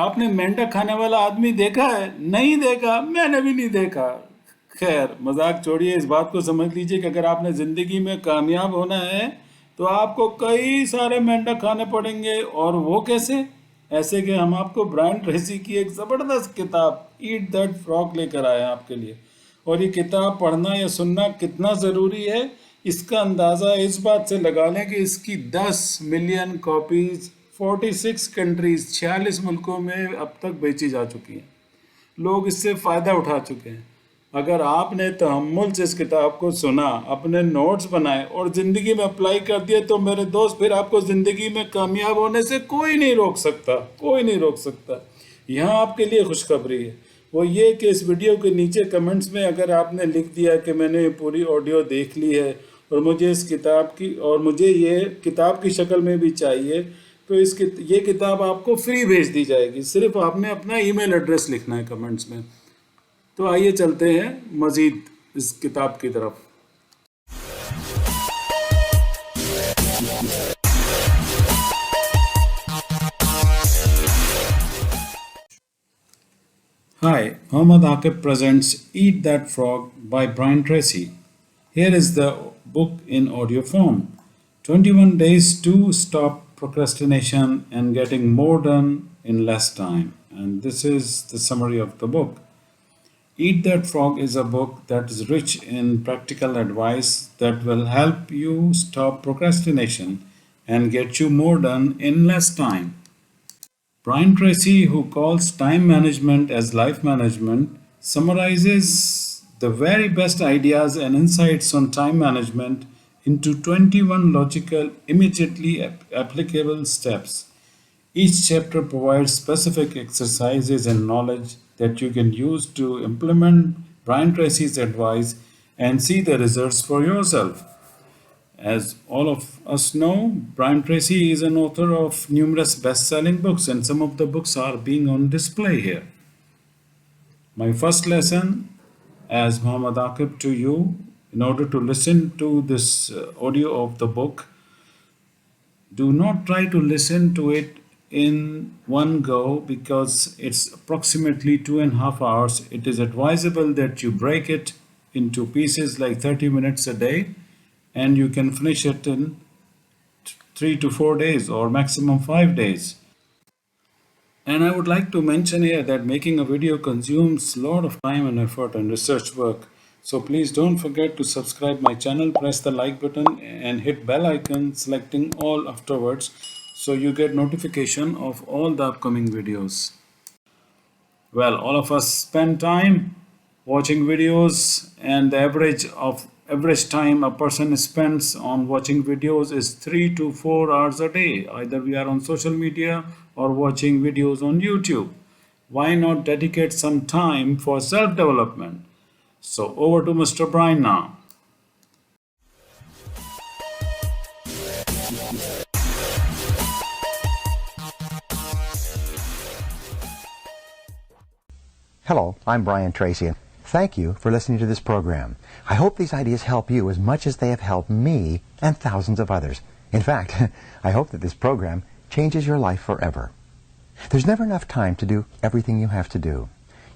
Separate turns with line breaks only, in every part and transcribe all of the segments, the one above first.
आपने मेंढक खाने वाला आदमी देखा है? नहीं देखा, मैंने भी नहीं देखा। खैर, मजाक छोड़िए, इस बात को समझ लीजिए कि अगर आपने ज़िंदगी में कामयाब होना है तो आपको कई सारे मेंढक खाने पड़ेंगे। और वो कैसे? ऐसे कि हम आपको ब्रायन ट्रेसी की एक ज़बरदस्त किताब ईट दैट फ्रॉग लेकर आए हैं आपके लिए। और ये किताब पढ़ना या सुनना कितना ज़रूरी है, इसका अंदाज़ा इस बात से लगा लें कि इसकी 10 मिलियन कॉपीज़ 46 कंट्रीज़ 46 मुल्कों में अब तक बेची जा चुकी हैं। लोग इससे फ़ायदा उठा चुके हैं। अगर आपने तहम्मुल से इस किताब को सुना, अपने नोट्स बनाए और ज़िंदगी में अप्लाई कर दिए तो मेरे दोस्त फिर आपको ज़िंदगी में कामयाब होने से कोई नहीं रोक सकता, कोई नहीं रोक सकता। यहाँ आपके लिए खुशखबरी है, वो ये कि इस वीडियो के नीचे कमेंट्स में अगर आपने लिख दिया कि मैंने पूरी ऑडियो देख ली है और मुझे इस किताब की और मुझे ये किताब की शक्ल में भी चाहिए, तो ये किताब आपको फ्री भेज दी जाएगी। सिर्फ आपने अपना ईमेल एड्रेस लिखना है कमेंट्स में। तो आइए चलते हैं मज़ीद इस किताब की तरफ। Hi, Mohammad Aqib presents Eat That Frog by Brian Tracy. Here is the book in audio form. 21 Days to Stop Procrastination and Getting More Done in Less Time. And this is the summary of the book. Eat That Frog is a book that is rich in practical advice that will help you stop procrastination and get you more done in less time. Brian Tracy, who calls time management as life management, summarizes the very best ideas and insights on time management into 21 logical, immediately applicable steps. Each chapter provides specific exercises and knowledge that you can use to implement Brian Tracy's advice and see the results for yourself. As all of us know, Brian Tracy is an author of numerous best-selling books, and some of the books are being on display here. My first lesson as Muhammad Aqib to you, in order to listen to this audio of the book, do not try to listen to it in one go because it's approximately 2.5 hours. It is advisable that you break it into pieces like 30 minutes a day, and you can finish it in 3 to 4 days or maximum 5 days. And I would like to mention here that making a video consumes a lot of time and effort and research work. So please don't forget to subscribe my channel, press the like button and hit bell icon, selecting all afterwards, so you get notification of all the upcoming videos. Well, all of us spend time watching videos, and the average time a person spends on watching videos is 3 to 4 hours a day. Either we are on social media or watching videos on YouTube. Why not dedicate some time for self-development? So over to Mr. Brian now.
Hello, I'm Brian Tracy. Thank you for listening to this program. I hope these ideas help you as much as they have helped me and thousands of others. In fact, I hope that this program changes your life forever. There's never enough time to do everything you have to do.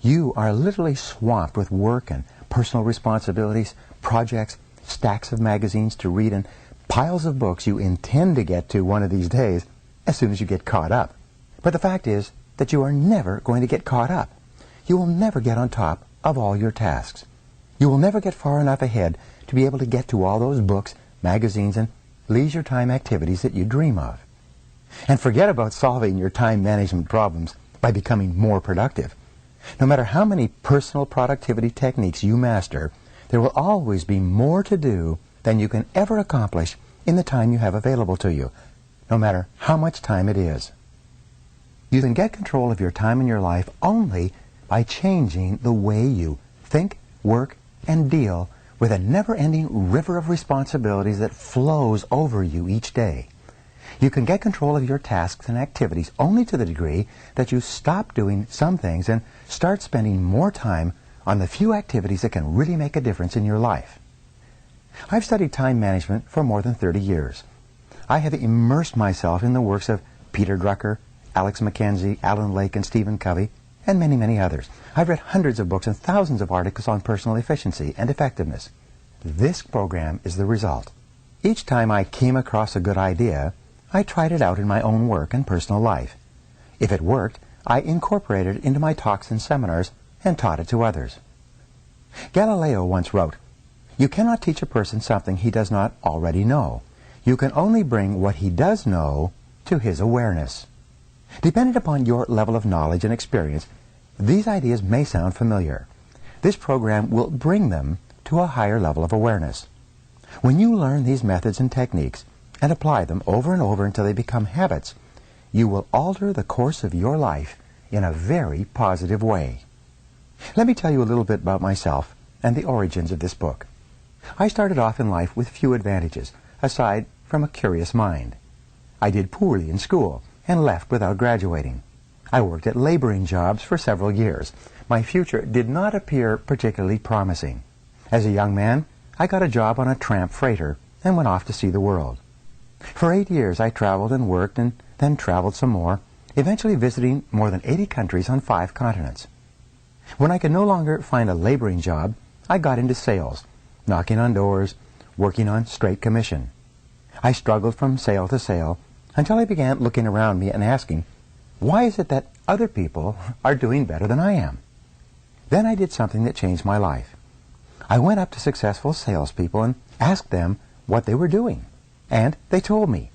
You are literally swamped with work and personal responsibilities, projects, stacks of magazines to read, and piles of books you intend to get to one of these days as soon as you get caught up. But the fact is that you are never going to get caught up. You will never get on top of all your tasks. You will never get far enough ahead to be able to get to all those books, magazines, and leisure time activities that you dream of. And forget about solving your time management problems by becoming more productive. No matter how many personal productivity techniques you master, there will always be more to do than you can ever accomplish in the time you have available to you, no matter how much time it is. You can get control of your time in your life only by changing the way you think, work, and deal with a never-ending river of responsibilities that flows over you each day. You can get control of your tasks and activities only to the degree that you stop doing some things and start spending more time on the few activities that can really make a difference in your life. I've studied time management for more than 30 years. I have immersed myself in the works of Peter Drucker, Alex McKenzie, Alan Lake, and Stephen Covey, and many, many others. I've read hundreds of books and thousands of articles on personal efficiency and effectiveness. This program is the result. Each time I came across a good idea, I tried it out in my own work and personal life. If it worked, I incorporated it into my talks and seminars and taught it to others. Galileo once wrote, "You cannot teach a person something he does not already know. You can only bring what he does know to his awareness." Depending upon your level of knowledge and experience, these ideas may sound familiar. This program will bring them to a higher level of awareness. When you learn these methods and techniques and apply them over and over until they become habits, you will alter the course of your life in a very positive way. Let me tell you a little bit about myself and the origins of this book. I started off in life with few advantages, aside from a curious mind. I did poorly in school and left without graduating. I worked at laboring jobs for several years. My future did not appear particularly promising. As a young man, I got a job on a tramp freighter and went off to see the world. For 8 years I traveled and worked and then traveled some more, eventually visiting more than 80 countries on 5 continents. When I could no longer find a laboring job, I got into sales, knocking on doors, working on straight commission. I struggled from sale to sale until I began looking around me and asking, why is it that other people are doing better than I am? Then I did something that changed my life. I went up to successful salespeople and asked them what they were doing, and they told me.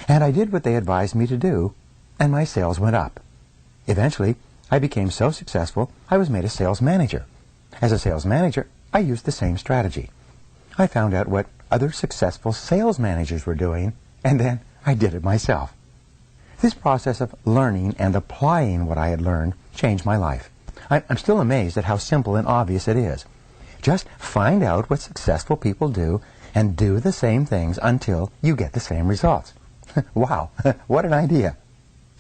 And I did what they advised me to do, and my sales went up. Eventually, I became so successful, I was made a sales manager. As a sales manager, I used the same strategy. I found out what other successful sales managers were doing, and then I did it myself. This process of learning and applying what I had learned changed my life. I'm still amazed at how simple and obvious it is. Just find out what successful people do and do the same things until you get the same results. Wow, what an idea.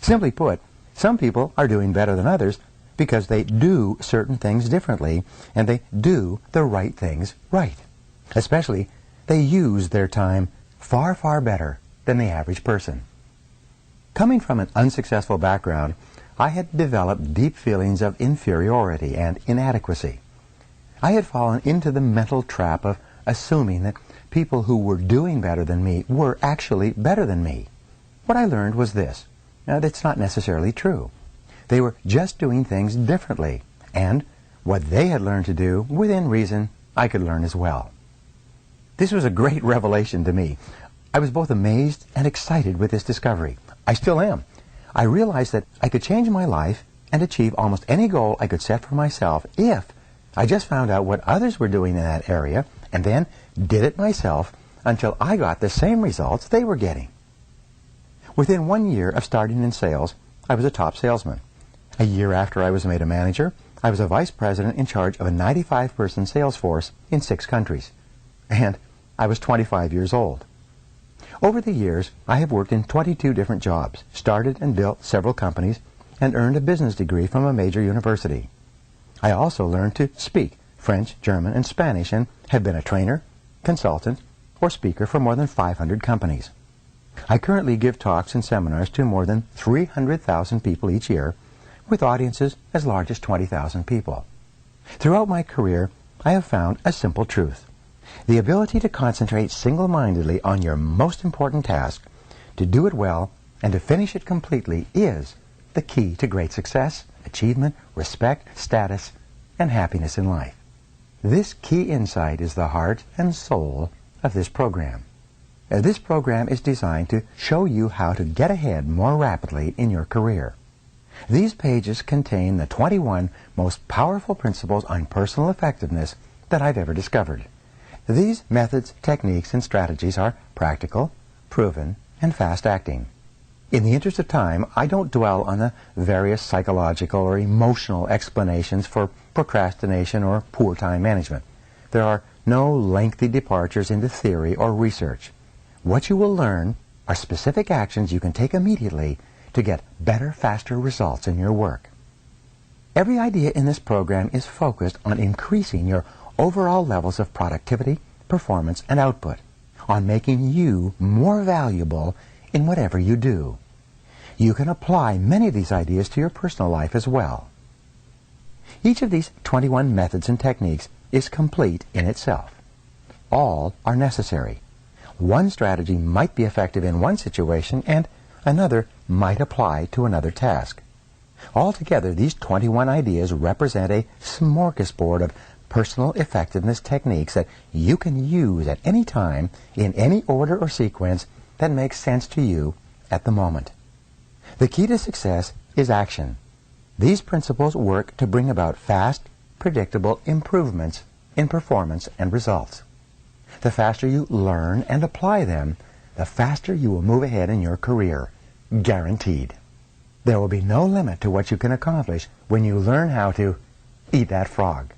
Simply put, some people are doing better than others because they do certain things differently and they do the right things right. Especially, they use their time far, far better than the average person. Coming from an unsuccessful background, I had developed deep feelings of inferiority and inadequacy. I had fallen into the mental trap of assuming that people who were doing better than me were actually better than me. What I learned was this. Now, that's not necessarily true. They were just doing things differently, and what they had learned to do, within reason, I could learn as well. This was a great revelation to me. I was both amazed and excited with this discovery. I still am. I realized that I could change my life and achieve almost any goal I could set for myself if I just found out what others were doing in that area and then did it myself until I got the same results they were getting. Within 1 year of starting in sales, I was a top salesman. A year after I was made a manager, I was a vice president in charge of a 95-person sales force in 6 countries. And I was 25 years old. Over the years, I have worked in 22 different jobs, started and built several companies, and earned a business degree from a major university. I also learned to speak French, German, and Spanish, and have been a trainer, consultant, or speaker for more than 500 companies. I currently give talks and seminars to more than 300,000 people each year, with audiences as large as 20,000 people. Throughout my career, I have found a simple truth. The ability to concentrate single-mindedly on your most important task, to do it well, and to finish it completely is the key to great success, achievement, respect, status, and happiness in life. This key insight is the heart and soul of this program. This program is designed to show you how to get ahead more rapidly in your career. These pages contain the 21 most powerful principles on personal effectiveness that I've ever discovered. These methods, techniques, and strategies are practical, proven, and fast-acting. In the interest of time, I don't dwell on the various psychological or emotional explanations for procrastination or poor time management. There are no lengthy departures into theory or research. What you will learn are specific actions you can take immediately to get better, faster results in your work. Every idea in this program is focused on increasing your overall levels of productivity, performance, and output, on making you more valuable in whatever you do. you can apply many of these ideas to your personal life as well. Each of these 21 methods and techniques is complete in itself. All are necessary. One strategy might be effective in one situation and another might apply to another task. Altogether, these 21 ideas represent a smorgasbord of personal effectiveness techniques that you can use at any time in any order or sequence that makes sense to you at the moment. The key to success is action. These principles work to bring about fast, predictable improvements in performance and results. The faster you learn and apply them, the faster you will move ahead in your career. Guaranteed. There will be no limit to what you can accomplish when you learn how to eat that frog.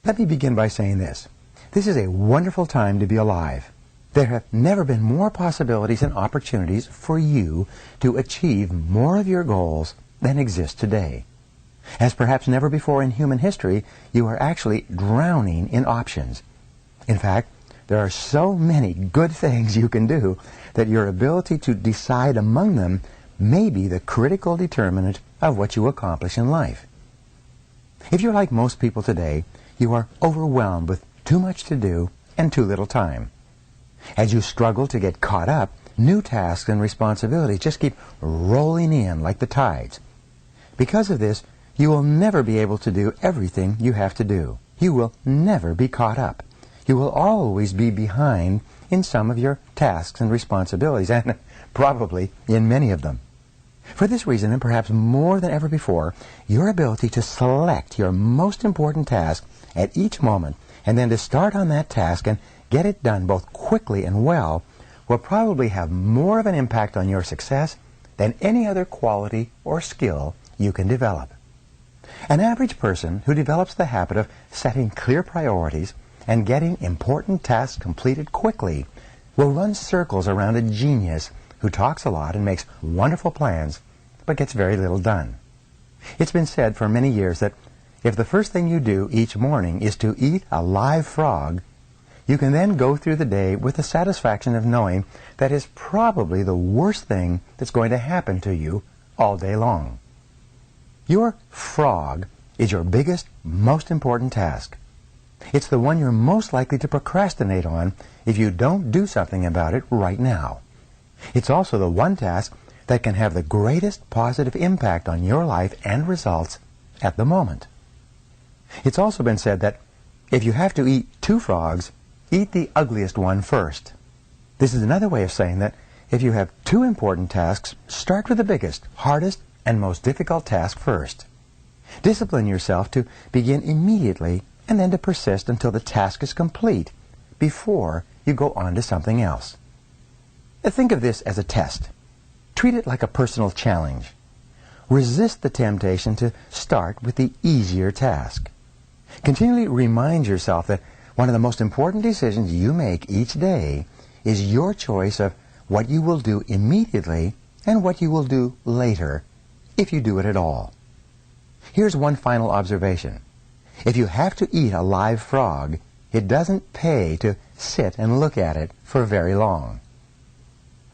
Let me begin by saying this. This is a wonderful time to be alive. There have never been more possibilities and opportunities for you to achieve more of your goals than exist today. As perhaps never before in human history, you are actually drowning in options. In fact, there are so many good things you can do that your ability to decide among them may be the critical determinant of what you accomplish in life. If you're like most people today, you are overwhelmed with too much to do and too little time. As you struggle to get caught up, new tasks and responsibilities just keep rolling in like the tides. Because of this, you will never be able to do everything you have to do. You will never be caught up. You will always be behind in some of your tasks and responsibilities, and probably in many of them. For this reason, and perhaps more than ever before, your ability to select your most important task at each moment and then to start on that task and get it done both quickly and well will probably have more of an impact on your success than any other quality or skill you can develop. An average person who develops the habit of setting clear priorities and getting important tasks completed quickly will run circles around a genius who talks a lot and makes wonderful plans but gets very little done. It's been said for many years that if the first thing you do each morning is to eat a live frog, you can then go through the day with the satisfaction of knowing that is probably the worst thing that's going to happen to you all day long. Your frog is your biggest, most important task. It's the one you're most likely to procrastinate on if you don't do something about it right now. It's also the one task that can have the greatest positive impact on your life and results at the moment. It's also been said that if you have to eat two frogs, eat the ugliest one first. This is another way of saying that if you have two important tasks, start with the biggest, hardest, and most difficult task first. Discipline yourself to begin immediately and then to persist until the task is complete before you go on to something else. Think of this as a test. Treat it like a personal challenge. Resist the temptation to start with the easier task. Continually remind yourself that one of the most important decisions you make each day is your choice of what you will do immediately and what you will do later, if you do it at all. Here's one final observation. If you have to eat a live frog, it doesn't pay to sit and look at it for very long.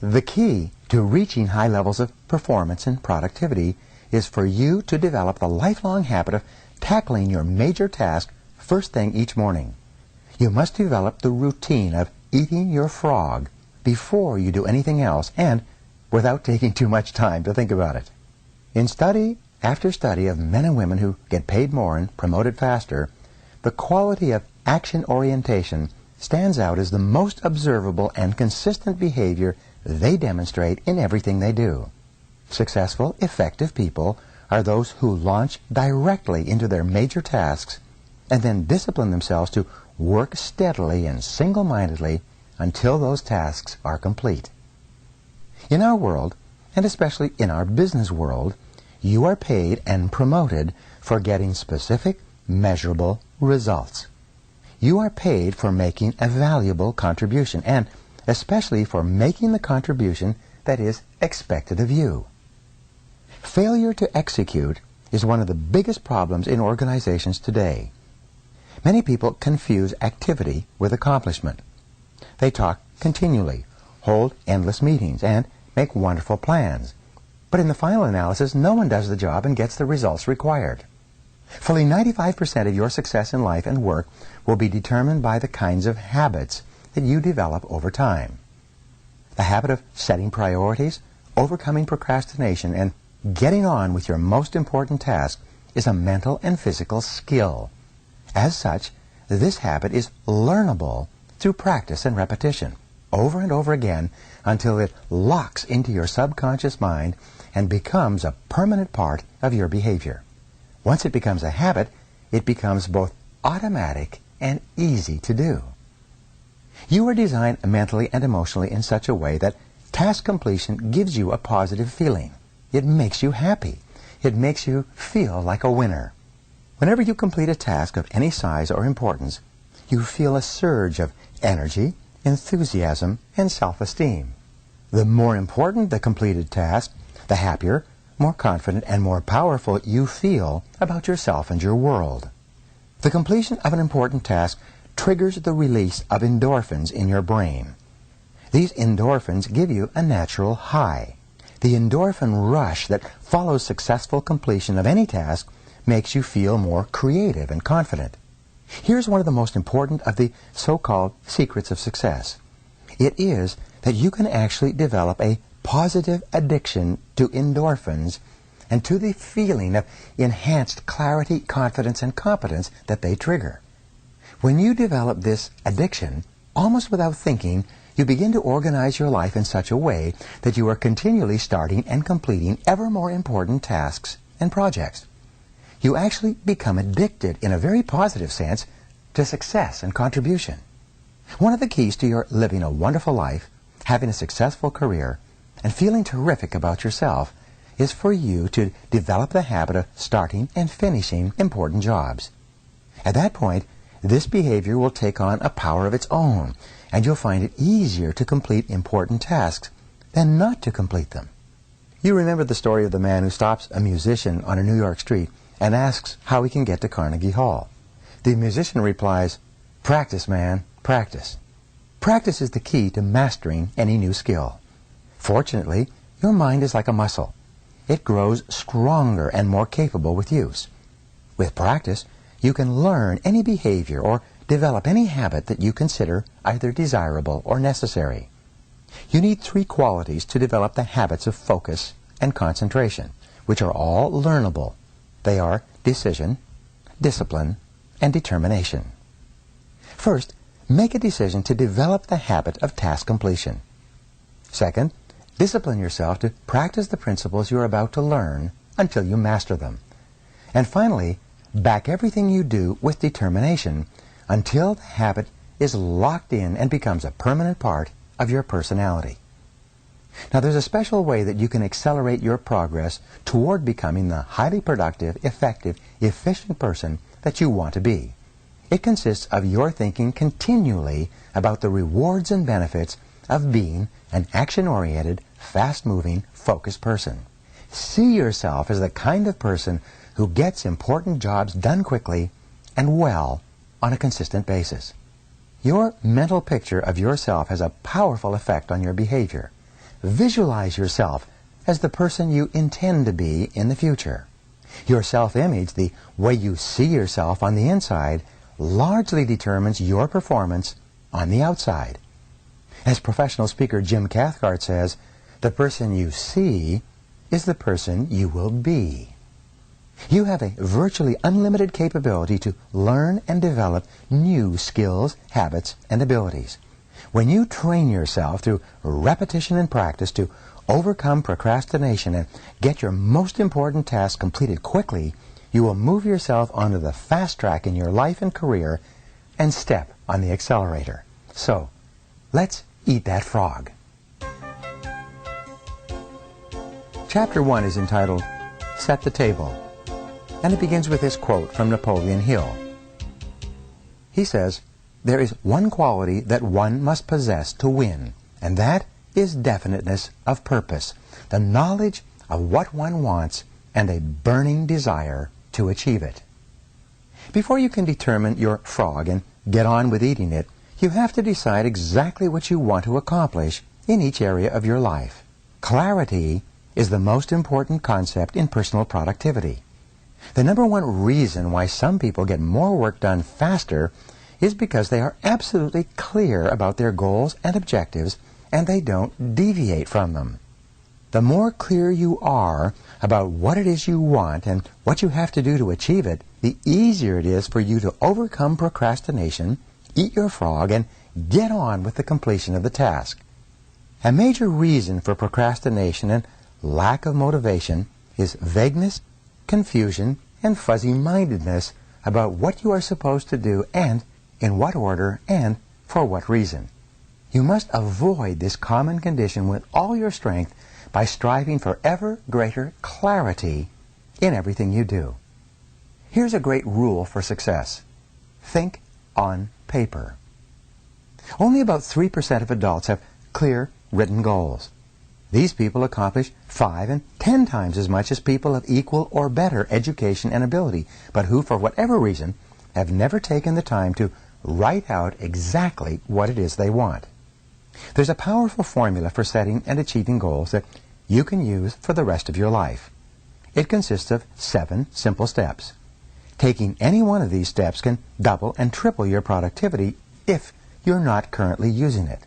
The key to reaching high levels of performance and productivity is for you to develop the lifelong habit of tackling your major task first thing each morning. You must develop the routine of eating your frog before you do anything else and without taking too much time to think about it. In study after study of men and women who get paid more and promoted faster, the quality of action orientation stands out as the most observable and consistent behavior they demonstrate in everything they do. Successful, effective people are those who launch directly into their major tasks and then discipline themselves to work steadily and single-mindedly until those tasks are complete. In our world, and especially in our business world, you are paid and promoted for getting specific, measurable results. You are paid for making a valuable contribution, and especially for making the contribution that is expected of you. Failure to execute is one of the biggest problems in organizations today. Many people confuse activity with accomplishment. They talk continually, hold endless meetings, and make wonderful plans. But in the final analysis, no one does the job and gets the results required. Fully 95% of your success in life and work will be determined by the kinds of habits that you develop over time. The habit of setting priorities, overcoming procrastination, and getting on with your most important task is a mental and physical skill. As such, this habit is learnable through practice and repetition, over and over again, until it locks into your subconscious mind and becomes a permanent part of your behavior. Once it becomes a habit, it becomes both automatic and easy to do. You are designed mentally and emotionally in such a way that task completion gives you a positive feeling. It makes you happy. It makes you feel like a winner. Whenever you complete a task of any size or importance, you feel a surge of energy, enthusiasm, and self-esteem. The more important the completed task, the happier, more confident, and more powerful you feel about yourself and your world. The completion of an important task triggers the release of endorphins in your brain. These endorphins give you a natural high. The endorphin rush that follows successful completion of any task makes you feel more creative and confident. Here's one of the most important of the so-called secrets of success. It is that you can actually develop a positive addiction to endorphins and to the feeling of enhanced clarity, confidence, and competence that they trigger. When you develop this addiction, almost without thinking, you begin to organize your life in such a way that you are continually starting and completing ever more important tasks and projects. You actually become addicted in a very positive sense to success and contribution. One of the keys to your living a wonderful life, having a successful career, and feeling terrific about yourself is for you to develop the habit of starting and finishing important jobs. At that point, this behavior will take on a power of its own, and you'll find it easier to complete important tasks than not to complete them. You remember the story of the man who stops a musician on a New York street and asks how he can get to Carnegie Hall. The musician replies, "Practice, man, practice." Practice is the key to mastering any new skill. Fortunately, your mind is like a muscle. It grows stronger and more capable with use. With practice, you can learn any behavior or develop any habit that you consider either desirable or necessary. You need 3 qualities to develop the habits of focus and concentration, which are all learnable. They are decision, discipline, and determination. First, make a decision to develop the habit of task completion. Second, discipline yourself to practice the principles you are about to learn until you master them. And finally, back everything you do with determination until the habit is locked in and becomes a permanent part of your personality. Now, there's a special way that you can accelerate your progress toward becoming the highly productive, effective, efficient person that you want to be. It consists of your thinking continually about the rewards and benefits of being an action-oriented, fast-moving, focused person. See yourself as the kind of person who gets important jobs done quickly and well on a consistent basis. Your mental picture of yourself has a powerful effect on your behavior. Visualize yourself as the person you intend to be in the future. Your self-image, the way you see yourself on the inside, largely determines your performance on the outside. As professional speaker Jim Cathcart says, the person you see is the person you will be. You have a virtually unlimited capability to learn and develop new skills, habits, and abilities. When you train yourself through repetition and practice to overcome procrastination and get your most important tasks completed quickly, you will move yourself onto the fast track in your life and career and step on the accelerator. So, let's eat that frog. Chapter 1 is entitled, Set the Table, and it begins with this quote from Napoleon Hill. He says, "There is one quality that one must possess to win, and that is definiteness of purpose, the knowledge of what one wants, and a burning desire to achieve it." Before you can determine your frog and get on with eating it, you have to decide exactly what you want to accomplish in each area of your life. Clarity is the most important concept in personal productivity. The number one reason why some people get more work done faster is because they are absolutely clear about their goals and objectives, and they don't deviate from them. The more clear you are about what it is you want and what you have to do to achieve it, the easier it is for you to overcome procrastination, eat your frog, and get on with the completion of the task. A major reason for procrastination and lack of motivation is vagueness, confusion, and fuzzy-mindedness about what you are supposed to do and in what order and for what reason. You must avoid this common condition with all your strength by striving for ever greater clarity in everything you do. Here's a great rule for success. Think on paper. Only about 3% of adults have clear written goals. These people accomplish 5 and 10 times as much as people of equal or better education and ability, but who, for whatever reason, have never taken the time to write out exactly what it is they want. There's a powerful formula for setting and achieving goals that you can use for the rest of your life. It consists of 7 simple steps. Taking any one of these steps can double and triple your productivity if you're not currently using it.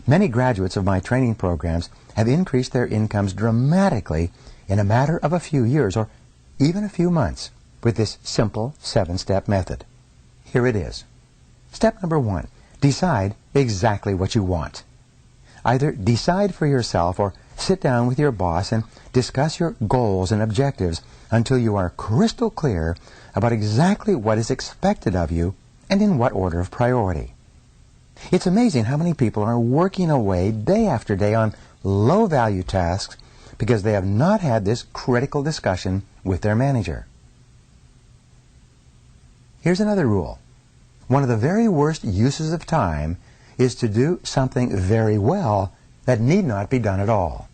Many graduates of my training programs have increased their incomes dramatically in a matter of a few years or even a few months with this simple 7-step method. Here it is. Step number 1. Decide exactly what you want. Either decide for yourself or sit down with your boss and discuss your goals and objectives until you are crystal clear about exactly what is expected of you and in what order of priority. It's amazing how many people are working away day after day on low-value tasks because they have not had this critical discussion with their manager. Here's another rule. One of the very worst uses of time is to do something very well that need not be done at all.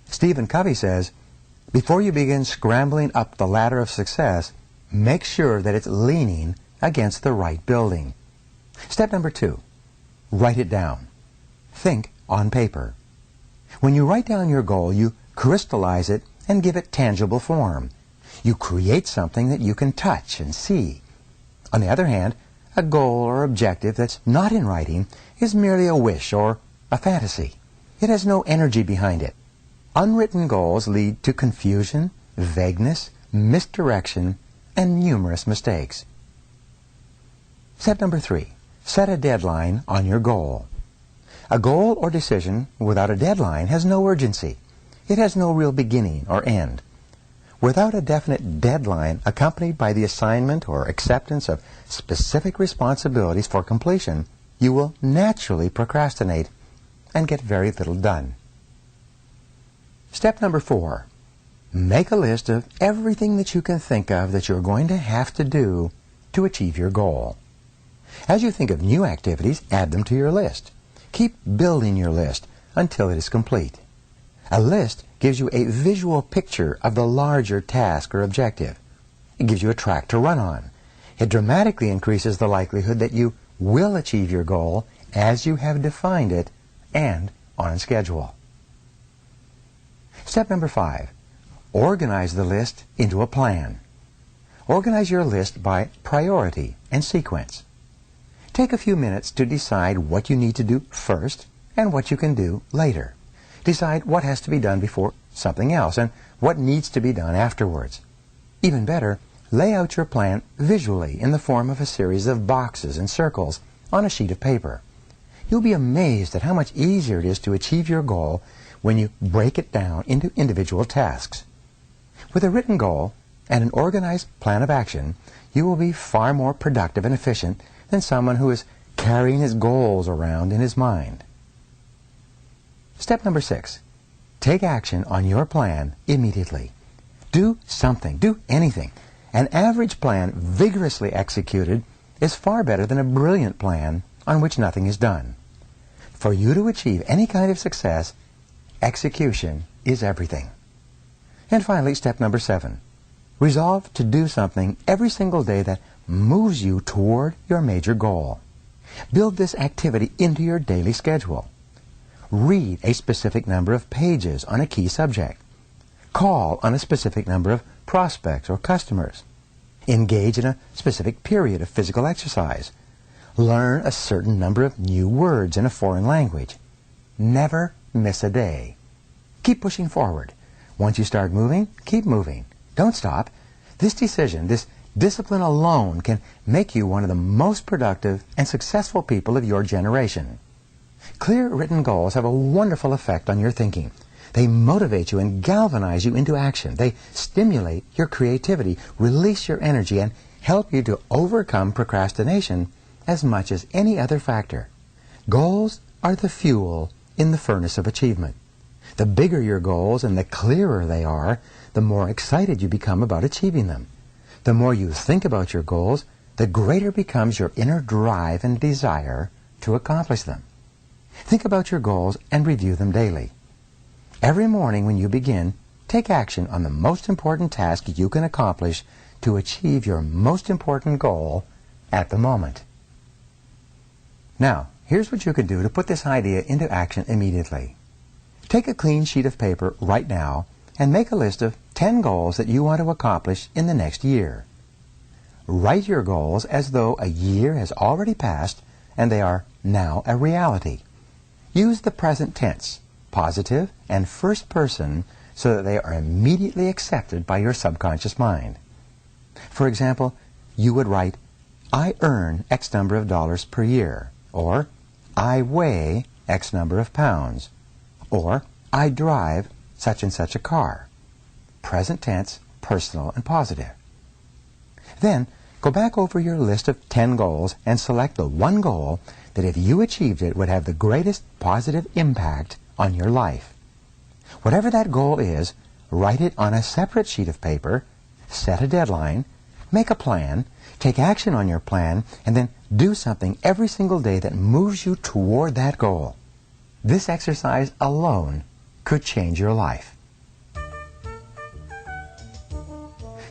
Stephen Covey says, before you begin scrambling up the ladder of success, make sure that it's leaning against the right building. Step number 2. Write it down. Think on paper. When you write down your goal, you crystallize it and give it tangible form. You create something that you can touch and see. On the other hand, a goal or objective that's not in writing is merely a wish or a fantasy. It has no energy behind it. Unwritten goals lead to confusion, vagueness, misdirection, and numerous mistakes. Step number 3. Set a deadline on your goal. A goal or decision without a deadline has no urgency. It has no real beginning or end. Without a definite deadline accompanied by the assignment or acceptance of specific responsibilities for completion, you will naturally procrastinate and get very little done. Step number 4. Make a list of everything that you can think of that you're going to have to do to achieve your goal. As you think of new activities, add them to your list. Keep building your list until it is complete. A list gives you a visual picture of the larger task or objective. It gives you a track to run on. It dramatically increases the likelihood that you will achieve your goal as you have defined it and on schedule. Step number 5. Organize the list into a plan. Organize your list by priority and sequence. Take a few minutes to decide what you need to do first and what you can do later. Decide what has to be done before something else and what needs to be done afterwards. Even better, lay out your plan visually in the form of a series of boxes and circles on a sheet of paper. You'll be amazed at how much easier it is to achieve your goal when you break it down into individual tasks. With a written goal and an organized plan of action, you will be far more productive and efficient than someone who is carrying his goals around in his mind. Step number 6. Take action on your plan immediately. Do something. Do anything. An average plan vigorously executed is far better than a brilliant plan on which nothing is done. For you to achieve any kind of success, execution is everything. And finally, step number 7. Resolve to do something every single day that moves you toward your major goal. Build this activity into your daily schedule. Read a specific number of pages on a key subject. Call on a specific number of prospects or customers. Engage in a specific period of physical exercise. Learn a certain number of new words in a foreign language. Never miss a day. Keep pushing forward. Once you start moving, keep moving. Don't stop. This decision, this discipline alone can make you one of the most productive and successful people of your generation. Clear written goals have a wonderful effect on your thinking. They motivate you and galvanize you into action. They stimulate your creativity, release your energy, and help you to overcome procrastination as much as any other factor. Goals are the fuel in the furnace of achievement. The bigger your goals and the clearer they are, the more excited you become about achieving them. The more you think about your goals, the greater becomes your inner drive and desire to accomplish them. Think about your goals and review them daily. Every morning when you begin, take action on the most important task you can accomplish to achieve your most important goal at the moment. Now, here's what you can do to put this idea into action immediately. Take a clean sheet of paper right now and make a list of 10 goals that you want to accomplish in the next year. Write your goals as though a year has already passed and they are now a reality. Use the present tense, positive and first person, so that they are immediately accepted by your subconscious mind. For example, you would write, I earn X number of dollars per year, or I weigh X number of pounds, or I drive such and such a car. Present tense, personal, and positive. Then, go back over your list of 10 goals and select the one goal that if you achieved it would have the greatest positive impact on your life. Whatever that goal is, write it on a separate sheet of paper, set a deadline, make a plan, take action on your plan, and then do something every single day that moves you toward that goal. This exercise alone could change your life.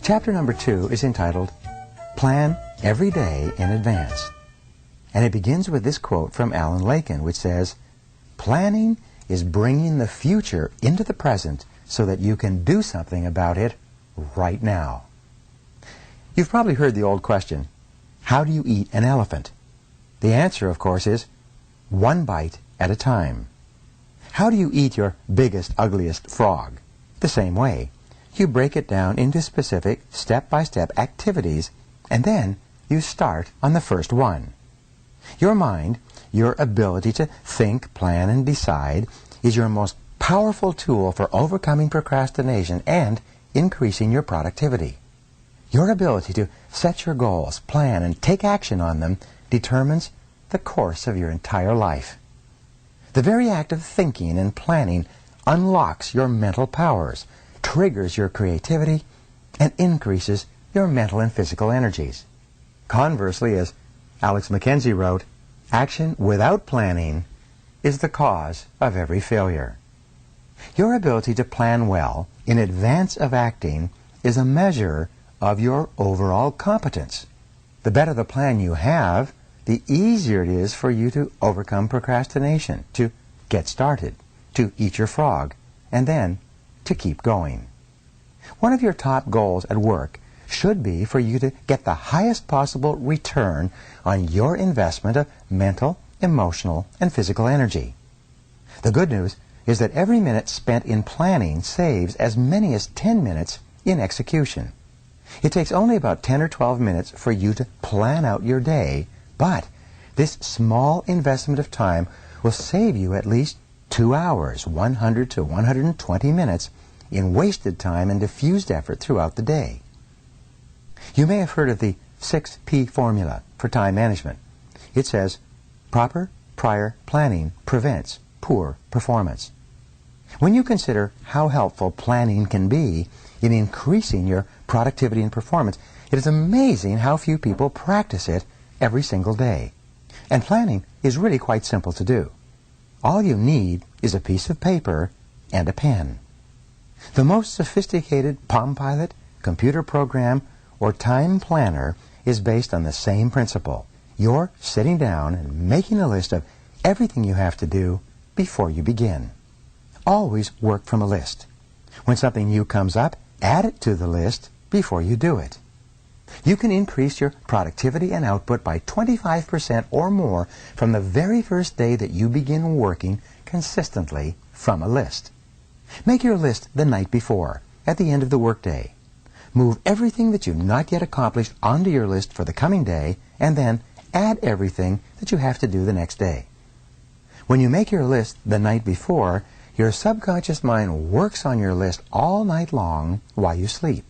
Chapter number 2 is entitled, Plan Every Day in Advance. And it begins with this quote from Alan Lakin, which says, Planning is bringing the future into the present so that you can do something about it right now. You've probably heard the old question, how do you eat an elephant? The answer, of course, is one bite at a time. How do you eat your biggest, ugliest frog? The same way. You break it down into specific, step-by-step activities, and then you start on the first one. Your mind, your ability to think, plan, and decide, is your most powerful tool for overcoming procrastination and increasing your productivity. Your ability to set your goals, plan, and take action on them determines the course of your entire life. The very act of thinking and planning unlocks your mental powers, triggers your creativity, and increases your mental and physical energies. Conversely, as Alex McKenzie wrote, action without planning is the cause of every failure. Your ability to plan well in advance of acting is a measure of your overall competence. The better the plan you have, the easier it is for you to overcome procrastination, to get started, to eat your frog, and then to keep going. One of your top goals at work should be for you to get the highest possible return on your investment of mental, emotional, and physical energy. The good news is that every minute spent in planning saves as many as 10 minutes in execution. It takes only about 10 or 12 minutes for you to plan out your day, but this small investment of time will save you at least 2 hours, 100 to 120 minutes in wasted time and diffused effort throughout the day. You may have heard of the 6P formula for time management. It says, proper prior planning prevents poor performance. When you consider how helpful planning can be in increasing your productivity and performance, it is amazing how few people practice it every single day. And planning is really quite simple to do. All you need is a piece of paper and a pen. The most sophisticated Palm Pilot, computer program, or time planner is based on the same principle. You're sitting down and making a list of everything you have to do before you begin. Always work from a list. When something new comes up, add it to the list before you do it. You can increase your productivity and output by 25% or more from the very first day that you begin working consistently from a list. Make your list the night before, at the end of the workday. Move everything that you've not yet accomplished onto your list for the coming day, and then add everything that you have to do the next day. When you make your list the night before, your subconscious mind works on your list all night long while you sleep.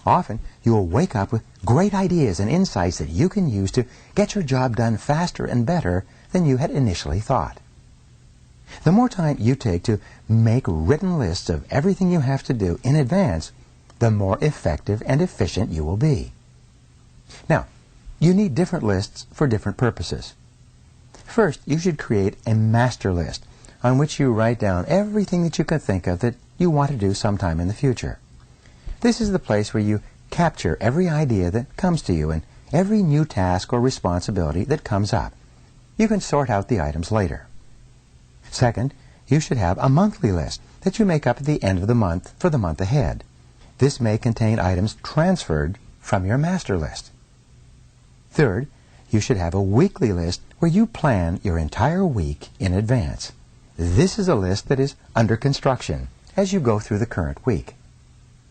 Often, you will wake up with great ideas and insights that you can use to get your job done faster and better than you had initially thought. The more time you take to make written lists of everything you have to do in advance, the more effective and efficient you will be. Now, you need different lists for different purposes. First, you should create a master list on which you write down everything that you can think of that you want to do sometime in the future. This is the place where you capture every idea that comes to you and every new task or responsibility that comes up. You can sort out the items later. Second, you should have a monthly list that you make up at the end of the month for the month ahead. This may contain items transferred from your master list. Third, you should have a weekly list where you plan your entire week in advance. This is a list that is under construction as you go through the current week.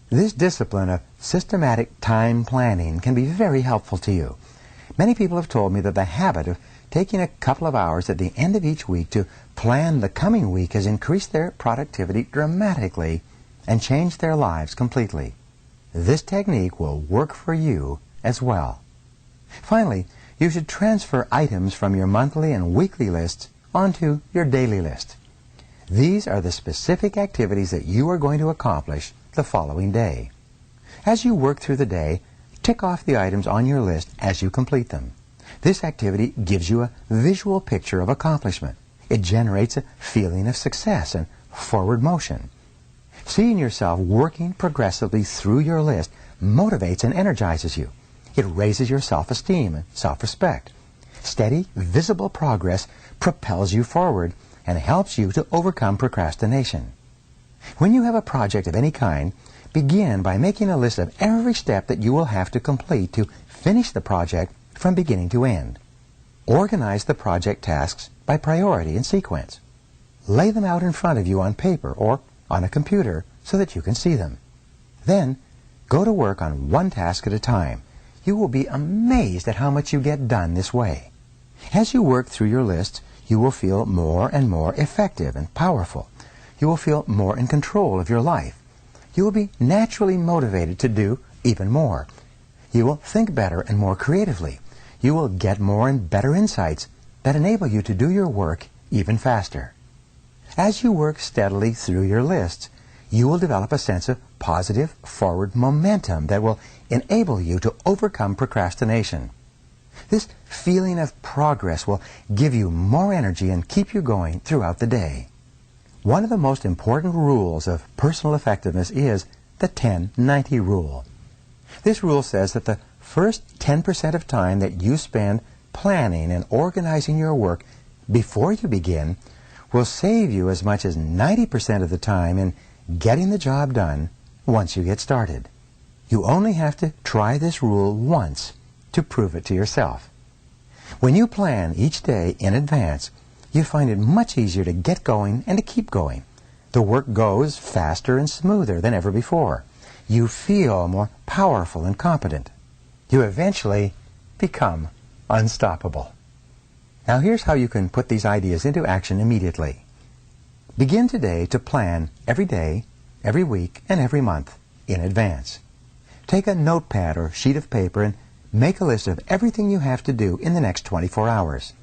This discipline of systematic time planning can be very helpful to you. Many people have told me that the habit of taking a couple of hours at the end of each week to plan the coming week has increased their productivity dramatically and changed their lives completely. This technique will work for you as well. Finally, you should transfer items from your monthly and weekly lists onto your daily list. These are the specific activities that you are going to accomplish the following day. As you work through the day, tick off the items on your list as you complete them. This activity gives you a visual picture of accomplishment. It generates a feeling of success and forward motion. Seeing yourself working progressively through your list motivates and energizes you. It raises your self-esteem and self-respect. Steady, visible progress propels you forward and helps you to overcome procrastination. When you have a project of any kind, begin by making a list of every step that you will have to complete to finish the project from beginning to end. Organize the project tasks by priority and sequence. Lay them out in front of you on paper or on a computer so that you can see them. Then, go to work on one task at a time. You will be amazed at how much you get done this way. As you work through your list, you will feel more and more effective and powerful. You will feel more in control of your life. You will be naturally motivated to do even more. You will think better and more creatively. You will get more and better insights that enable you to do your work even faster. As you work steadily through your lists, you will develop a sense of positive forward momentum that will enable you to overcome procrastination. This feeling of progress will give you more energy and keep you going throughout the day. One of the most important rules of personal effectiveness is the 10-90 rule. This rule says that the first 10% of time that you spend planning and organizing your work before you begin will save you as much as 90% of the time in getting the job done once you get started. You only have to try this rule once to prove it to yourself. When you plan each day in advance, you find it much easier to get going and to keep going. The work goes faster and smoother than ever before. You feel more powerful and competent. You eventually become unstoppable. Now here's how you can put these ideas into action immediately. Begin today to plan every day, every week, and every month in advance. Take a notepad or sheet of paper and make a list of everything you have to do in the next 24 hours.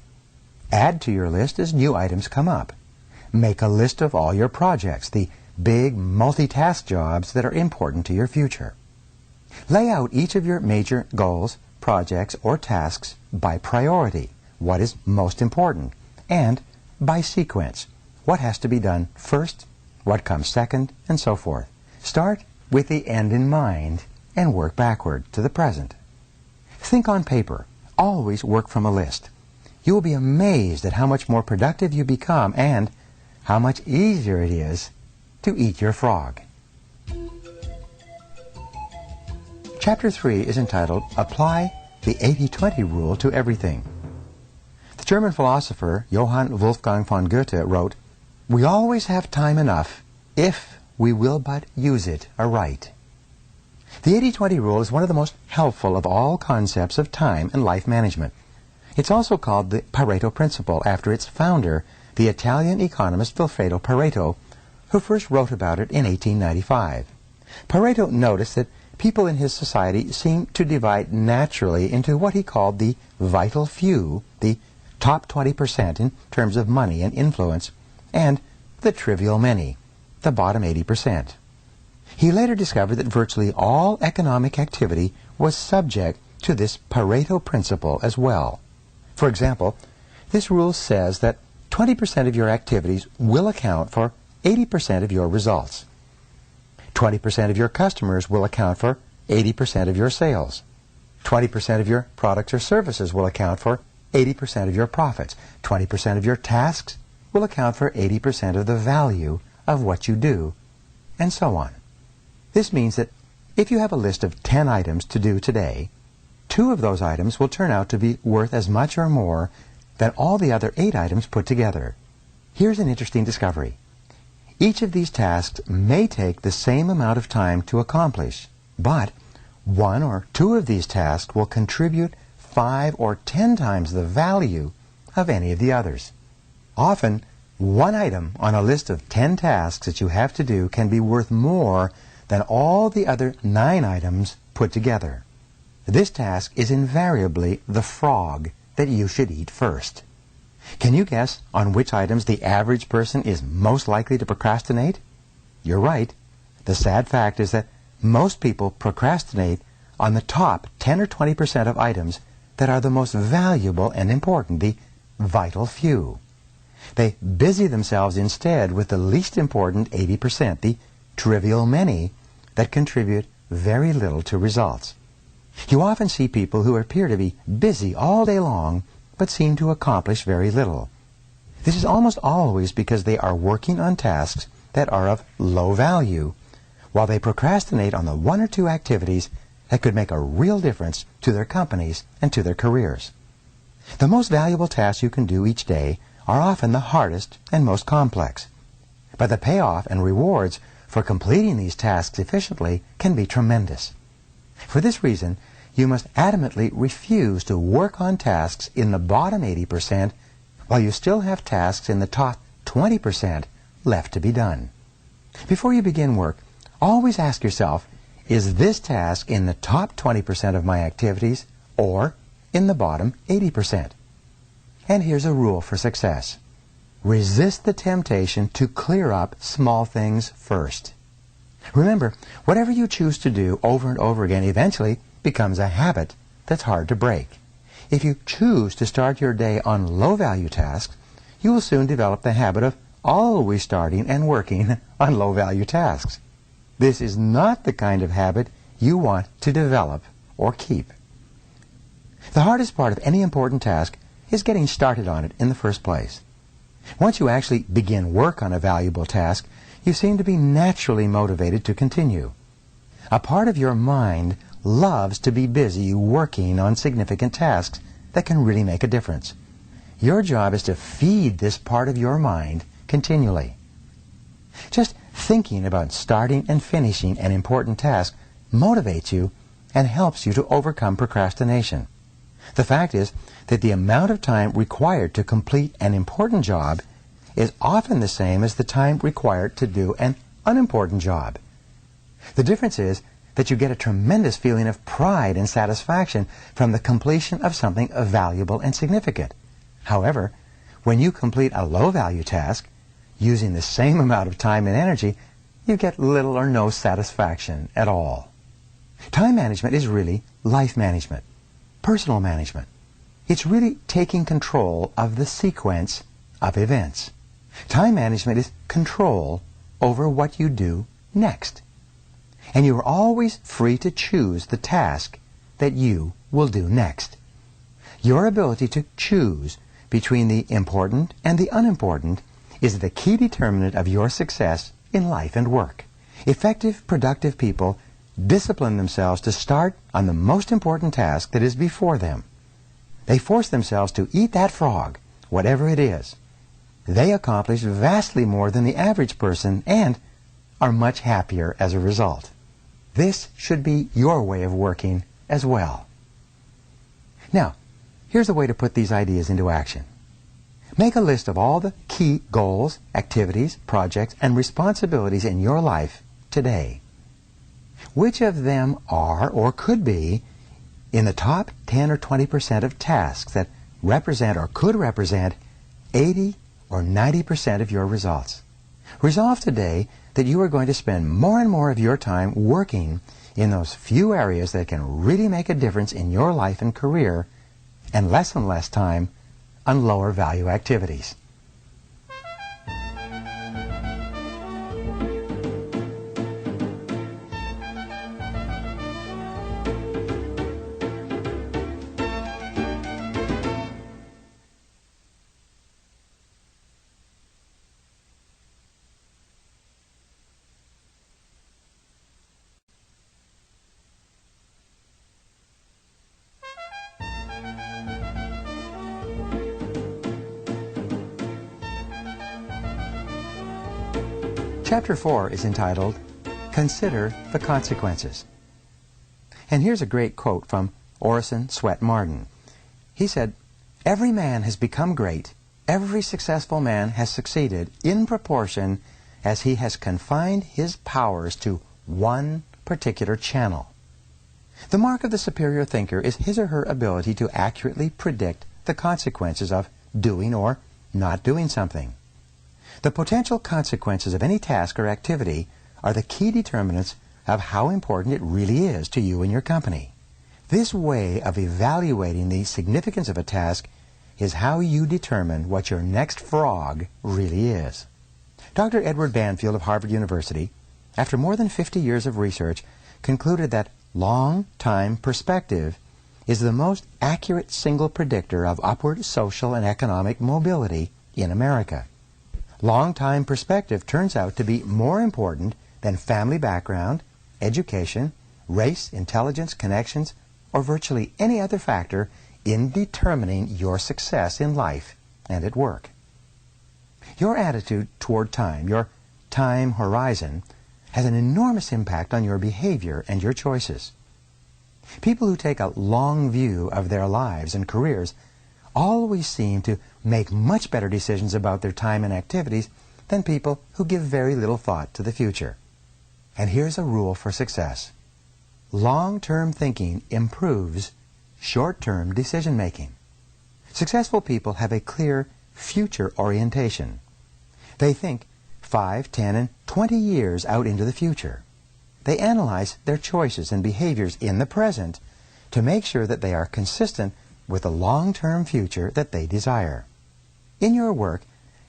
Add to your list as new items come up. Make a list of all your projects, the big multitask jobs that are important to your future. Lay out each of your major goals, projects, or tasks by priority, what is most important, and by sequence, what has to be done first, what comes second, and so forth. Start with the end in mind and work backward to the present. Think on paper. Always work from a list. You will be amazed at how much more productive you become and how much easier it is to eat your frog. Chapter 3 is entitled, Apply the 80-20 Rule to Everything. The German philosopher Johann Wolfgang von Goethe wrote, "We always have time enough if we will but use it aright." The 80-20 rule is one of the most helpful of all concepts of time and life management. It's also called the Pareto principle after its founder, the Italian economist Vilfredo Pareto, who first wrote about it in 1895. Pareto noticed that people in his society seemed to divide naturally into what he called the vital few, the top 20% in terms of money and influence, and the trivial many, the bottom 80%. He later discovered that virtually all economic activity was subject to this Pareto principle as well. For example, this rule says that 20% of your activities will account for 80% of your results. 20% of your customers will account for 80% of your sales. 20% of your products or services will account for 80% of your profits. 20% of your tasks will account for 80% of the value of what you do, and so on. This means that if you have a list of 10 items to do today, 2 of those items will turn out to be worth as much or more than all the other 8 items put together. Here's an interesting discovery. Each of these tasks may take the same amount of time to accomplish, but 1 or 2 of these tasks will contribute 5 or 10 times the value of any of the others. Often, one item on a list of 10 tasks that you have to do can be worth more than all the other 9 items put together. This task is invariably the frog that you should eat first. Can you guess on which items the average person is most likely to procrastinate? You're right. The sad fact is that most people procrastinate on the top 10 or 20% of items that are the most valuable and important, the vital few. They busy themselves instead with the least important 80%, the trivial many, that contribute very little to results. You often see people who appear to be busy all day long but seem to accomplish very little. This is almost always because they are working on tasks that are of low value, while they procrastinate on the 1 or 2 activities that could make a real difference to their companies and to their careers. The most valuable tasks you can do each day are often the hardest and most complex, but the payoff and rewards for completing these tasks efficiently can be tremendous. For this reason, you must adamantly refuse to work on tasks in the bottom 80% while you still have tasks in the top 20% left to be done. Before you begin work, always ask yourself, is this task in the top 20% of my activities or in the bottom 80%? And here's a rule for success. Resist the temptation to clear up small things first. Remember, whatever you choose to do over and over again eventually becomes a habit that's hard to break. If you choose to start your day on low-value tasks, you will soon develop the habit of always starting and working on low-value tasks. This is not the kind of habit you want to develop or keep. The hardest part of any important task is getting started on it in the first place. Once you actually begin work on a valuable task, you seem to be naturally motivated to continue. A part of your mind loves to be busy working on significant tasks that can really make a difference. Your job is to feed this part of your mind continually. Just thinking about starting and finishing an important task motivates you and helps you to overcome procrastination. The fact is that the amount of time required to complete an important job is often the same as the time required to do an unimportant job. The difference is that you get a tremendous feeling of pride and satisfaction from the completion of something valuable and significant. However, when you complete a low-value task, using the same amount of time and energy, you get little or no satisfaction at all. Time management is really life management, personal management. It's really taking control of the sequence of events. Time management is control over what you do next. And you are always free to choose the task that you will do next. Your ability to choose between the important and the unimportant is the key determinant of your success in life and work. Effective, productive people discipline themselves to start on the most important task that is before them. They force themselves to eat that frog, whatever it is. They accomplish vastly more than the average person and are much happier as a result. This should be your way of working as well. Now, here's a way to put these ideas into action. Make a list of all the key goals, activities, projects, and responsibilities in your life today. Which of them are or could be in the top 10 or 20% of tasks that represent or could represent 80 or 90% of your results? Resolve today that you are going to spend more and more of your time working in those few areas that can really make a difference in your life and career, and less time on lower value activities. Chapter 4 is entitled, Consider the Consequences. And here's a great quote from Orison Swett Marden. He said, "Every man has become great, every successful man has succeeded in proportion as he has confined his powers to one particular channel. The mark of the superior thinker is his or her ability to accurately predict the consequences of doing or not doing something. The potential consequences of any task or activity are the key determinants of how important it really is to you and your company. This way of evaluating the significance of a task is how you determine what your next frog really is." Dr. Edward Banfield of Harvard University, after more than 50 years of research, concluded that long-time perspective is the most accurate single predictor of upward social and economic mobility in America. Long-time perspective turns out to be more important than family background, education, race, intelligence, connections, or virtually any other factor in determining your success in life and at work. Your attitude toward time, your time horizon, has an enormous impact on your behavior and your choices. People who take a long view of their lives and careers always seem to make much better decisions about their time and activities than people who give very little thought to the future. And here's a rule for success. Long-term thinking improves short-term decision-making. Successful people have a clear future orientation. They think 5, 10, and 20 years out into the future. They analyze their choices and behaviors in the present to make sure that they are consistent with the long-term future that they desire. In your work,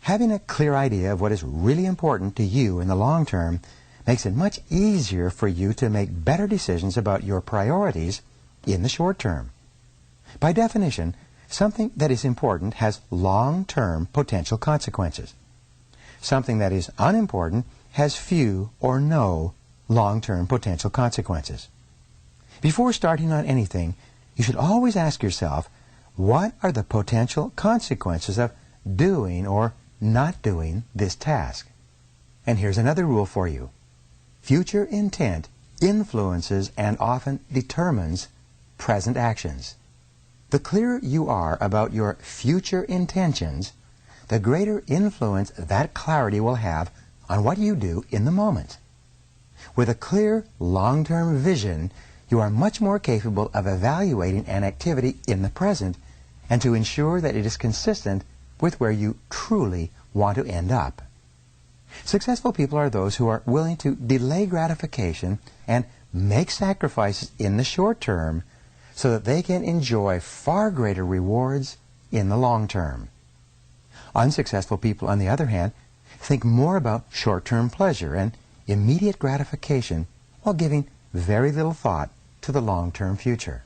having a clear idea of what is really important to you in the long term makes it much easier for you to make better decisions about your priorities in the short term. By definition, something that is important has long-term potential consequences. Something that is unimportant has few or no long-term potential consequences. Before starting on anything, you should always ask yourself, what are the potential consequences of doing or not doing this task? And here's another rule for you. Future intent influences and often determines present actions. The clearer you are about your future intentions, the greater influence that clarity will have on what you do in the moment. With a clear, long-term vision, you are much more capable of evaluating an activity in the present and to ensure that it is consistent with where you truly want to end up. Successful people are those who are willing to delay gratification and make sacrifices in the short term so that they can enjoy far greater rewards in the long term. Unsuccessful people, on the other hand, think more about short-term pleasure and immediate gratification while giving very little thought to the long-term future.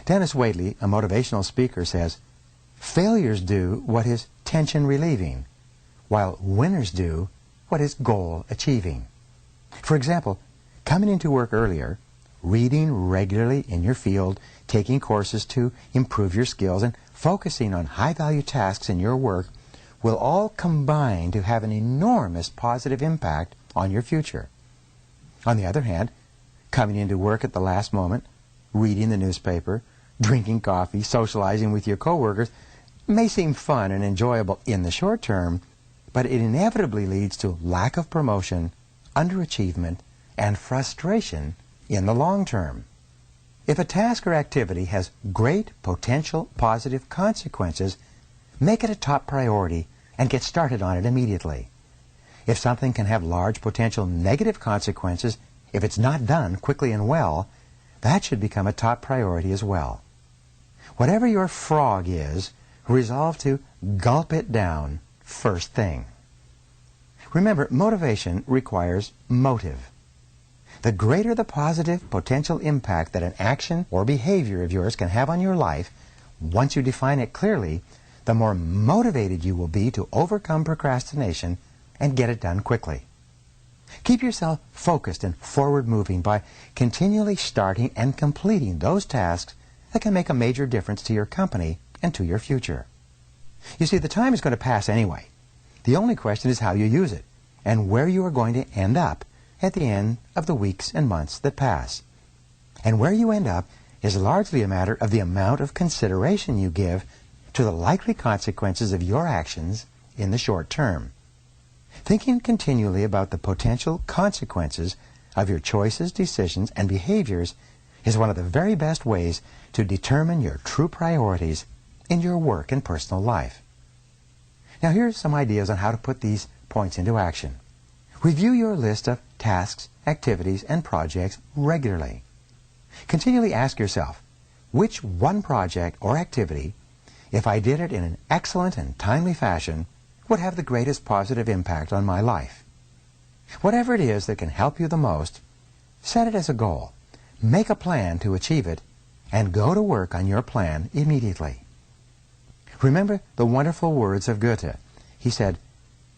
Dennis Waitley, a motivational speaker, says, "Failures do what is tension relieving, while winners do what is goal achieving." For example, coming into work earlier, reading regularly in your field, taking courses to improve your skills, and focusing on high-value tasks in your work will all combine to have an enormous positive impact on your future. On the other hand, coming into work at the last moment, reading the newspaper, drinking coffee, socializing with your coworkers may seem fun and enjoyable in the short term, but it inevitably leads to lack of promotion, underachievement, and frustration in the long term. If a task or activity has great potential positive consequences, make it a top priority and get started on it immediately. If something can have large potential negative consequences, if it's not done quickly and well, that should become a top priority as well. Whatever your frog is, resolve to gulp it down first thing. Remember, motivation requires motive. The greater the positive potential impact that an action or behavior of yours can have on your life, once you define it clearly, the more motivated you will be to overcome procrastination and get it done quickly. Keep yourself focused and forward-moving by continually starting and completing those tasks that can make a major difference to your company and to your future. You see, the time is going to pass anyway. The only question is how you use it and where you are going to end up at the end of the weeks and months that pass. And where you end up is largely a matter of the amount of consideration you give to the likely consequences of your actions in the short term. Thinking continually about the potential consequences of your choices, decisions, and behaviors is one of the very best ways to determine your true priorities in your work and personal life. Now here's some ideas on how to put these points into action. Review your list of tasks, activities, and projects regularly. Continually ask yourself, which one project or activity, if I did it in an excellent and timely fashion, would have the greatest positive impact on my life? Whatever it is that can help you the most, set it as a goal. Make a plan to achieve it, and go to work on your plan immediately. Remember the wonderful words of Goethe. He said,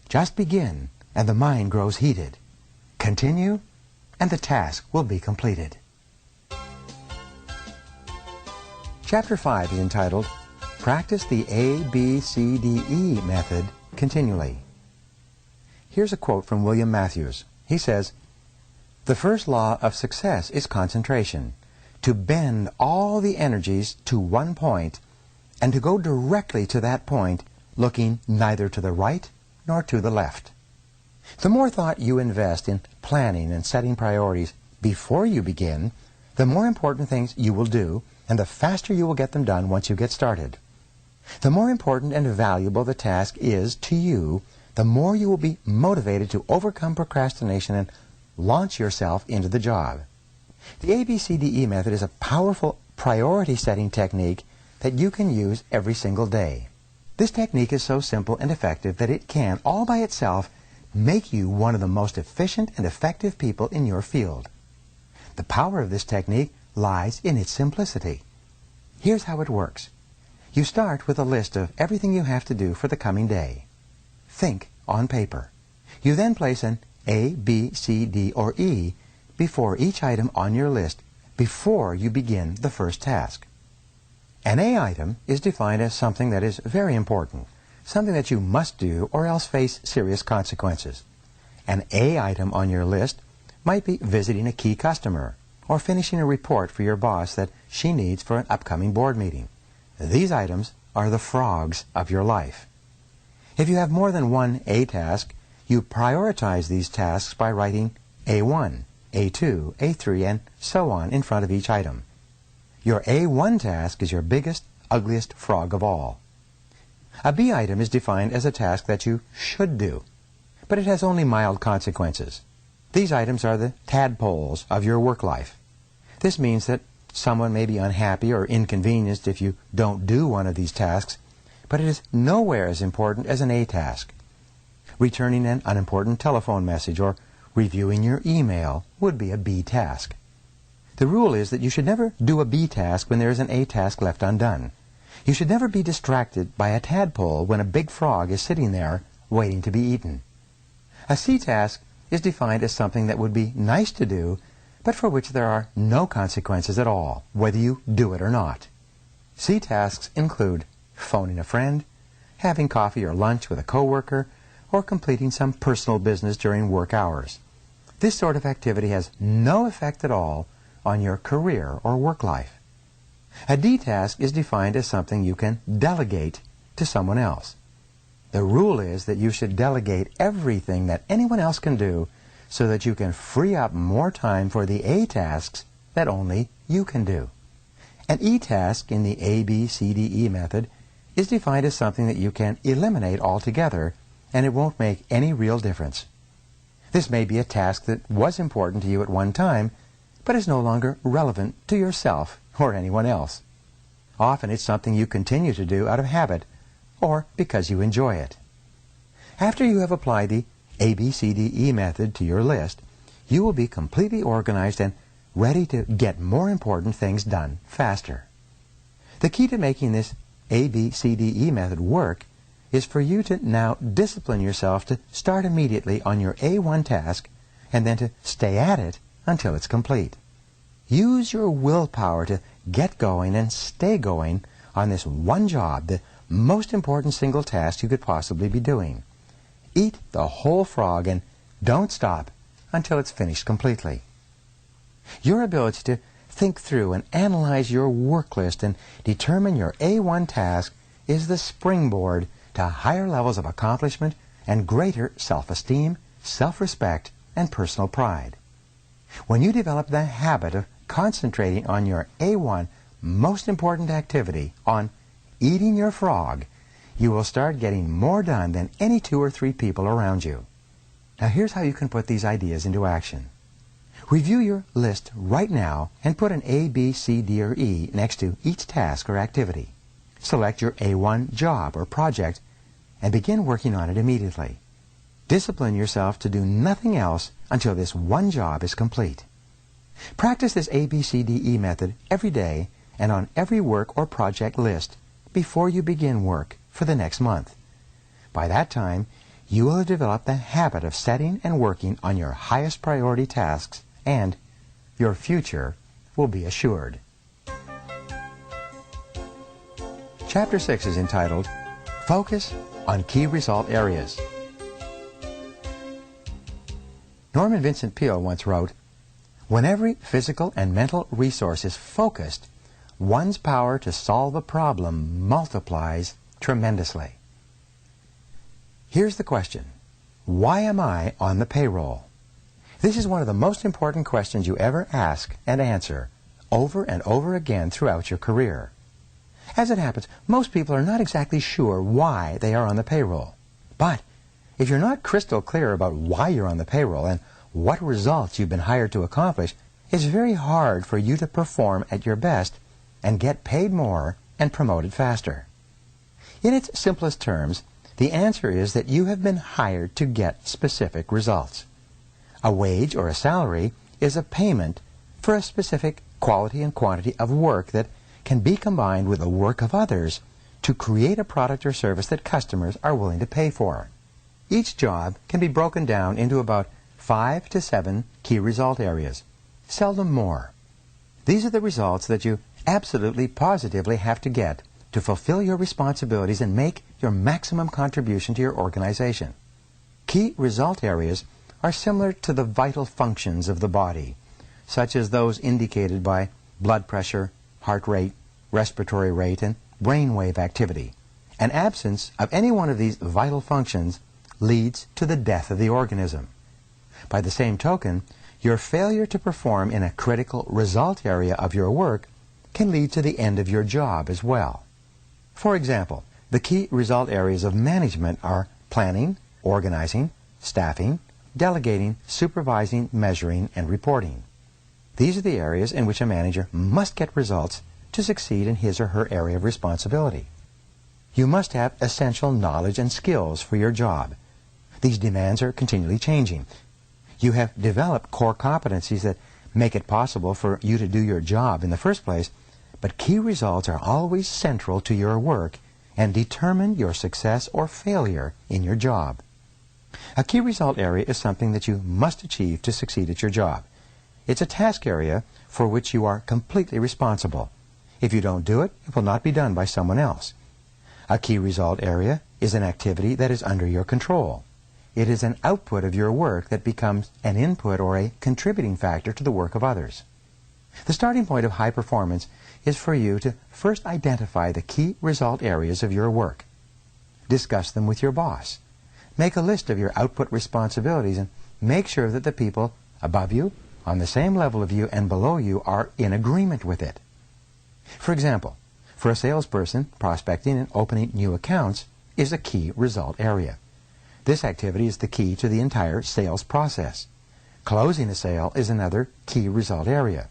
"Just begin, and the mind grows heated. Continue, and the task will be completed." Chapter 5 is entitled, Practice the ABCDE Method Continually. Here's a quote from William Matthews. He says, "The first law of success is concentration, to bend all the energies to one point and to go directly to that point, looking neither to the right nor to the left. The more thought you invest in planning and setting priorities before you begin, the more important things you will do, and the faster you will get them done once you get started. The more important and valuable the task is to you, the more you will be motivated to overcome procrastination and launch yourself into the job." The ABCDE method is a powerful priority-setting technique that you can use every single day. This technique is so simple and effective that it can, all by itself, make you one of the most efficient and effective people in your field. The power of this technique lies in its simplicity. Here's how it works. You start with a list of everything you have to do for the coming day. Think on paper. You then place an A, B, C, D, or E before each item on your list before you begin the first task. An A item is defined as something that is very important, something that you must do or else face serious consequences. An A item on your list might be visiting a key customer or finishing a report for your boss that she needs for an upcoming board meeting. These items are the frogs of your life. If you have more than one A task, you prioritize these tasks by writing A1, A2, A3, and so on in front of each item. Your A1 task is your biggest, ugliest frog of all. A B item is defined as a task that you should do, but it has only mild consequences. These items are the tadpoles of your work life. This means that someone may be unhappy or inconvenienced if you don't do one of these tasks, but it is nowhere as important as an A task. Returning an unimportant telephone message or reviewing your email would be a B task. The rule is that you should never do a B task when there is an A task left undone. You should never be distracted by a tadpole when a big frog is sitting there waiting to be eaten. A C task is defined as something that would be nice to do, but for which there are no consequences at all, whether you do it or not. C tasks include phoning a friend, having coffee or lunch with a coworker, or completing some personal business during work hours. This sort of activity has no effect at all on your career or work life. A D task is defined as something you can delegate to someone else. The rule is that you should delegate everything that anyone else can do so that you can free up more time for the A tasks that only you can do. An E task in the ABCDE method is defined as something that you can eliminate altogether, and it won't make any real difference. This may be a task that was important to you at one time, but is no longer relevant to yourself or anyone else. Often it's something you continue to do out of habit or because you enjoy it. After you have applied the ABCDE method to your list, you will be completely organized and ready to get more important things done faster. The key to making this ABCDE method work is for you to now discipline yourself to start immediately on your A1 task and then to stay at it until it's complete. Use your willpower to get going and stay going on this one job, the most important single task you could possibly be doing. Eat the whole frog and don't stop until it's finished completely. Your ability to think through and analyze your work list and determine your A1 task is the springboard to higher levels of accomplishment and greater self-esteem, self-respect, and personal pride. When you develop the habit of concentrating on your A1 most important activity, on eating your frog, you will start getting more done than any 2 or 3 people around you. Now here's how you can put these ideas into action. Review your list right now and put an A, B, C, D, or E next to each task or activity. Select your A1 job or project and begin working on it immediately. Discipline yourself to do nothing else until this one job is complete. Practice this ABCDE method every day and on every work or project list before you begin work for the next month. By that time, you will have developed the habit of setting and working on your highest priority tasks, and your future will be assured. Chapter 6 is entitled, Focus on Key Result Areas. Norman Vincent Peale once wrote, "When every physical and mental resource is focused, one's power to solve a problem multiplies tremendously." Here's the question. Why am I on the payroll? This is one of the most important questions you ever ask and answer over and over again throughout your career. As it happens, most people are not exactly sure why they are on the payroll. But if you're not crystal clear about why you're on the payroll and what results you've been hired to accomplish, it's very hard for you to perform at your best and get paid more and promoted faster. In its simplest terms, the answer is that you have been hired to get specific results. A wage or a salary is a payment for a specific quality and quantity of work that can be combined with the work of others to create a product or service that customers are willing to pay for. Each job can be broken down into about 5 to 7 key result areas, seldom more. These are the results that you absolutely positively have to get to fulfill your responsibilities and make your maximum contribution to your organization. Key result areas are similar to the vital functions of the body, such as those indicated by blood pressure, heart rate, respiratory rate, and brainwave activity. An absence of any one of these vital functions leads to the death of the organism. By the same token, your failure to perform in a critical result area of your work can lead to the end of your job as well. For example, the key result areas of management are planning, organizing, staffing, delegating, supervising, measuring, and reporting. These are the areas in which a manager must get results to succeed in his or her area of responsibility. You must have essential knowledge and skills for your job. These demands are continually changing. You have developed core competencies that make it possible for you to do your job in the first place, but key results are always central to your work and determine your success or failure in your job. A key result area is something that you must achieve to succeed at your job. It's a task area for which you are completely responsible. If you don't do it, it will not be done by someone else. A key result area is an activity that is under your control. It is an output of your work that becomes an input or a contributing factor to the work of others. The starting point of high performance is for you to first identify the key result areas of your work. Discuss them with your boss. Make a list of your output responsibilities and make sure that the people above you, on the same level of you, and below you are in agreement with it. For example, for a salesperson, prospecting and opening new accounts is a key result area. This activity is the key to the entire sales process. Closing a sale is another key result area.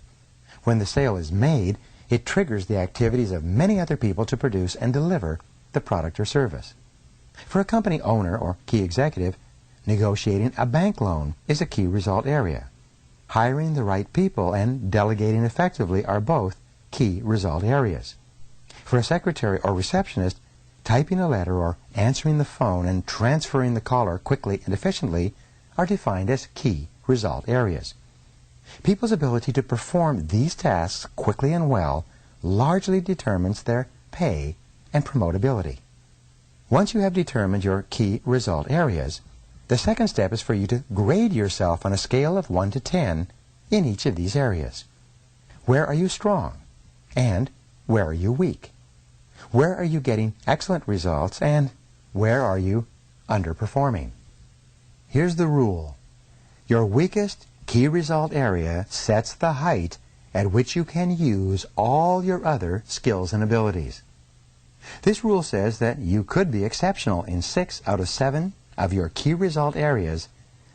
When the sale is made, it triggers the activities of many other people to produce and deliver the product or service. For a company owner or key executive, negotiating a bank loan is a key result area. Hiring the right people and delegating effectively are both key result areas. For a secretary or receptionist, typing a letter or answering the phone and transferring the caller quickly and efficiently are defined as key result areas. People's ability to perform these tasks quickly and well largely determines their pay and promotability. Once you have determined your key result areas, the second step is for you to grade yourself on a scale of 1 to 10 in each of these areas. Where are you strong? And where are you weak? Where are you getting excellent results? And where are you underperforming? Here's the rule. Your weakest key result area sets the height at which you can use all your other skills and abilities. This rule says that you could be exceptional in 6 out of 7 of your key result areas,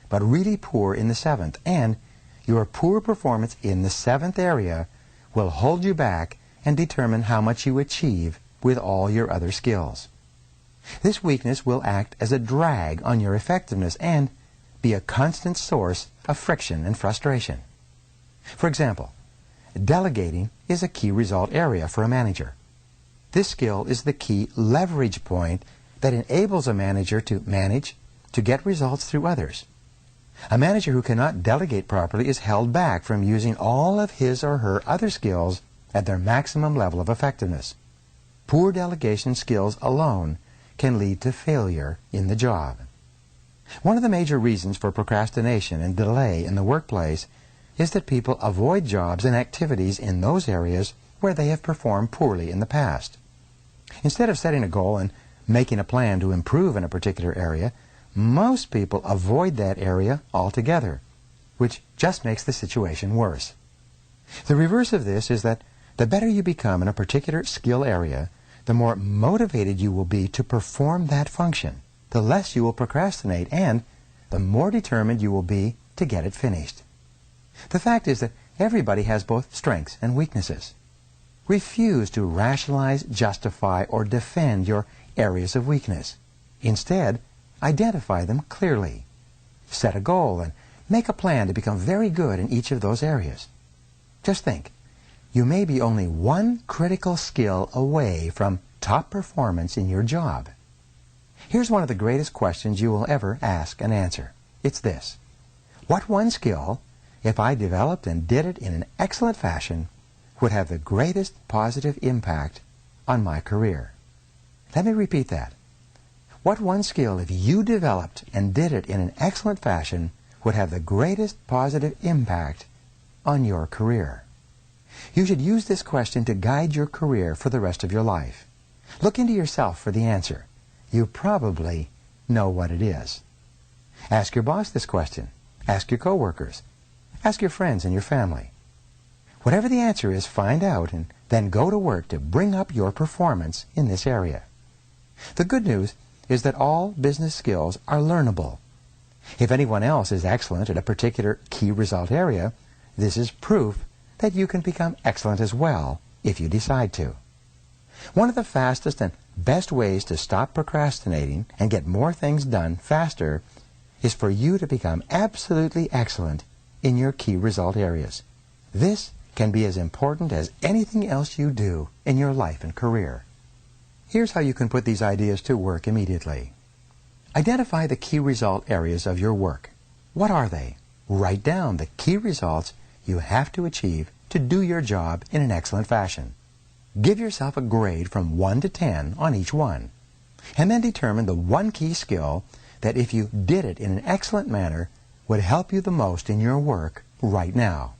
but really poor in the 7th, and your poor performance in the 7th area will hold you back and determine how much you achieve with all your other skills. This weakness will act as a drag on your effectiveness and be a constant source of friction and frustration. For example, delegating is a key result area for a manager. This skill is the key leverage point that enables a manager to manage, to get results through others. A manager who cannot delegate properly is held back from using all of his or her other skills at their maximum level of effectiveness. Poor delegation skills alone can lead to failure in the job. One of the major reasons for procrastination and delay in the workplace is that people avoid jobs and activities in those areas where they have performed poorly in the past. Instead of setting a goal and making a plan to improve in a particular area, most people avoid that area altogether, which just makes the situation worse. The reverse of this is that the better you become in a particular skill area, the more motivated you will be to perform that function, the less you will procrastinate, and the more determined you will be to get it finished. The fact is that everybody has both strengths and weaknesses. Refuse to rationalize, justify, or defend your areas of weakness. Instead, identify them clearly. Set a goal and make a plan to become very good in each of those areas. Just think, you may be only one critical skill away from top performance in your job. Here's one of the greatest questions you will ever ask and answer. It's this: what one skill, if I developed and did it in an excellent fashion, would have the greatest positive impact on my career? Let me repeat that. What one skill, if you developed and did it in an excellent fashion, would have the greatest positive impact on your career? You should use this question to guide your career for the rest of your life. Look into yourself for the answer. You probably know what it is. Ask your boss this question. Ask your coworkers. Ask your friends and your family. Whatever the answer is, find out and then go to work to bring up your performance in this area. The good news is that all business skills are learnable. If anyone else is excellent at a particular key result area, this is proof that you can become excellent as well if you decide to. One of the fastest and best ways to stop procrastinating and get more things done faster is for you to become absolutely excellent in your key result areas. This can be as important as anything else you do in your life and career. Here's how you can put these ideas to work immediately. Identify the key result areas of your work. What are they? Write down the key results you have to achieve to do your job in an excellent fashion. Give yourself a grade from 1 to 10 on each one. And then determine the one key skill that, if you did it in an excellent manner, would help you the most in your work right now.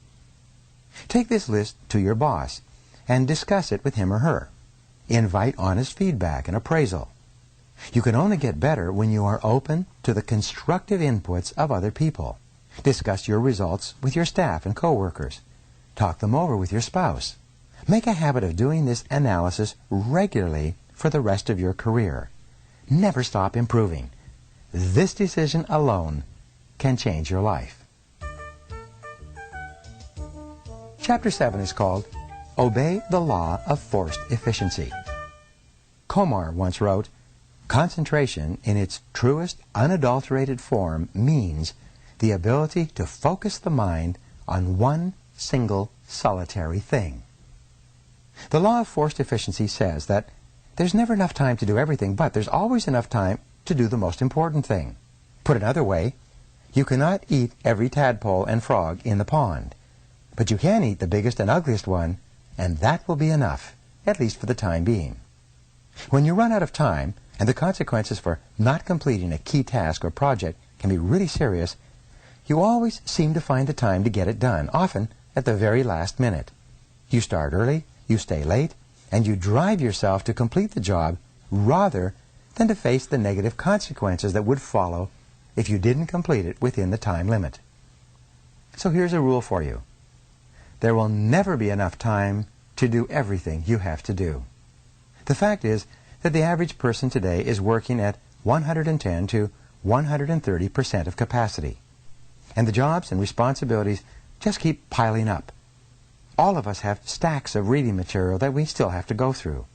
Take this list to your boss and discuss it with him or her. Invite honest feedback and appraisal. You can only get better when you are open to the constructive inputs of other people. Discuss your results with your staff and coworkers. Talk them over with your spouse. Make a habit of doing this analysis regularly for the rest of your career. Never stop improving. This decision alone can change your life. Chapter 7 is called Obey the Law of Forced Efficiency. Komar once wrote, "Concentration in its truest, unadulterated form means the ability to focus the mind on one single solitary thing." The law of forced efficiency says that there's never enough time to do everything, but there's always enough time to do the most important thing. Put another way, you cannot eat every tadpole and frog in the pond, but you can eat the biggest and ugliest one, and that will be enough, at least for the time being. When you run out of time, and the consequences for not completing a key task or project can be really serious, you always seem to find the time to get it done, often at the very last minute. You start early, you stay late, and you drive yourself to complete the job rather than to face the negative consequences that would follow if you didn't complete it within the time limit. So here's a rule for you. There will never be enough time to do everything you have to do. The fact is that the average person today is working at 110 to 130% of capacity. And the jobs and responsibilities just keep piling up. All of us have stacks of reading material that we still have to go through.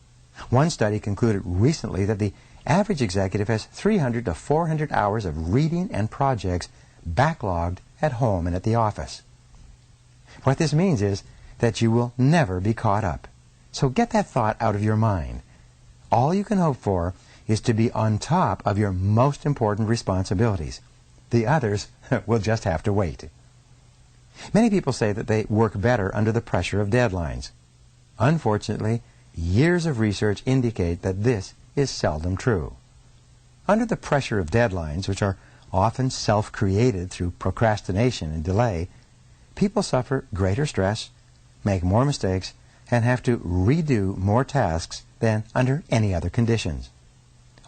One study concluded recently that the average executive has 300 to 400 hours of reading and projects backlogged at home and at the office. What this means is that you will never be caught up. So get that thought out of your mind. All you can hope for is to be on top of your most important responsibilities. The others will just have to wait. Many people say that they work better under the pressure of deadlines. Unfortunately, years of research indicate that this is seldom true. Under the pressure of deadlines, which are often self-created through procrastination and delay, people suffer greater stress, make more mistakes, and have to redo more tasks than under any other conditions.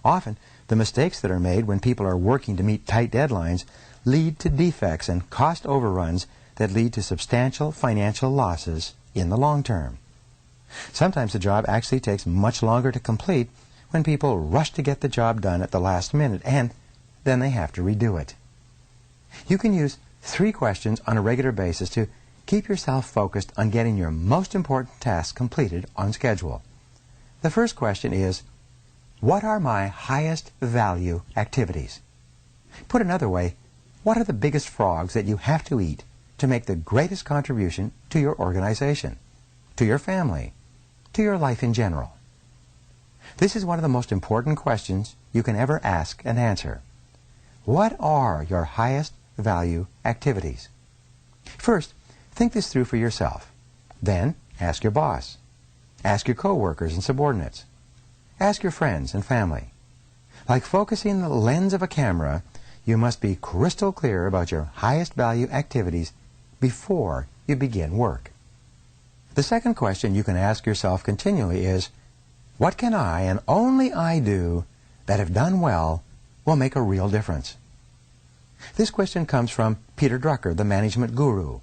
Often, the mistakes that are made when people are working to meet tight deadlines lead to defects and cost overruns that lead to substantial financial losses in the long term. Sometimes the job actually takes much longer to complete when people rush to get the job done at the last minute, and then they have to redo it. You can use 3 questions on a regular basis to keep yourself focused on getting your most important tasks completed on schedule. The first question is, what are my highest value activities? Put another way, what are the biggest frogs that you have to eat to make the greatest contribution to your organization, to your family, to your life in general? This is one of the most important questions you can ever ask and answer. What are your highest value activities? First, think this through for yourself. Then, ask your boss. Ask your coworkers and subordinates. Ask your friends and family. Like focusing the lens of a camera, you must be crystal clear about your highest value activities before you begin work. The second question you can ask yourself continually is, what can I and only I do that, if done well, will make a real difference? This question comes from Peter Drucker, the management guru.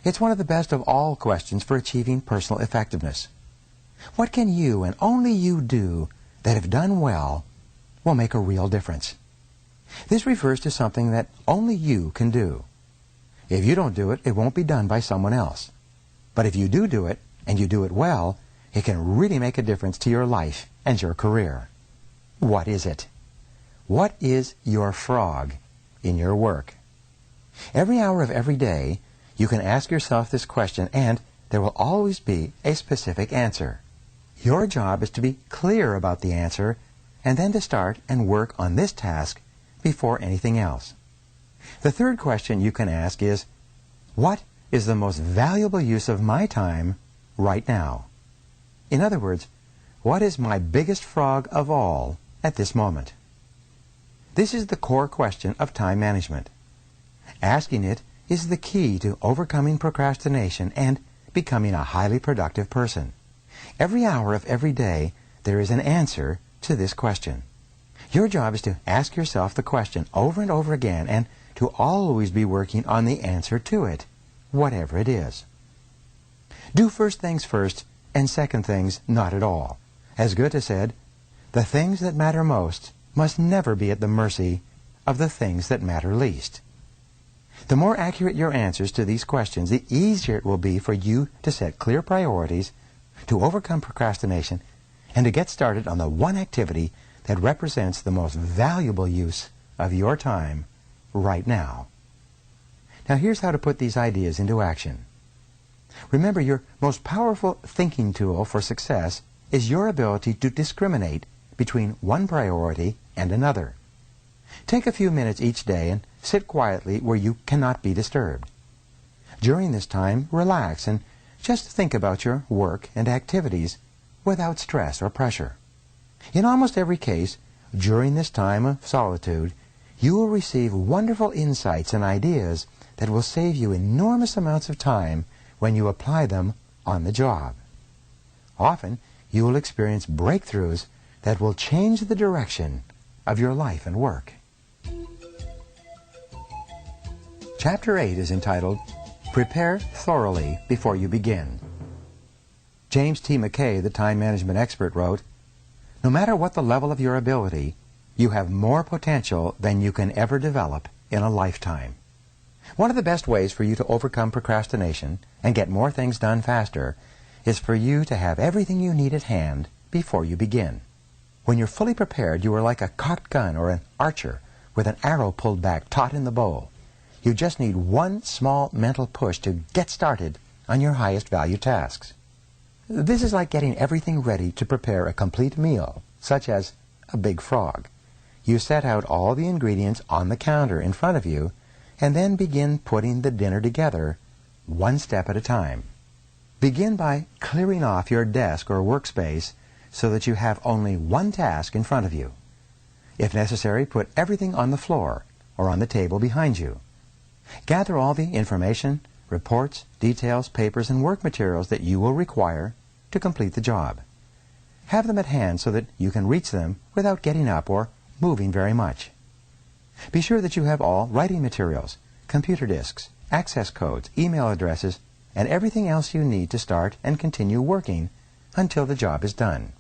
It's one of the best of all questions for achieving personal effectiveness. What can you and only you do that, if done well, will make a real difference? This refers to something that only you can do. If you don't do it, it won't be done by someone else. But if you do it, and you do it well, it can really make a difference to your life and your career. What is it? What is your frog in your work? Every hour of every day, You can ask yourself this question, and there will always be a specific answer. Your job is to be clear about the answer, and then to start and work on this task before anything else. The third question you can ask is, what is the most valuable use of my time right now? In other words, what is my biggest frog of all at this moment? This is the core question of time management. Asking it is the key to overcoming procrastination and becoming a highly productive person. Every hour of every day, there is an answer to this question. Your job is to ask yourself the question over and over again and to always be working on the answer to it, whatever it is. Do first things first and second things not at all. As Goethe said, the things that matter most must never be at the mercy of the things that matter least. The more accurate your answers to these questions, the easier it will be for you to set clear priorities, to overcome procrastination, and to get started on the one activity that represents the most valuable use of your time right now. Now here's how to put these ideas into action. Remember, your most powerful thinking tool for success is your ability to discriminate between one priority and another. Take a few minutes each day and sit quietly where you cannot be disturbed. During this time, relax and just think about your work and activities without stress or pressure. In almost every case, during this time of solitude, you will receive wonderful insights and ideas that will save you enormous amounts of time when you apply them on the job. Often, you will experience breakthroughs that will change the direction of your life and work. Chapter 8 is entitled, Prepare Thoroughly Before You Begin. James T. McKay, the time management expert, wrote, "No matter what the level of your ability, you have more potential than you can ever develop in a lifetime." One of the best ways for you to overcome procrastination and get more things done faster is for you to have everything you need at hand before you begin. When you're fully prepared, you are like a cocked gun or an archer with an arrow pulled back taut in the bow. You just need one small mental push to get started on your highest value tasks. This is like getting everything ready to prepare a complete meal, such as a big frog. You set out all the ingredients on the counter in front of you and then begin putting the dinner together one step at a time. Begin by clearing off your desk or workspace so that you have only one task in front of you. If necessary, put everything on the floor or on the table behind you. Gather all the information, reports, details, papers, and work materials that you will require to complete the job. Have them at hand so that you can reach them without getting up or moving very much. Be sure that you have all writing materials, computer disks, access codes, email addresses, and everything else you need to start and continue working until the job is done.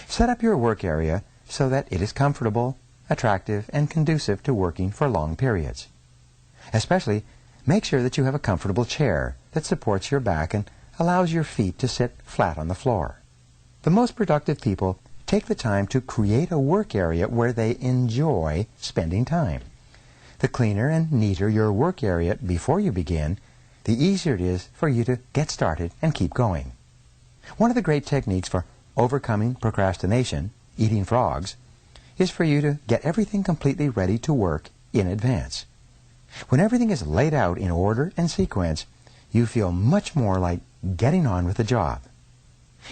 Set up your work area so that it is comfortable, attractive, and conducive to working for long periods. Especially, make sure that you have a comfortable chair that supports your back and allows your feet to sit flat on the floor. The most productive people take the time to create a work area where they enjoy spending time. The cleaner and neater your work area before you begin, the easier it is for you to get started and keep going. One of the great techniques for overcoming procrastination, eating frogs, is for you to get everything completely ready to work in advance. When everything is laid out in order and sequence, you feel much more like getting on with the job.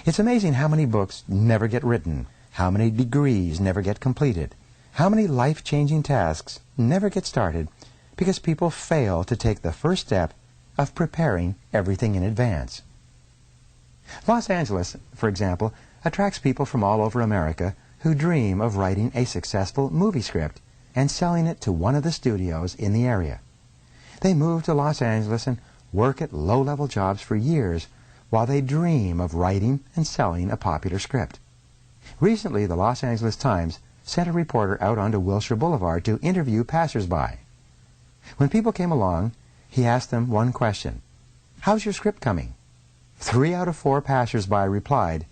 It's amazing how many books never get written, how many degrees never get completed, how many life-changing tasks never get started because people fail to take the first step of preparing everything in advance. Los Angeles, for example, attracts people from all over America who dream of writing a successful movie script and selling it to one of the studios in the area. They move to Los Angeles and work at low-level jobs for years while they dream of writing and selling a popular script. Recently, the Los Angeles Times sent a reporter out onto Wilshire Boulevard to interview passers-by. When people came along, he asked them one question: "How's your script coming?" 3 out of 4 passers-by replied,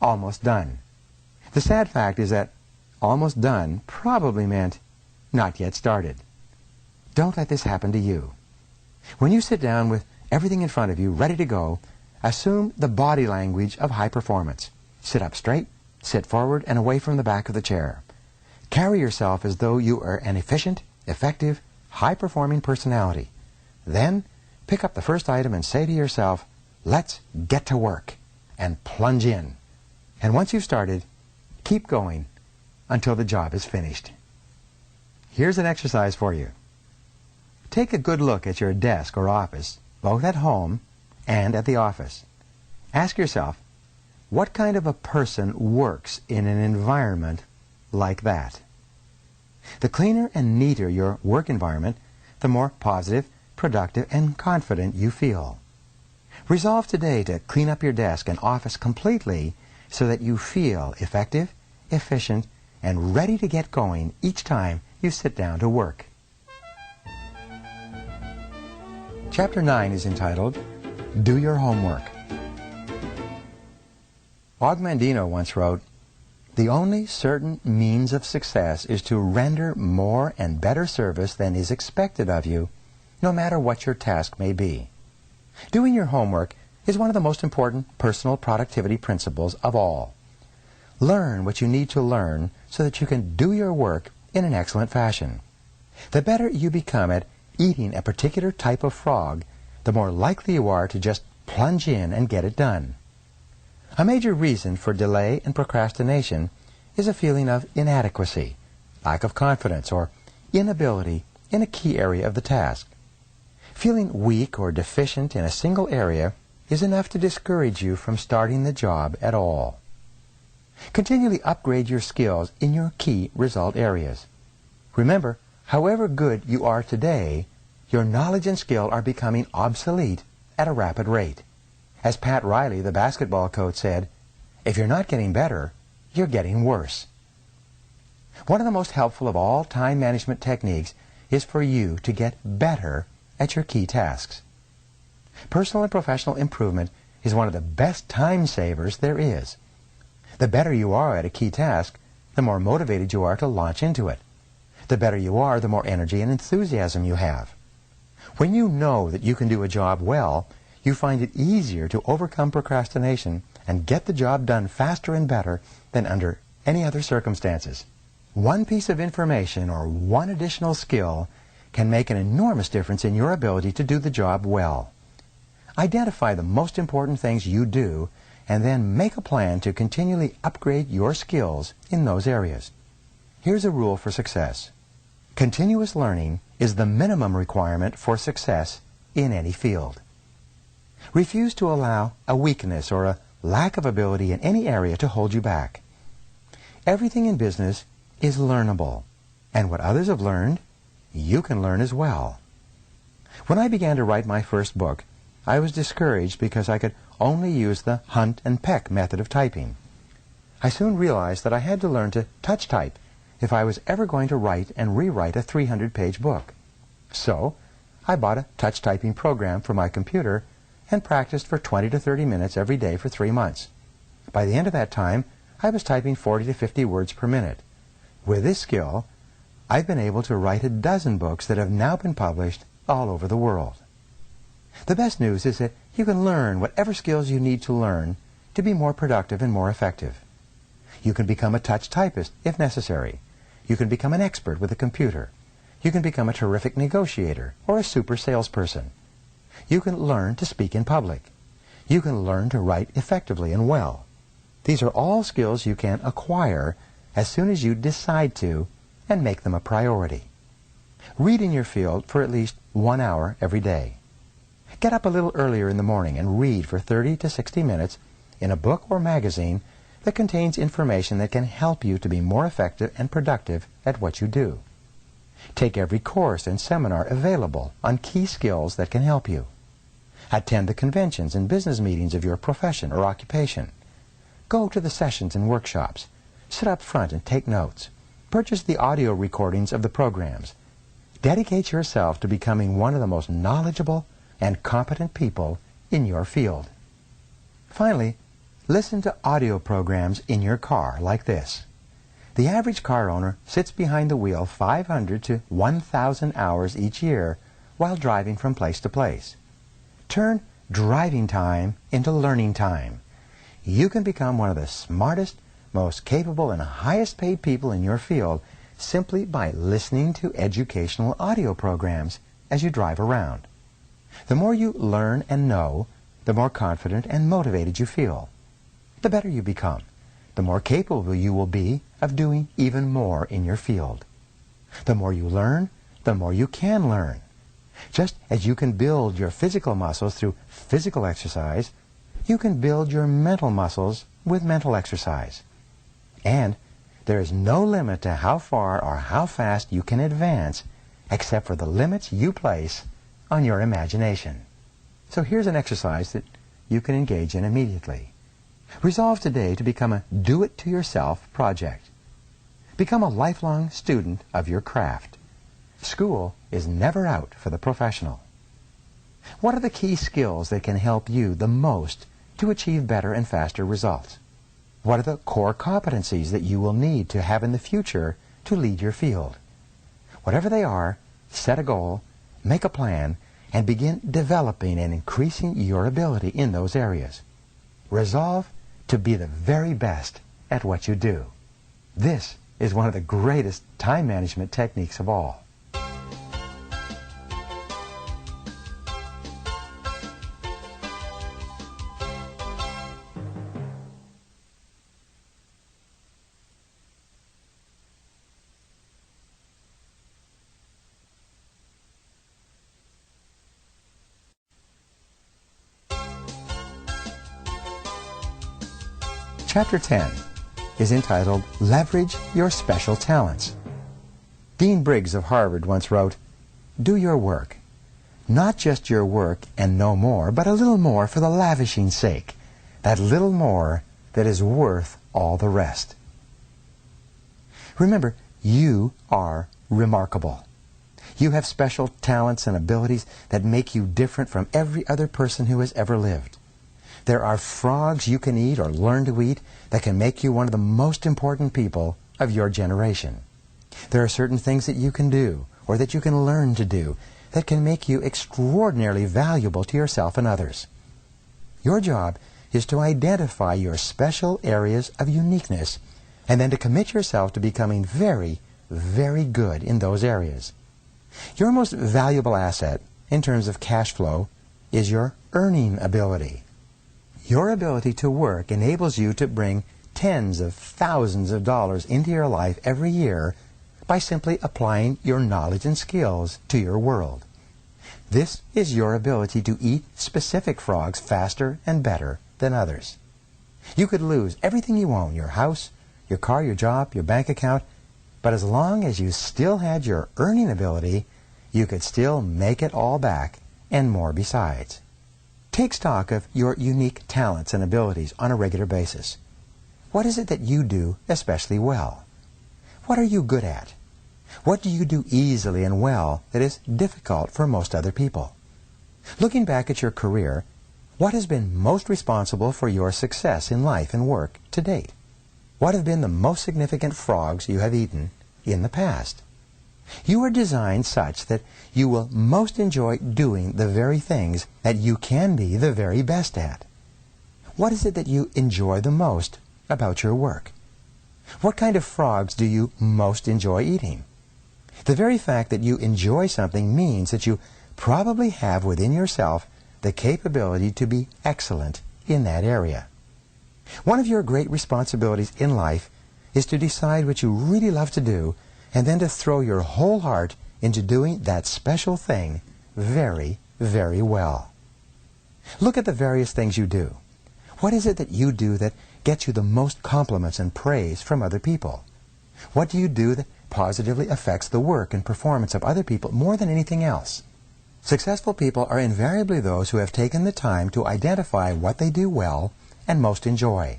"Almost done." The sad fact is that almost done probably meant not yet started. Don't let this happen to you. When you sit down with everything in front of you ready to go, assume the body language of high performance. Sit up straight, sit forward and away from the back of the chair. Carry yourself as though you are an efficient, effective, high-performing personality. Then, pick up the first item and say to yourself, "Let's get to work," and plunge in. And once you've started, keep going until the job is finished. Here's an exercise for you. Take a good look at your desk or office, both at home and at the office. Ask yourself, what kind of a person works in an environment like that? The cleaner and neater your work environment, the more positive, productive, and confident you feel. Resolve today to clean up your desk and office completely so that you feel effective, efficient, and ready to get going each time you sit down to work. Chapter 9 is entitled, Do Your Homework. Og Mandino once wrote, "The only certain means of success is to render more and better service than is expected of you, no matter what your task may be." Doing your homework is one of the most important personal productivity principles of all. Learn what you need to learn so that you can do your work in an excellent fashion. The better you become at eating a particular type of frog, the more likely you are to just plunge in and get it done. A major reason for delay and procrastination is a feeling of inadequacy, lack of confidence, or inability in a key area of the task. Feeling weak or deficient in a single area is enough to discourage you from starting the job at all. Continually upgrade your skills in your key result areas. Remember, however good you are today, your knowledge and skill are becoming obsolete at a rapid rate. As Pat Riley, the basketball coach, said, "If you're not getting better, you're getting worse." One of the most helpful of all time management techniques is for you to get better at your key tasks. Personal and professional improvement is one of the best time savers there is. The better you are at a key task, the more motivated you are to launch into it. The better you are, the more energy and enthusiasm you have. When you know that you can do a job well, you find it easier to overcome procrastination and get the job done faster and better than under any other circumstances. One piece of information or one additional skill can make an enormous difference in your ability to do the job well. Identify the most important things you do and then make a plan to continually upgrade your skills in those areas. Here's a rule for success. Continuous learning is the minimum requirement for success in any field. Refuse to allow a weakness or a lack of ability in any area to hold you back. Everything in business is learnable, and what others have learned, you can learn as well. When I began to write my first book, I was discouraged because I could only use the hunt and peck method of typing. I soon realized that I had to learn to touch type if I was ever going to write and rewrite a 300-page book. So, I bought a touch typing program for my computer and practiced for 20 to 30 minutes every day for 3 months. By the end of that time, I was typing 40 to 50 words per minute. With this skill, I've been able to write a dozen books that have now been published all over the world. The best news is that you can learn whatever skills you need to learn to be more productive and more effective. You can become a touch typist if necessary. You can become an expert with a computer. You can become a terrific negotiator or a super salesperson. You can learn to speak in public. You can learn to write effectively and well. These are all skills you can acquire as soon as you decide to and make them a priority. Read in your field for at least 1 hour every day. Get up a little earlier in the morning and read for 30 to 60 minutes in a book or magazine that contains information that can help you to be more effective and productive at what you do. Take every course and seminar available on key skills that can help you. Attend the conventions and business meetings of your profession or occupation. Go to the sessions and workshops. Sit up front and take notes. Purchase the audio recordings of the programs. Dedicate yourself to becoming one of the most knowledgeable and competent people in your field. Finally, listen to audio programs in your car like this. The average car owner sits behind the wheel 500 to 1,000 hours each year while driving from place to place. Turn driving time into learning time. You can become one of the smartest, most capable, and highest paid people in your field simply by listening to educational audio programs as you drive around. The more you learn and know, the more confident and motivated you feel. The better you become, the more capable you will be of doing even more in your field. The more you learn, the more you can learn. Just as you can build your physical muscles through physical exercise, you can build your mental muscles with mental exercise. And there is no limit to how far or how fast you can advance except for the limits you place on your imagination. So here's an exercise that you can engage in immediately. Resolve today to become a do-it-to-yourself project. Become a lifelong student of your craft. School is never out for the professional. What are the key skills that can help you the most to achieve better and faster results? What are the core competencies that you will need to have in the future to lead your field? Whatever they are, set a goal, make a plan, and begin developing and increasing your ability in those areas. Resolve to be the very best at what you do. This is one of the greatest time management techniques of all. Chapter 10 is entitled Leverage Your Special Talents. Dean Briggs of Harvard once wrote, "Do your work, not just your work and no more, but a little more for the lavishing sake, that little more that is worth all the rest." Remember, you are remarkable. You have special talents and abilities that make you different from every other person who has ever lived. There are frogs you can eat or learn to eat that can make you one of the most important people of your generation. There are certain things that you can do or that you can learn to do that can make you extraordinarily valuable to yourself and others. Your job is to identify your special areas of uniqueness and then to commit yourself to becoming very, very good in those areas. Your most valuable asset in terms of cash flow is your earning ability. Your ability to work enables you to bring tens of thousands of dollars into your life every year by simply applying your knowledge and skills to your world. This is your ability to eat specific frogs faster and better than others. You could lose everything you own, your house, your car, your job, your bank account, but as long as you still had your earning ability, you could still make it all back and more besides. Take stock of your unique talents and abilities on a regular basis. What is it that you do especially well? What are you good at? What do you do easily and well that is difficult for most other people? Looking back at your career, what has been most responsible for your success in life and work to date? What have been the most significant frogs you have eaten in the past? You are designed such that you will most enjoy doing the very things that you can be the very best at. What is it that you enjoy the most about your work? What kind of frogs do you most enjoy eating? The very fact that you enjoy something means that you probably have within yourself the capability to be excellent in that area. One of your great responsibilities in life is to decide what you really love to do and then to throw your whole heart into doing that special thing very, very well. Look at the various things you do. What is it that you do that gets you the most compliments and praise from other people? What do you do that positively affects the work and performance of other people more than anything else? Successful people are invariably those who have taken the time to identify what they do well and most enjoy.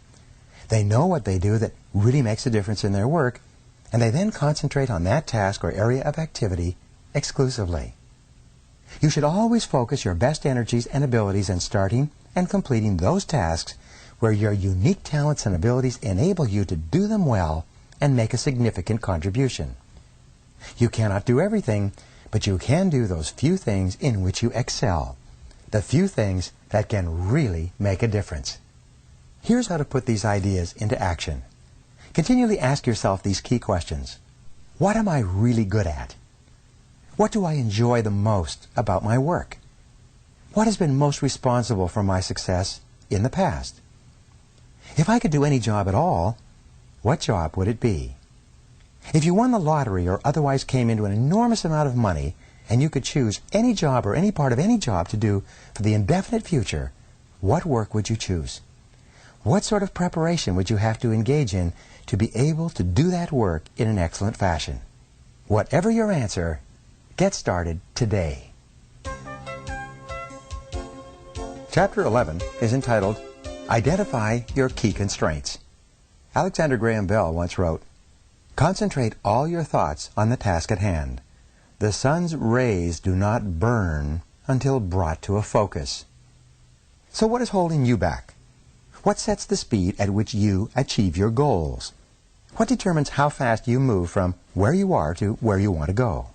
They know what they do that really makes a difference in their work, and they then concentrate on that task or area of activity exclusively. You should always focus your best energies and abilities in starting and completing those tasks where your unique talents and abilities enable you to do them well and make a significant contribution. You cannot do everything, but you can do those few things in which you excel, the few things that can really make a difference. Here's how to put these ideas into action. Continually ask yourself these key questions. What am I really good at? What do I enjoy the most about my work? What has been most responsible for my success in the past? If I could do any job at all, what job would it be? If you won the lottery or otherwise came into an enormous amount of money and you could choose any job or any part of any job to do for the indefinite future, what work would you choose? What sort of preparation would you have to engage in to be able to do that work in an excellent fashion? Whatever your answer, get started today. Chapter 11 is entitled, Identify Your Key Constraints. Alexander Graham Bell once wrote, "Concentrate all your thoughts on the task at hand. The sun's rays do not burn until brought to a focus." So what is holding you back? What sets the speed at which you achieve your goals? What determines how fast you move from where you are to where you want to go?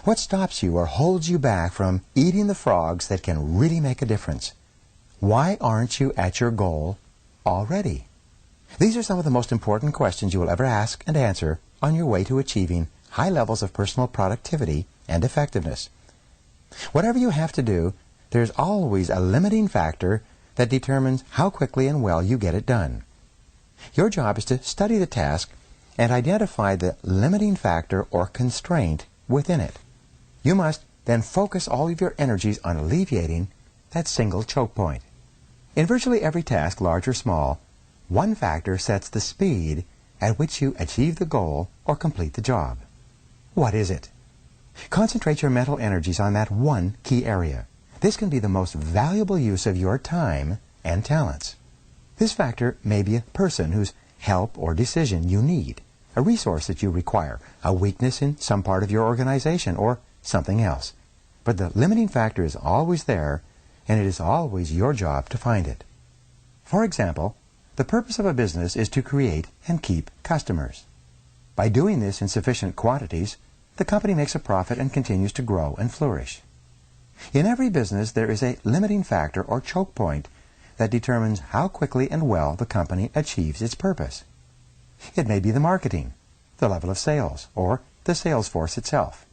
What stops you or holds you back from eating the frogs that can really make a difference? Why aren't you at your goal already? These are some of the most important questions you will ever ask and answer on your way to achieving high levels of personal productivity and effectiveness. Whatever you have to do, there's always a limiting factor that determines how quickly and well you get it done. Your job is to study the task and identify the limiting factor or constraint within it. You must then focus all of your energies on alleviating that single choke point. In virtually every task, large or small, one factor sets the speed at which you achieve the goal or complete the job. What is it? Concentrate your mental energies on that one key area. This can be the most valuable use of your time and talents. This factor may be a person whose help or decision you need, a resource that you require, a weakness in some part of your organization, or something else. But the limiting factor is always there, and it is always your job to find it. For example, the purpose of a business is to create and keep customers. By doing this in sufficient quantities, the company makes a profit and continues to grow and flourish. In every business, there is a limiting factor or choke point that determines how quickly and well the company achieves its purpose. It may be the marketing, the level of sales, or the sales force itself.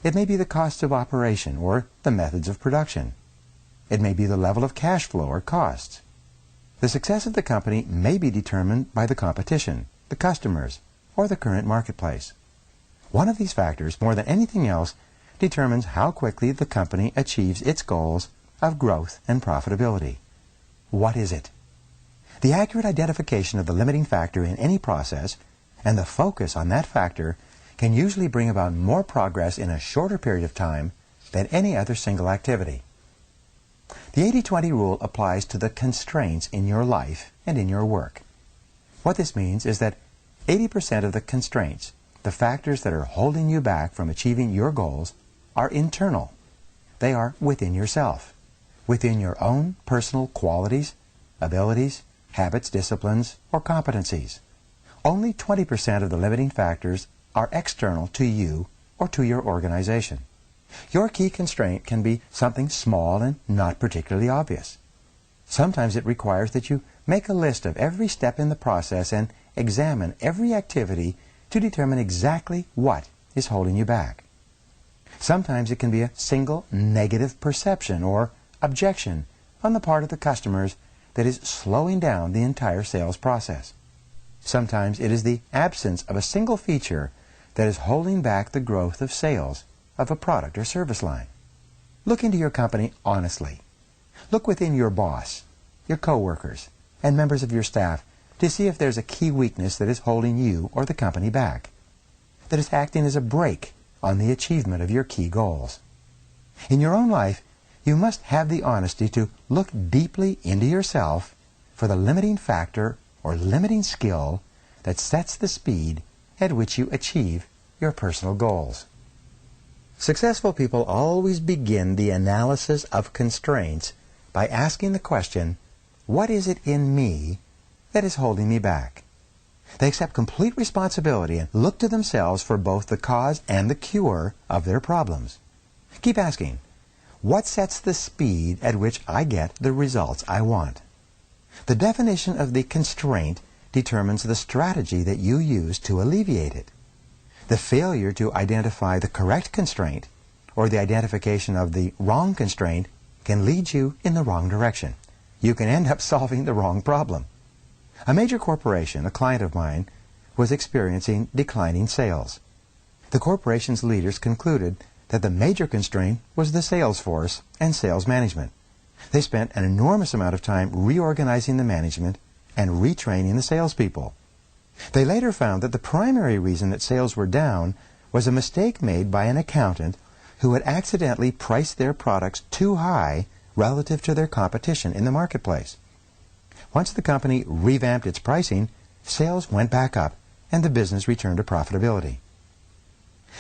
It may be the costs of operation or the methods of production. It may be the level of cash flow or costs. The success of the company may be determined by the competition, the customers, or the current marketplace. One of these factors, more than anything else, determines how quickly the company achieves its goals of growth and profitability. What is it? The accurate identification of the limiting factor in any process and the focus on that factor can usually bring about more progress in a shorter period of time than any other single activity. The 80-20 rule applies to the constraints in your life and in your work. What this means is that 80% of the constraints, the factors that are holding you back from achieving your goals, are internal. They are within yourself, within your own personal qualities, abilities, habits, disciplines, or competencies. Only 20% of the limiting factors are external to you or to your organization. Your key constraint can be something small and not particularly obvious. Sometimes it requires that you make a list of every step in the process and examine every activity to determine exactly what is holding you back. Sometimes it can be a single negative perception or objection on the part of the customers that is slowing down the entire sales process. Sometimes it is the absence of a single feature that is holding back the growth of sales of a product or service line. Look into your company honestly. Look within your boss, your coworkers, and members of your staff to see if there's a key weakness that is holding you or the company back, that is acting as a brake on the achievement of your key goals. In your own life, you must have the honesty to look deeply into yourself for the limiting factor or limiting skill that sets the speed at which you achieve your personal goals. Successful people always begin the analysis of constraints by asking the question, what is it in me that is holding me back? They accept complete responsibility and look to themselves for both the cause and the cure of their problems. Keep asking, what sets the speed at which I get the results I want? The definition of the constraint determines the strategy that you use to alleviate it. The failure to identify the correct constraint or the identification of the wrong constraint can lead you in the wrong direction. You can end up solving the wrong problem. A major corporation, a client of mine, was experiencing declining sales. The corporation's leaders concluded that the major constraint was the sales force and sales management. They spent an enormous amount of time reorganizing the management and retraining the salespeople. They later found that the primary reason that sales were down was a mistake made by an accountant who had accidentally priced their products too high relative to their competition in the marketplace. Once the company revamped its pricing, sales went back up and the business returned to profitability.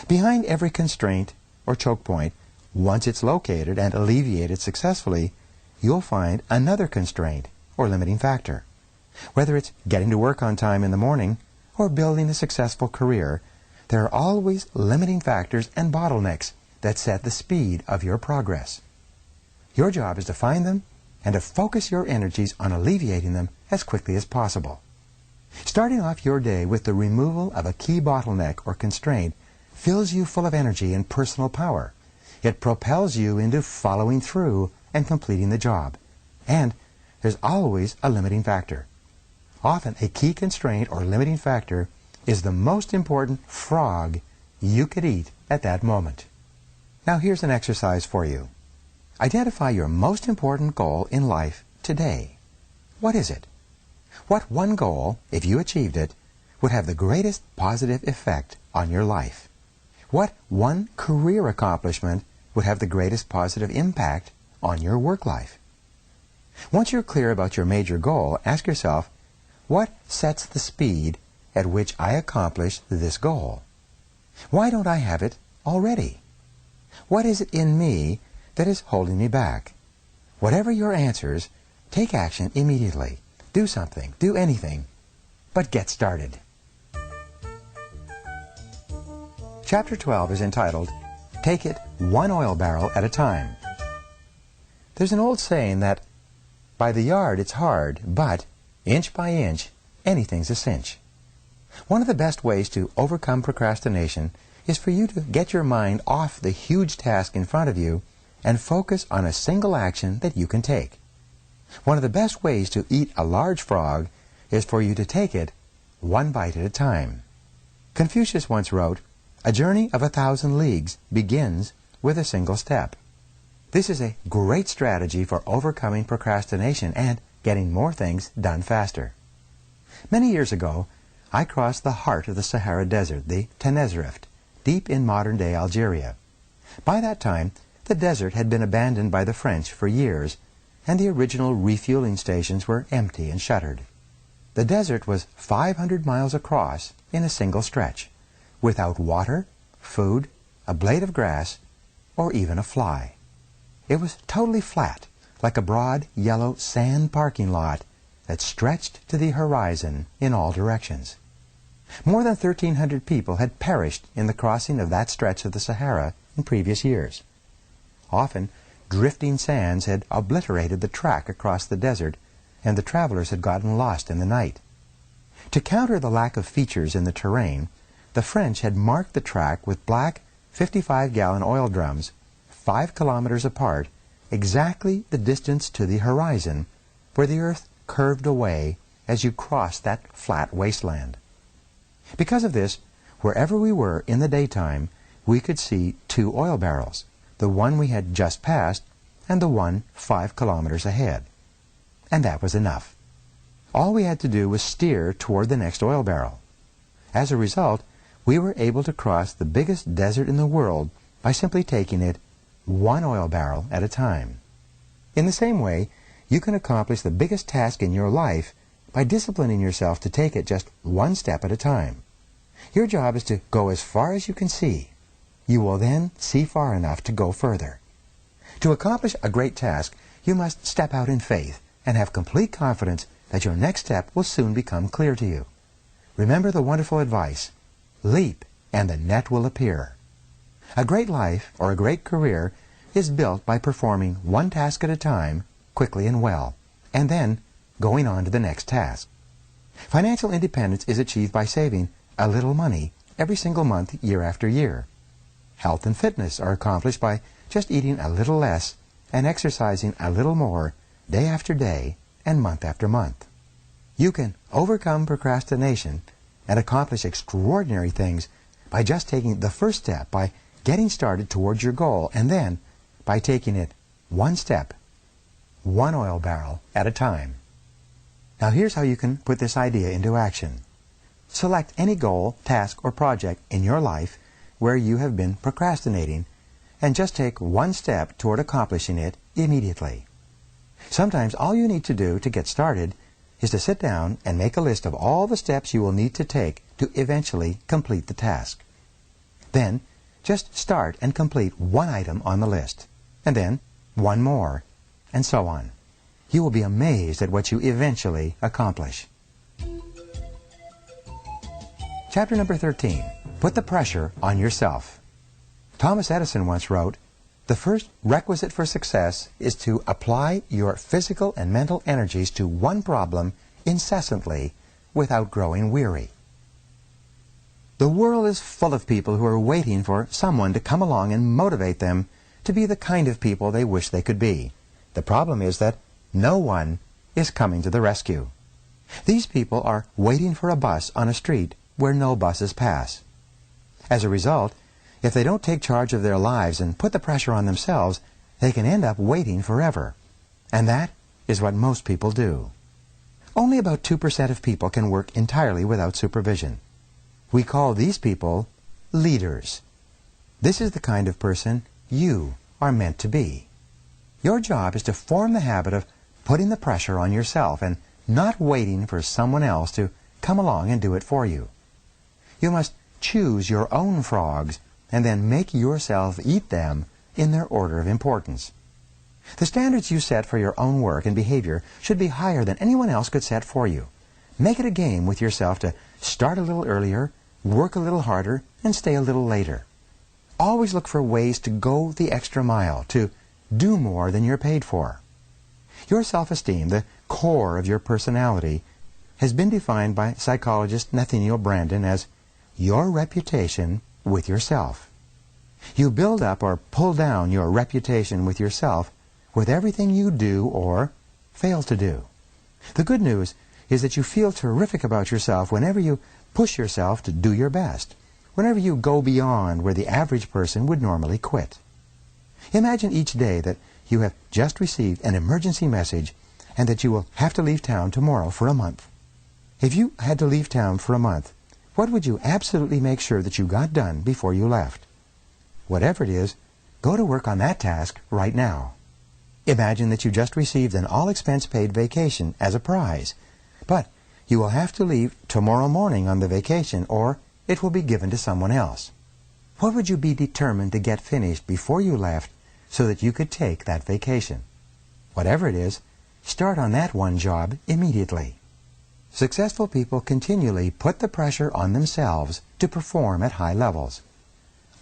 Behind every constraint or choke point, once it's located and alleviated successfully, you'll find another constraint or limiting factor. Whether it's getting to work on time in the morning or building a successful career, there are always limiting factors and bottlenecks that set the speed of your progress. Your job is to find them and to focus your energies on alleviating them as quickly as possible. Starting off your day with the removal of a key bottleneck or constraint fills you full of energy and personal power. It propels you into following through and completing the job. And there's always a limiting factor. Often a key constraint or limiting factor is the most important frog you could eat at that moment. Now here's an exercise for you. Identify your most important goal in life today. What is it? What one goal, if you achieved it, would have the greatest positive effect on your life? What one career accomplishment would have the greatest positive impact on your work life? Once you're clear about your major goal, ask yourself, what sets the speed at which I accomplish this goal? Why don't I have it already? What is it in me that is holding me back? Whatever your answers, take action immediately. Do something, do anything, but get started. Chapter 12 is entitled, Take It One Oil Barrel at a Time. There's an old saying that, by the yard it's hard, but inch by inch, anything's a cinch. One of the best ways to overcome procrastination is for you to get your mind off the huge task in front of you and focus on a single action that you can take. One of the best ways to eat a large frog is for you to take it one bite at a time. Confucius once wrote, "A journey of 1,000 leagues begins with a single step." This is a great strategy for overcoming procrastination and getting more things done faster. Many years ago, I crossed the heart of the Sahara Desert, the Tenerife, deep in modern-day Algeria. By that time, the desert had been abandoned by the French for years, and the original refueling stations were empty and shuttered. The desert was 500 miles across in a single stretch, without water, food, a blade of grass, or even a fly. It was totally flat, like a broad, yellow sand parking lot that stretched to the horizon in all directions. More than 1,300 people had perished in the crossing of that stretch of the Sahara in previous years. Often, drifting sands had obliterated the track across the desert, and the travelers had gotten lost in the night. To counter the lack of features in the terrain, the French had marked the track with black 55-gallon oil drums 5 kilometers apart, exactly the distance to the horizon, where the earth curved away as you crossed that flat wasteland. Because of this, wherever we were in the daytime, we could see 2 oil barrels, the one we had just passed and the one 5 kilometers ahead. And that was enough. All we had to do was steer toward the next oil barrel. As a result, we were able to cross the biggest desert in the world by simply taking it 1 oil barrel at a time. In the same way, you can accomplish the biggest task in your life by disciplining yourself to take it just 1 step at a time. Your job is to go as far as you can see. You will then see far enough to go further. To accomplish a great task, you must step out in faith and have complete confidence that your next step will soon become clear to you. Remember the wonderful advice, leap and the net will appear. A great life or a great career is built by performing one task at a time, quickly and well, and then going on to the next task. Financial independence is achieved by saving a little money every single month, year after year. Health and fitness are accomplished by just eating a little less and exercising a little more day after day and month after month. You can overcome procrastination and accomplish extraordinary things by just taking the first step, by getting started towards your goal, and then by taking it one step, one oil barrel at a time. Now here's how you can put this idea into action. Select any goal, task, or project in your life where you have been procrastinating and just take one step toward accomplishing it immediately. Sometimes all you need to do to get started is to sit down and make a list of all the steps you will need to take to eventually complete the task. Then, just start and complete one item on the list, and then one more, and so on. You will be amazed at what you eventually accomplish. Chapter number 13, Put the Pressure on Yourself. Thomas Edison once wrote, "The first requisite for success is to apply your physical and mental energies to one problem incessantly without growing weary." The world is full of people who are waiting for someone to come along and motivate them to be the kind of people they wish they could be. The problem is that no one is coming to the rescue. These people are waiting for a bus on a street where no buses pass. As a result, if they don't take charge of their lives and put the pressure on themselves, they can end up waiting forever. And that is what most people do. Only about 2% of people can work entirely without supervision. We call these people leaders. This is the kind of person you are meant to be. Your job is to form the habit of putting the pressure on yourself and not waiting for someone else to come along and do it for you. You must choose your own frogs and then make yourself eat them in their order of importance. The standards you set for your own work and behavior should be higher than anyone else could set for you. Make it a game with yourself to start a little earlier, work a little harder, and stay a little later. Always look for ways to go the extra mile, to do more than you're paid for. Your self-esteem, the core of your personality, has been defined by psychologist Nathaniel Branden as your reputation with yourself. You build up or pull down your reputation with yourself with everything you do or fail to do. The good news is that you feel terrific about yourself whenever you push yourself to do your best, whenever you go beyond where the average person would normally quit. Imagine each day that you have just received an emergency message and that you will have to leave town tomorrow for a month. If you had to leave town for a month, what would you absolutely make sure that you got done before you left? Whatever it is, go to work on that task right now. Imagine that you just received an all-expense-paid vacation as a prize, but you will have to leave tomorrow morning on the vacation or it will be given to someone else. What would you be determined to get finished before you left so that you could take that vacation? Whatever it is, start on that one job immediately. Successful people continually put the pressure on themselves to perform at high levels.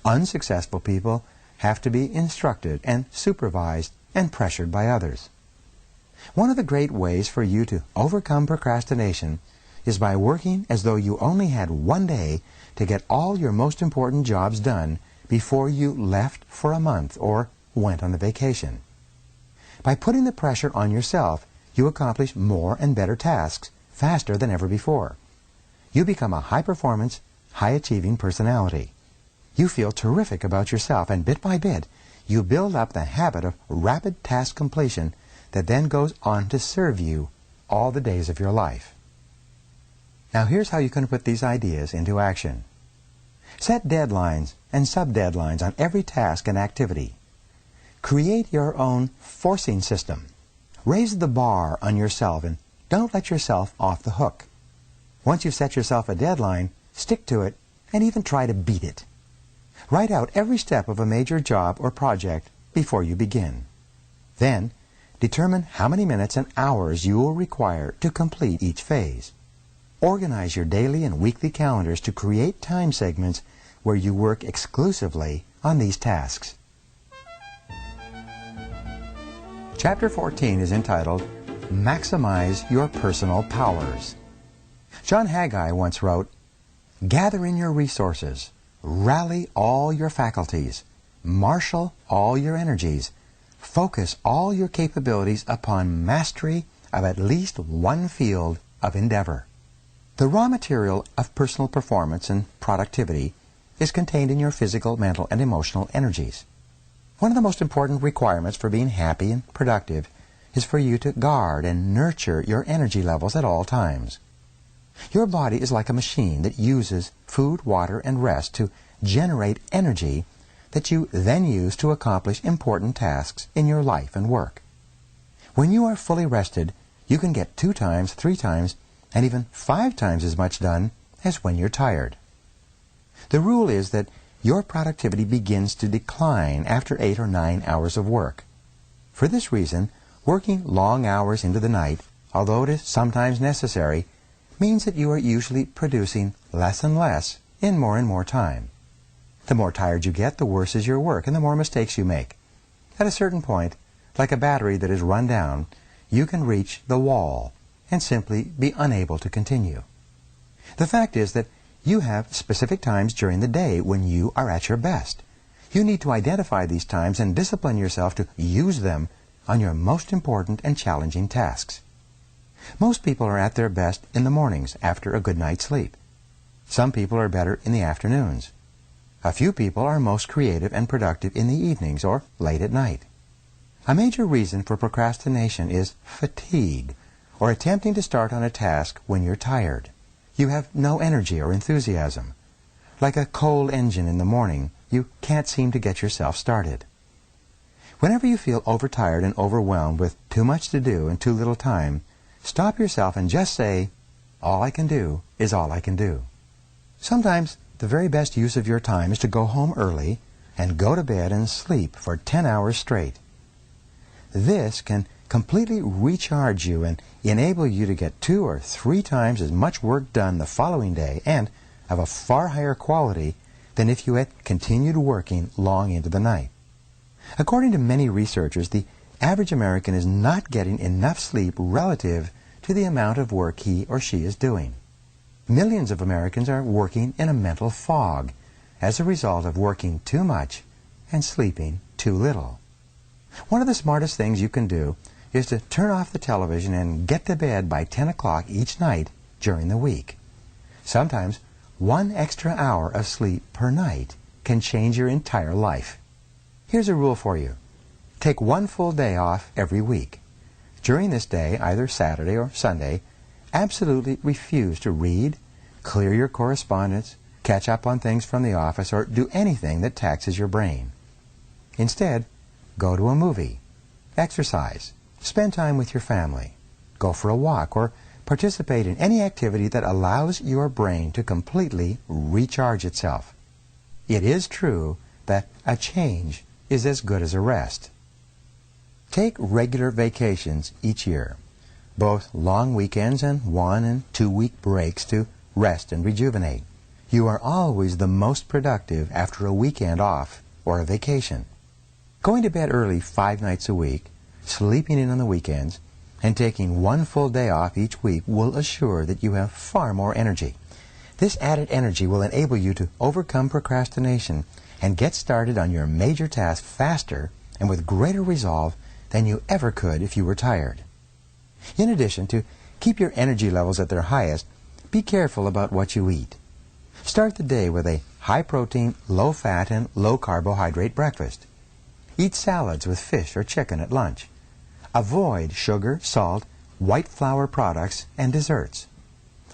Unsuccessful people have to be instructed and supervised and pressured by others. One of the great ways for you to overcome procrastination is by working as though you only had one day to get all your most important jobs done before you left for a month or went on the vacation. By putting the pressure on yourself, you accomplish more and better tasks faster than ever before. You become a high-performance, high-achieving personality. You feel terrific about yourself, and bit by bit, you build up the habit of rapid task completion that then goes on to serve you all the days of your life. Now here's how you can put these ideas into action. Set deadlines and sub-deadlines on every task and activity. Create your own forcing system. Raise the bar on yourself and don't let yourself off the hook. Once you've set yourself a deadline, stick to it and even try to beat it. Write out every step of a major job or project before you begin. Then, determine how many minutes and hours you will require to complete each phase. Organize your daily and weekly calendars to create time segments where you work exclusively on these tasks. Chapter 14 is entitled, Maximize Your Personal Powers. John Haggai once wrote, "Gather in your resources, rally all your faculties, marshal all your energies, focus all your capabilities upon mastery of at least one field of endeavor." The raw material of personal performance and productivity is contained in your physical, mental, and emotional energies. One of the most important requirements for being happy and productive is for you to guard and nurture your energy levels at all times. Your body is like a machine that uses food, water, and rest to generate energy that you then use to accomplish important tasks in your life and work. When you are fully rested, you can get 2 times, 3 times, and even 5 times as much done as when you're tired. The rule is that your productivity begins to decline after 8 or 9 hours of work. For this reason, working long hours into the night, although it is sometimes necessary, means that you are usually producing less and less in more and more time. The more tired you get, the worse is your work and the more mistakes you make. At a certain point, like a battery that is run down, you can reach the wall and simply be unable to continue. The fact is that you have specific times during the day when you are at your best. You need to identify these times and discipline yourself to use them on your most important and challenging tasks. Most people are at their best in the mornings after a good night's sleep. Some people are better in the afternoons. A few people are most creative and productive in the evenings or late at night. A major reason for procrastination is fatigue, or attempting to start on a task when you're tired. You have no energy or enthusiasm. Like a coal engine in the morning, you can't seem to get yourself started. Whenever you feel overtired and overwhelmed with too much to do and too little time, stop yourself and just say, "All I can do is all I can do." Sometimes the very best use of your time is to go home early and go to bed and sleep for 10 hours straight. This can completely recharge you and enable you to get 2 or 3 times as much work done the following day and of a far higher quality than if you had continued working long into the night. According to many researchers, the average American is not getting enough sleep relative to the amount of work he or she is doing. Millions of Americans are working in a mental fog as a result of working too much and sleeping too little. One of the smartest things you can do is to turn off the television and get to bed by 10 o'clock each night during the week. Sometimes 1 extra hour of sleep per night can change your entire life. Here's a rule for you. Take 1 full day off every week. During this day, either Saturday or Sunday, absolutely refuse to read, clear your correspondence, catch up on things from the office, or do anything that taxes your brain. Instead, go to a movie, exercise, spend time with your family, go for a walk, or participate in any activity that allows your brain to completely recharge itself. It is true that a change is as good as a rest. Take regular vacations each year, both long weekends and 1- and 2-week breaks to rest and rejuvenate. You are always the most productive after a weekend off or a vacation. Going to bed early 5 nights a week, sleeping in on the weekends, and taking 1 full day off each week will assure that you have far more energy. This added energy will enable you to overcome procrastination and get started on your major task faster and with greater resolve than you ever could if you were tired. In addition, to keep your energy levels at their highest, be careful about what you eat. Start the day with a high-protein, low-fat, and low-carbohydrate breakfast. Eat salads with fish or chicken at lunch. Avoid sugar, salt, white flour products, and desserts.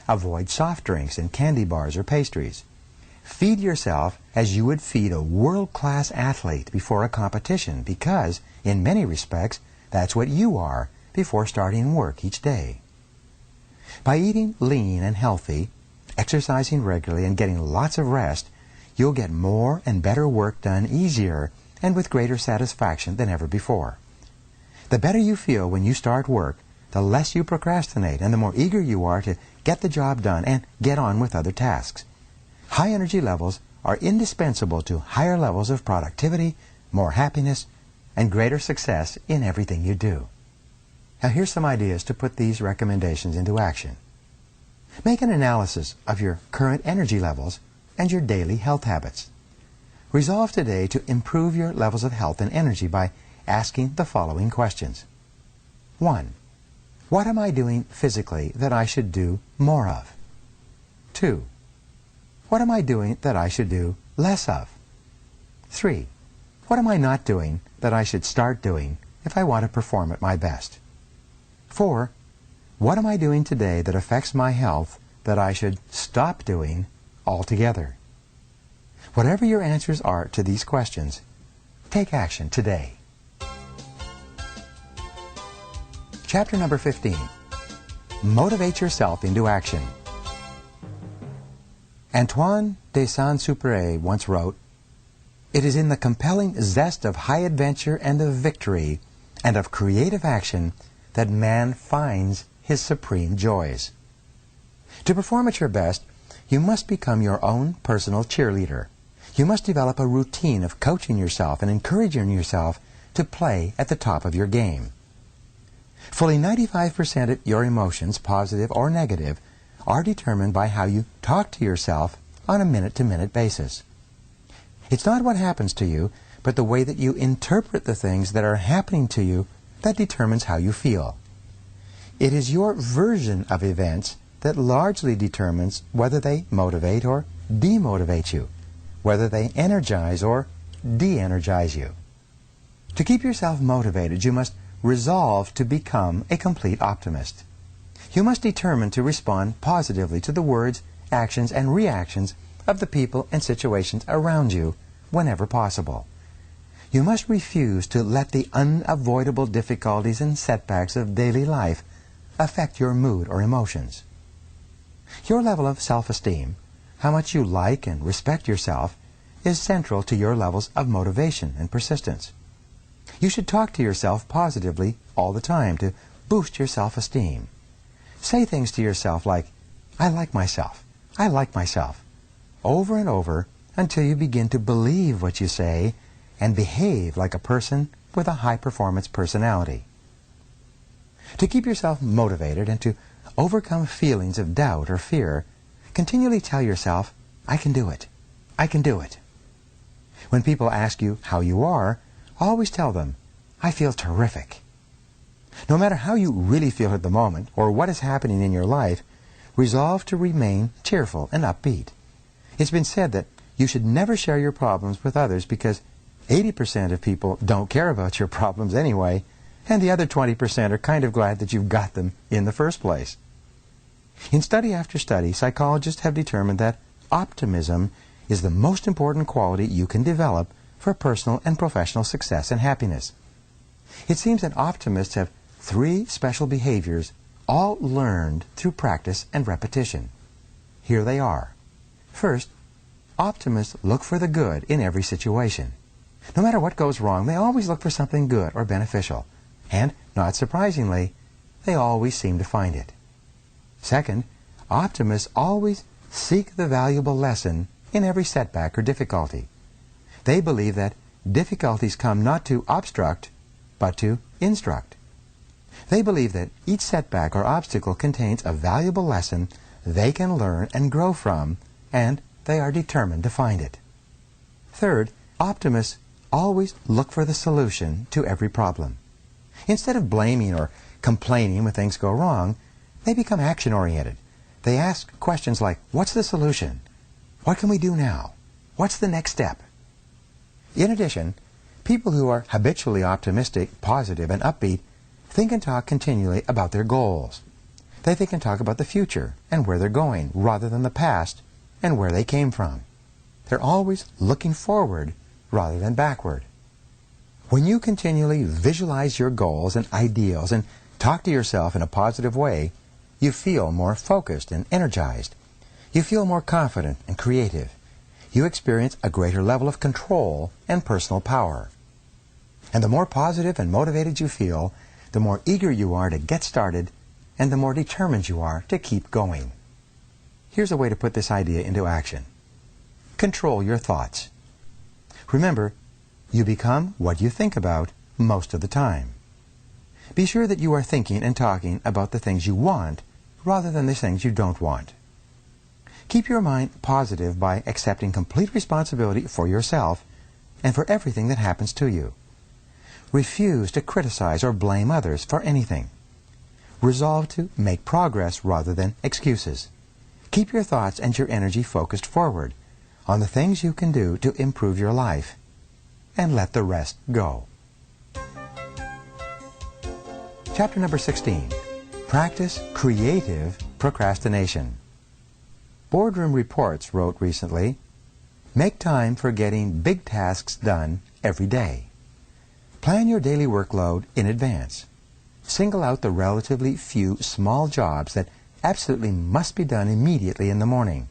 Avoid soft drinks and candy bars or pastries. Feed yourself as you would feed a world-class athlete before a competition because, in many respects, that's what you are before starting work each day. By eating lean and healthy, exercising regularly, and getting lots of rest, you'll get more and better work done easier and with greater satisfaction than ever before. The better you feel when you start work, the less you procrastinate and the more eager you are to get the job done and get on with other tasks. High energy levels are indispensable to higher levels of productivity, more happiness, and greater success in everything you do. Now here's some ideas to put these recommendations into action. Make an analysis of your current energy levels and your daily health habits. Resolve today to improve your levels of health and energy by asking the following questions. 1. What am I doing physically that I should do more of? 2. What am I doing that I should do less of? 3. What am I not doing that I should start doing if I want to perform at my best? 4. What am I doing today that affects my health that I should stop doing altogether? Whatever your answers are to these questions, take action today. Chapter number 15. Motivate yourself into action. Antoine de Saint-Exupéry once wrote, "It is in the compelling zest of high adventure and of victory and of creative action that man finds his supreme joys." To perform at your best, you must become your own personal cheerleader. You must develop a routine of coaching yourself and encouraging yourself to play at the top of your game. Fully 95% of your emotions, positive or negative, are determined by how you talk to yourself on a minute-to-minute basis. It's not what happens to you, but the way that you interpret the things that are happening to you that determines how you feel. It is your version of events that largely determines whether they motivate or demotivate you, whether they energize or de-energize you. To keep yourself motivated, you must resolve to become a complete optimist. You must determine to respond positively to the words, actions, and reactions of the people and situations around you whenever possible. You must refuse to let the unavoidable difficulties and setbacks of daily life affect your mood or emotions. Your level of self-esteem, how much you like and respect yourself, is central to your levels of motivation and persistence. You should talk to yourself positively all the time to boost your self-esteem. Say things to yourself like, "I like myself, I like myself," over and over until you begin to believe what you say and behave like a person with a high-performance personality. To keep yourself motivated and to overcome feelings of doubt or fear, continually tell yourself, "I can do it, I can do it." When people ask you how you are, always tell them, "I feel terrific." No matter how you really feel at the moment or what is happening in your life, resolve to remain cheerful and upbeat. It's been said that you should never share your problems with others because 80% of people don't care about your problems anyway, and the other 20% are kind of glad that you've got them in the first place. In study after study, psychologists have determined that optimism is the most important quality you can develop for personal and professional success and happiness. It seems that optimists have 3 special behaviors, all learned through practice and repetition. Here they are. First, optimists look for the good in every situation. No matter what goes wrong, they always look for something good or beneficial. And, not surprisingly, they always seem to find it. Second, optimists always seek the valuable lesson in every setback or difficulty. They believe that difficulties come not to obstruct, but to instruct. They believe that each setback or obstacle contains a valuable lesson they can learn and grow from, and they are determined to find it. Third, optimists always look for the solution to every problem. Instead of blaming or complaining when things go wrong, they become action-oriented. They ask questions like, "What's the solution? What can we do now? What's the next step?" In addition, people who are habitually optimistic, positive, and upbeat think and talk continually about their goals. They think and talk about the future and where they're going, rather than the past and where they came from. They're always looking forward rather than backward. When you continually visualize your goals and ideals and talk to yourself in a positive way, you feel more focused and energized. You feel more confident and creative. You experience a greater level of control and personal power. And the more positive and motivated you feel, the more eager you are to get started, and the more determined you are to keep going. Here's a way to put this idea into action. Control your thoughts. Remember, you become what you think about most of the time. Be sure that you are thinking and talking about the things you want rather than the things you don't want. Keep your mind positive by accepting complete responsibility for yourself and for everything that happens to you. Refuse to criticize or blame others for anything. Resolve to make progress rather than excuses. Keep your thoughts and your energy focused forward on the things you can do to improve your life, and let the rest go. Chapter number 16. Practice creative procrastination. Boardroom Reports wrote recently, "Make time for getting big tasks done every day. Plan your daily workload in advance. Single out the relatively few small jobs that absolutely must be done immediately in the morning.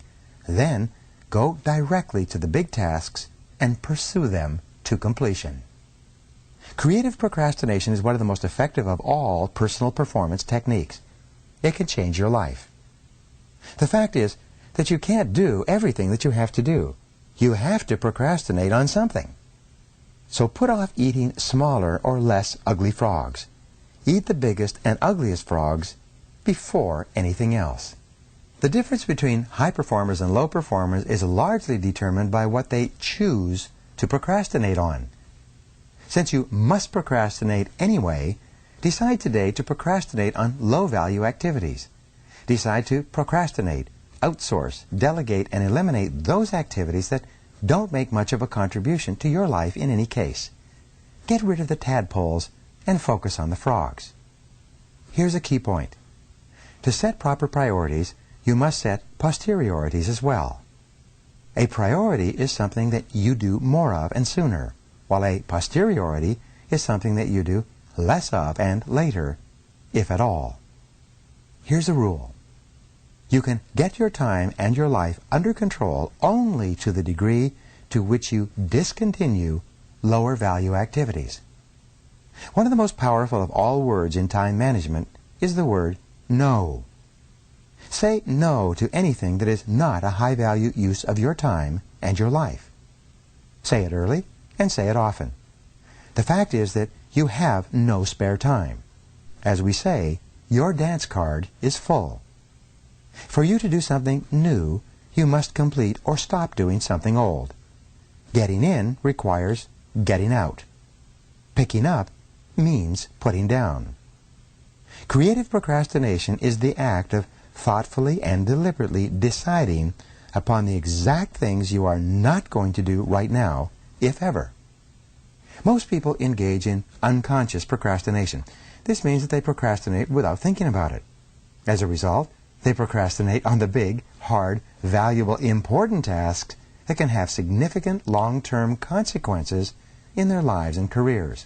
Then go directly to the big tasks and pursue them to completion." Creative procrastination is one of the most effective of all personal performance techniques. It can change your life. The fact is that you can't do everything that you have to do. You have to procrastinate on something. So put off eating smaller or less ugly frogs. Eat the biggest and ugliest frogs before anything else. The difference between high performers and low performers is largely determined by what they choose to procrastinate on. Since you must procrastinate anyway, decide today to procrastinate on low-value activities. Decide to procrastinate, outsource, delegate, and eliminate those activities that don't make much of a contribution to your life in any case. Get rid of the tadpoles and focus on the frogs. Here's a key point. To set proper priorities, you must set posteriorities as well. A priority is something that you do more of and sooner, while a posteriority is something that you do less of and later, if at all. Here's a rule. You can get your time and your life under control only to the degree to which you discontinue lower value activities. One of the most powerful of all words in time management is the word no. Say no to anything that is not a high value use of your time and your life. Say it early and say it often. The fact is that you have no spare time. As we say, your dance card is full. For you to do something new, you must complete or stop doing something old. Getting in requires getting out. Picking up means putting down. Creative procrastination is the act of thoughtfully and deliberately deciding upon the exact things you are not going to do right now, if ever. Most people engage in unconscious procrastination. This means that they procrastinate without thinking about it. As a result, they procrastinate on the big, hard, valuable, important tasks that can have significant long-term consequences in their lives and careers.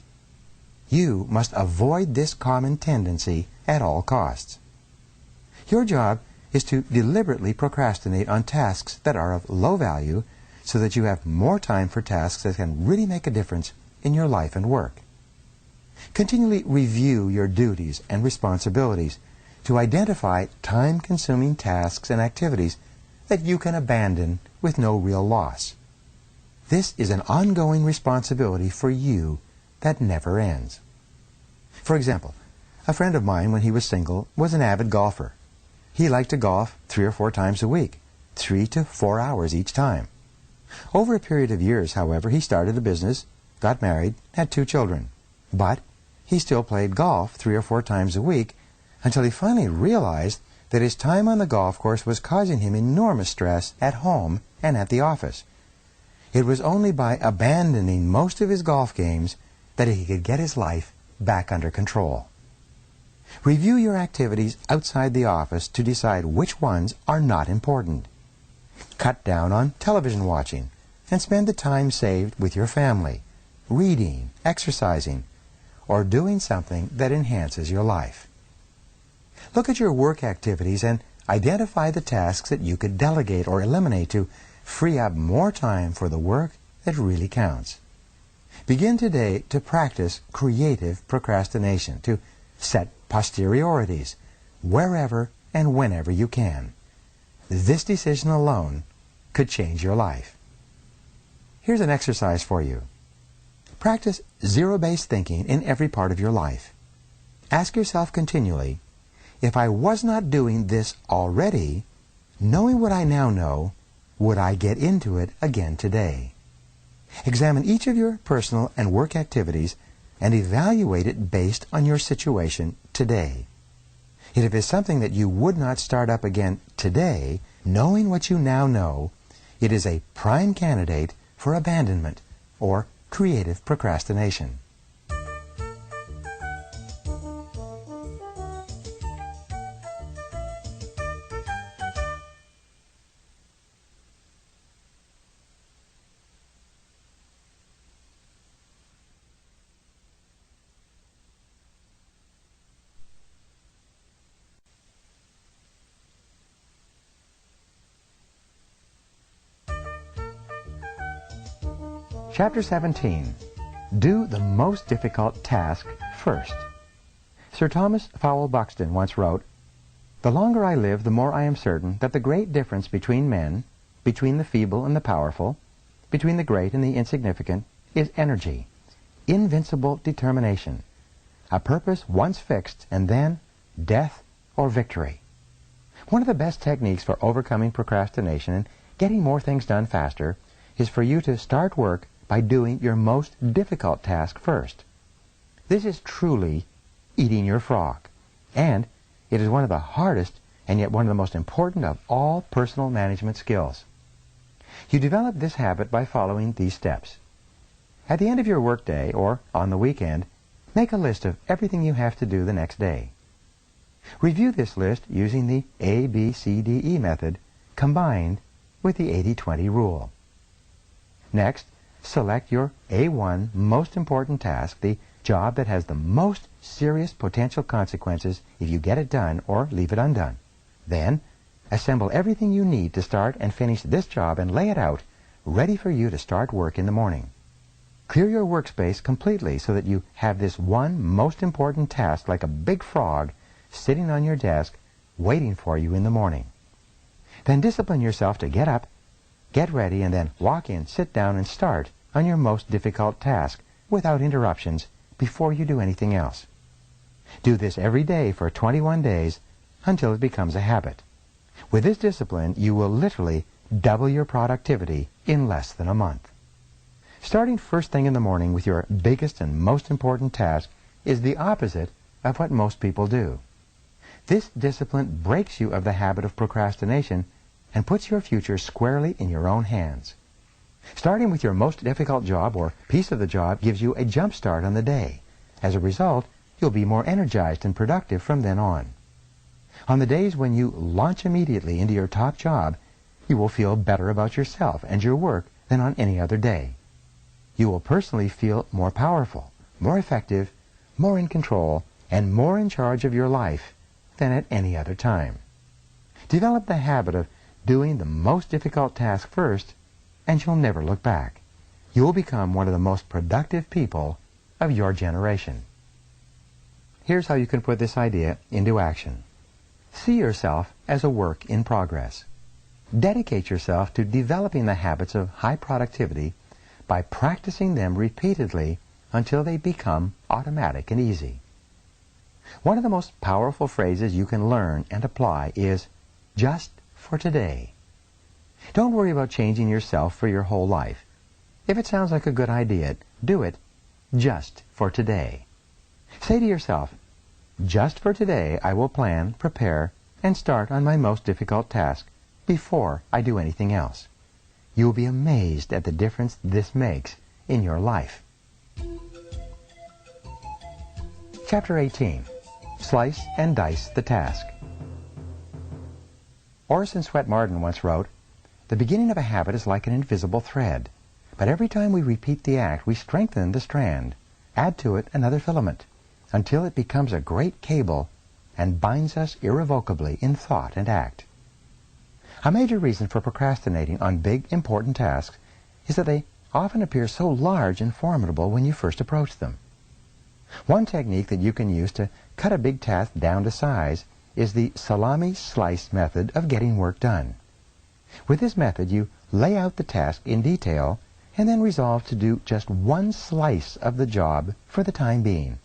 You must avoid this common tendency at all costs. Your job is to deliberately procrastinate on tasks that are of low value so that you have more time for tasks that can really make a difference in your life and work. Continually review your duties and responsibilities to identify time-consuming tasks and activities that you can abandon with no real loss. This is an ongoing responsibility for you that never ends. For example, a friend of mine, when he was single, was an avid golfer. He liked to golf 3 or 4 times a week, 3 to 4 hours each time. Over a period of years, however, he started a business, got married, had 2 children. But he still played golf 3 or 4 times a week until he finally realized that his time on the golf course was causing him enormous stress at home and at the office. It was only by abandoning most of his golf games that he could get his life back under control. Review your activities outside the office to decide which ones are not important. Cut down on television watching and spend the time saved with your family, reading, exercising, or doing something that enhances your life. Look at your work activities and identify the tasks that you could delegate or eliminate to free up more time for the work that really counts. Begin today to practice creative procrastination, to Set posteriorities wherever and whenever you can. This decision alone could change your life. Here's an exercise for you. Practice zero-based thinking in every part of your life. Ask yourself continually, if I was not doing this already, knowing what I now know, would I get into it again today? Examine each of your personal and work activities and evaluate it based on your situation today. If it is something that you would not start up again today, knowing what you now know, it is a prime candidate for abandonment or creative procrastination. Chapter 17. Do the most difficult task first. Sir Thomas Fowell Buxton once wrote, "The longer I live, the more I am certain that the great difference between men, between the feeble and the powerful, between the great and the insignificant, is energy, invincible determination, a purpose once fixed, and then death or victory." One of the best techniques for overcoming procrastination and getting more things done faster is for you to start work by doing your most difficult task first. This is truly eating your frog, and it is one of the hardest and yet one of the most important of all personal management skills. You develop this habit by following these steps. At the end of your workday or on the weekend, make a list of everything you have to do the next day. Review this list using the ABCDE method combined with the 80-20 rule. Next, select your A1 most important task, the job that has the most serious potential consequences if you get it done or leave it undone. Then, assemble everything you need to start and finish this job and lay it out, ready for you to start work in the morning. Clear your workspace completely so that you have this one most important task like a big frog sitting on your desk waiting for you in the morning. Then discipline yourself to get up, get ready, and then walk in, sit down, and start on your most difficult task without interruptions before you do anything else. Do this every day for 21 days until it becomes a habit. With this discipline, you will literally double your productivity in less than a month. Starting first thing in the morning with your biggest and most important task is the opposite of what most people do. This discipline breaks you of the habit of procrastination and puts your future squarely in your own hands. Starting with your most difficult job or piece of the job gives you a jump start on the day. As a result, you'll be more energized and productive from then on. On the days when you launch immediately into your top job, you will feel better about yourself and your work than on any other day. You will personally feel more powerful, more effective, more in control, and more in charge of your life than at any other time. Develop the habit of doing the most difficult task first, and you'll never look back. You will become one of the most productive people of your generation. Here's how you can put this idea into action. See yourself as a work in progress. Dedicate yourself to developing the habits of high productivity by practicing them repeatedly until they become automatic and easy. One of the most powerful phrases you can learn and apply is just for today. Don't worry about changing yourself for your whole life. If it sounds like a good idea, do it just for today. Say to yourself, just for today I will plan, prepare, and start on my most difficult task before I do anything else. You will be amazed at the difference this makes in your life. Chapter 18. Slice and dice the task. Orson Swett Marden once wrote, "The beginning of a habit is like an invisible thread, but every time we repeat the act, we strengthen the strand, add to it another filament, until it becomes a great cable and binds us irrevocably in thought and act." A major reason for procrastinating on big, important tasks is that they often appear so large and formidable when you first approach them. One technique that you can use to cut a big task down to size is the salami slice method of getting work done. With this method, you lay out the task in detail and then resolve to do just one slice of the job for the time being,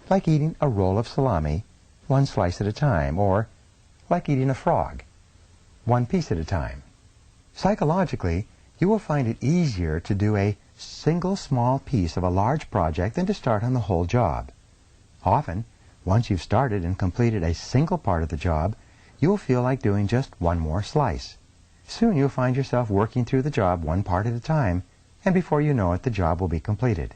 like eating a roll of salami, one slice at a time, or like eating a frog, one piece at a time. Psychologically, you will find it easier to do a single small piece of a large project than to start on the whole job. Often, once you've started and completed a single part of the job, you'll feel like doing just one more slice. Soon you'll find yourself working through the job one part at a time, and before you know it, the job will be completed.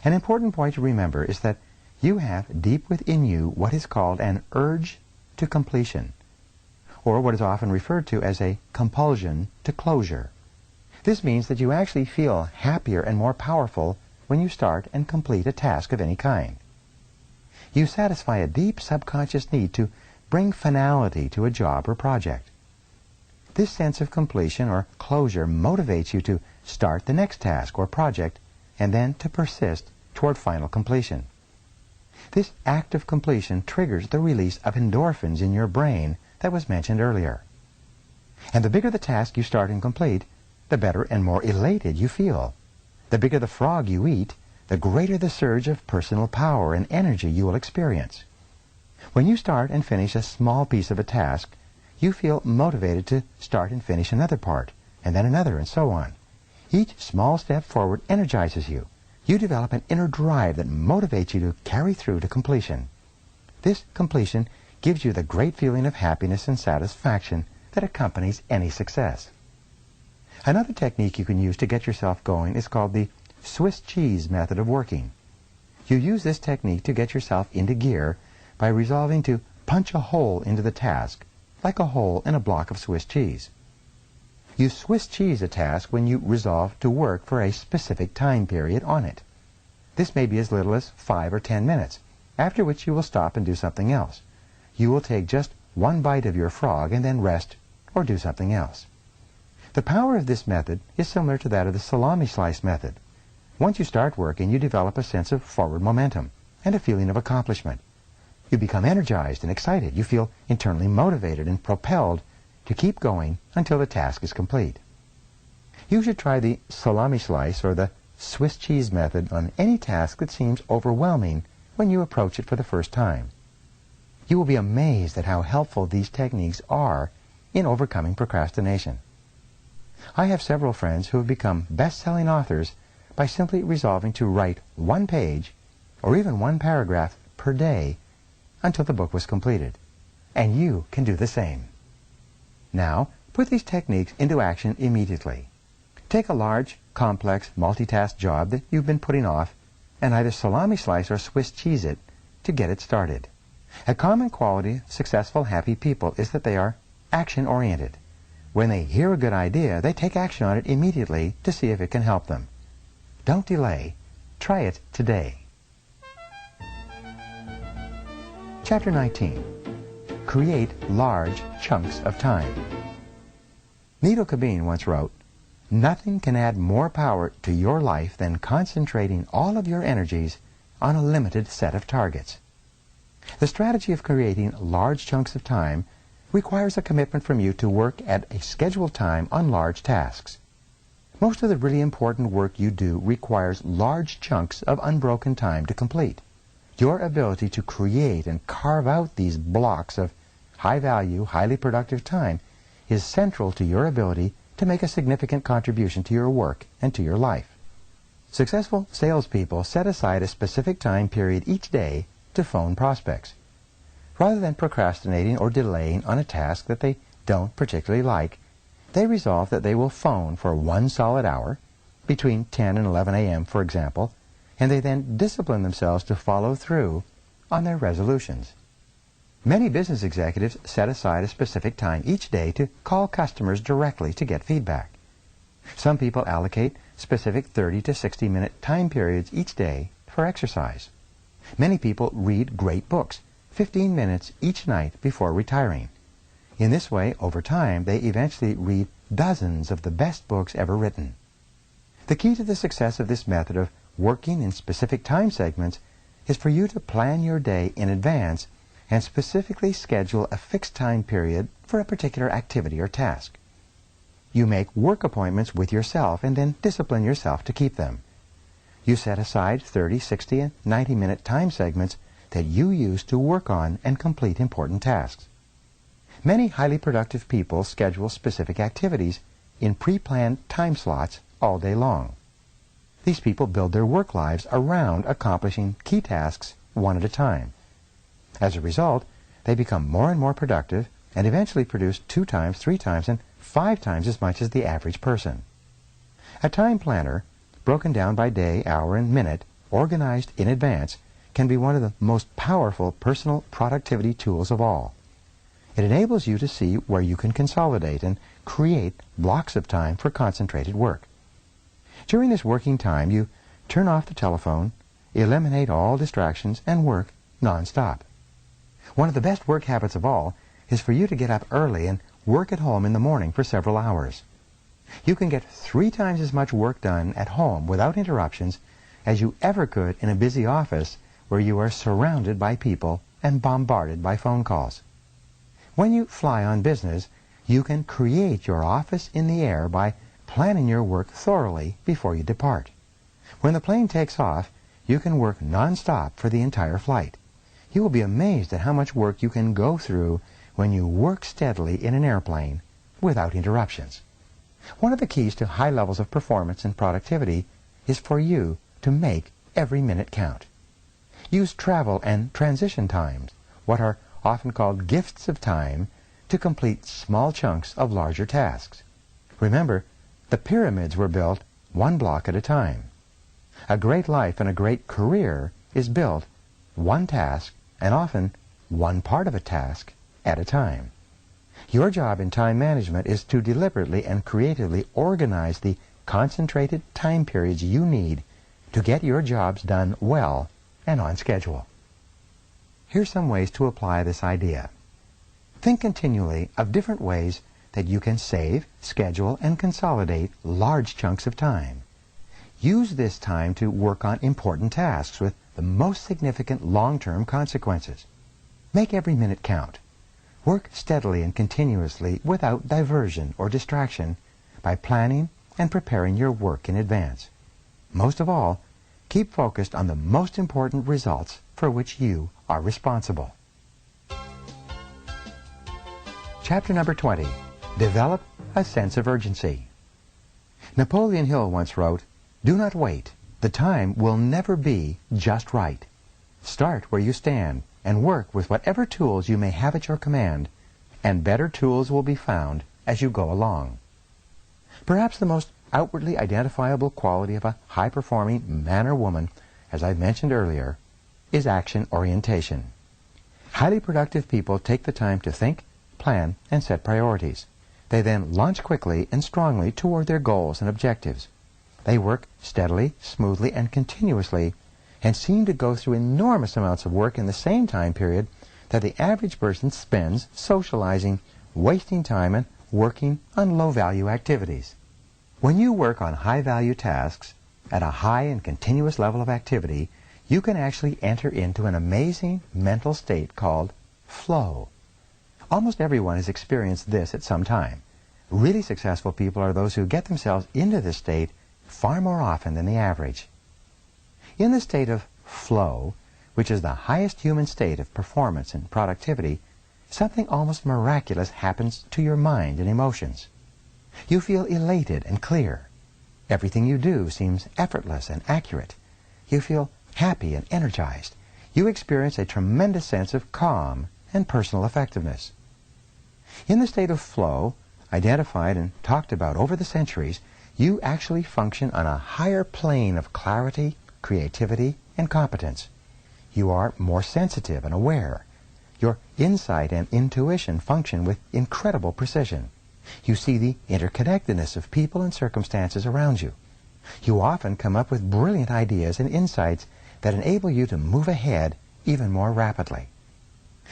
An important point to remember is that you have deep within you what is called an urge to completion, or what is often referred to as a compulsion to closure. This means that you actually feel happier and more powerful when you start and complete a task of any kind. You satisfy a deep subconscious need to bring finality to a job or project. This sense of completion or closure motivates you to start the next task or project and then to persist toward final completion. This act of completion triggers the release of endorphins in your brain that was mentioned earlier. And the bigger the task you start and complete, the better and more elated you feel. The bigger the frog you eat, the greater the surge of personal power and energy you will experience. When you start and finish a small piece of a task, you feel motivated to start and finish another part, and then another, and so on. Each small step forward energizes you. You develop an inner drive that motivates you to carry through to completion. This completion gives you the great feeling of happiness and satisfaction that accompanies any success. Another technique you can use to get yourself going is called the Swiss cheese method of working. You use this technique to get yourself into gear by resolving to punch a hole into the task, like a hole in a block of Swiss cheese. You Swiss cheese a task when you resolve to work for a specific time period on it. This may be as little as 5 or 10 minutes, after which you will stop and do something else. You will take just one bite of your frog and then rest or do something else. The power of this method is similar to that of the salami slice method. Once you start working, you develop a sense of forward momentum and a feeling of accomplishment. You become energized and excited. You feel internally motivated and propelled to keep going until the task is complete. You should try the salami slice or the Swiss cheese method on any task that seems overwhelming when you approach it for the first time. You will be amazed at how helpful these techniques are in overcoming procrastination. I have several friends who have become best-selling authors by simply resolving to write one page or even one paragraph per day until the book was completed. And you can do the same. Now, put these techniques into action immediately. Take a large, complex, multitask job that you've been putting off and either salami slice or Swiss cheese it to get it started. A common quality of successful, happy people is that they are action-oriented. When they hear a good idea, they take action on it immediately to see if it can help them. Don't delay. Try it today. Chapter 19. Create large chunks of time. Needle Kabine once wrote, "Nothing can add more power to your life than concentrating all of your energies on a limited set of targets." The strategy of creating large chunks of time requires a commitment from you to work at a scheduled time on large tasks. Most of the really important work you do requires large chunks of unbroken time to complete. Your ability to create and carve out these blocks of high-value, highly productive time is central to your ability to make a significant contribution to your work and to your life. Successful salespeople set aside a specific time period each day to phone prospects. Rather than procrastinating or delaying on a task that they don't particularly like, they resolve that they will phone for 1 solid hour, between 10 and 11 a.m., for example, and they then discipline themselves to follow through on their resolutions. Many business executives set aside a specific time each day to call customers directly to get feedback. Some people allocate specific 30 to 60-minute time periods each day for exercise. Many people read great books, 15 minutes each night before retiring. In this way, over time, they eventually read dozens of the best books ever written. The key to the success of this method of working in specific time segments is for you to plan your day in advance and specifically schedule a fixed time period for a particular activity or task. You make work appointments with yourself and then discipline yourself to keep them. You set aside 30, 60, and 90-minute time segments that you use to work on and complete important tasks. Many highly productive people schedule specific activities in pre-planned time slots all day long. These people build their work lives around accomplishing key tasks one at a time. As a result, they become more and more productive and eventually produce 2 times, 3 times, and 5 times as much as the average person. A time planner, broken down by day, hour, and minute, organized in advance, can be one of the most powerful personal productivity tools of all. It enables you to see where you can consolidate and create blocks of time for concentrated work. During this working time, you turn off the telephone, eliminate all distractions, and work non-stop. One of the best work habits of all is for you to get up early and work at home in the morning for several hours. You can get 3 times as much work done at home without interruptions as you ever could in a busy office where you are surrounded by people and bombarded by phone calls. When you fly on business, you can create your office in the air by planning your work thoroughly before you depart. When the plane takes off, you can work non-stop for the entire flight. You will be amazed at how much work you can go through when you work steadily in an airplane without interruptions. One of the keys to high levels of performance and productivity is for you to make every minute count. Use travel and transition times, what are often called gifts of time, to complete small chunks of larger tasks. Remember, the pyramids were built 1 block at a time. A great life and a great career is built 1 task, and often 1 part of a task, at a time. Your job in time management is to deliberately and creatively organize the concentrated time periods you need to get your jobs done well and on schedule. Here's some ways to apply this idea. Think continually of different ways that you can save, schedule, and consolidate large chunks of time. Use this time to work on important tasks with the most significant long-term consequences. Make every minute count. Work steadily and continuously without diversion or distraction by planning and preparing your work in advance. Most of all, keep focused on the most important results for which you are responsible. Chapter number 20. Develop a sense of urgency. Napoleon Hill once wrote, "Do not wait. The time will never be just right. Start where you stand and work with whatever tools you may have at your command, and better tools will be found as you go along." Perhaps the most outwardly identifiable quality of a high-performing man or woman, as I mentioned earlier, is action orientation. Highly productive people take the time to think, plan, and set priorities. They then launch quickly and strongly toward their goals and objectives. They work steadily, smoothly, and continuously, and seem to go through enormous amounts of work in the same time period that the average person spends socializing, wasting time, and working on low-value activities. When you work on high-value tasks at a high and continuous level of activity, you can actually enter into an amazing mental state called flow. Almost everyone has experienced this at some time. Really successful people are those who get themselves into this state far more often than the average. In the state of flow, which is the highest human state of performance and productivity, something almost miraculous happens to your mind and emotions. You feel elated and clear. Everything you do seems effortless and accurate. You feel happy and energized. You experience a tremendous sense of calm and personal effectiveness. In the state of flow, identified and talked about over the centuries, you actually function on a higher plane of clarity, creativity, and competence. You are more sensitive and aware. Your insight and intuition function with incredible precision. You see the interconnectedness of people and circumstances around you. You often come up with brilliant ideas and insights that enable you to move ahead even more rapidly.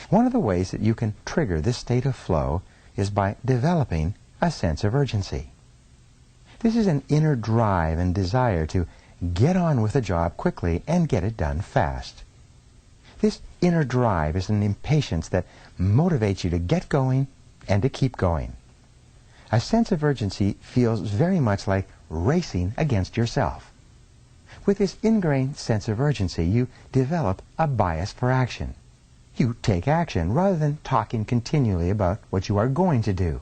One of the ways that you can trigger this state of flow is by developing a sense of urgency. This is an inner drive and desire to get on with a job quickly and get it done fast. This inner drive is an impatience that motivates you to get going and to keep going. A sense of urgency feels very much like racing against yourself. With this ingrained sense of urgency, you develop a bias for action. You take action rather than talking continually about what you are going to do.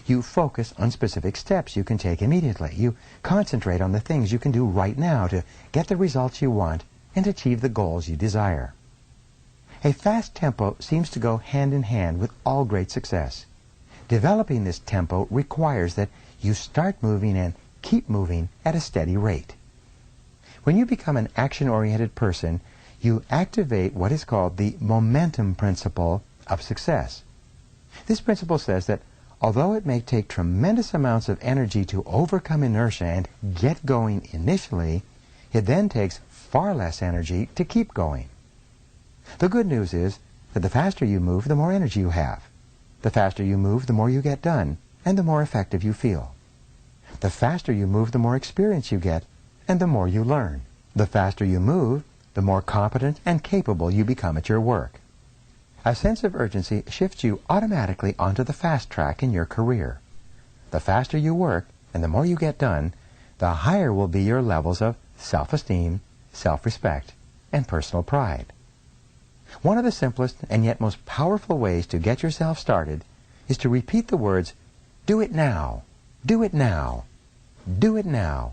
You focus on specific steps you can take immediately. You concentrate on the things you can do right now to get the results you want and achieve the goals you desire. A fast tempo seems to go hand in hand with all great success. Developing this tempo requires that you start moving and keep moving at a steady rate. When you become an action-oriented person, you activate what is called the momentum principle of success. This principle says that although it may take tremendous amounts of energy to overcome inertia and get going initially, it then takes far less energy to keep going. The good news is that the faster you move, the more energy you have. The faster you move, the more you get done, and the more effective you feel. The faster you move, the more experience you get, and the more you learn. The faster you move, the more competent and capable you become at your work. A sense of urgency shifts you automatically onto the fast track in your career. The faster you work, and the more you get done, the higher will be your levels of self-esteem, self-respect, and personal pride. One of the simplest and yet most powerful ways to get yourself started is to repeat the words, "Do it now, do it now, do it now,"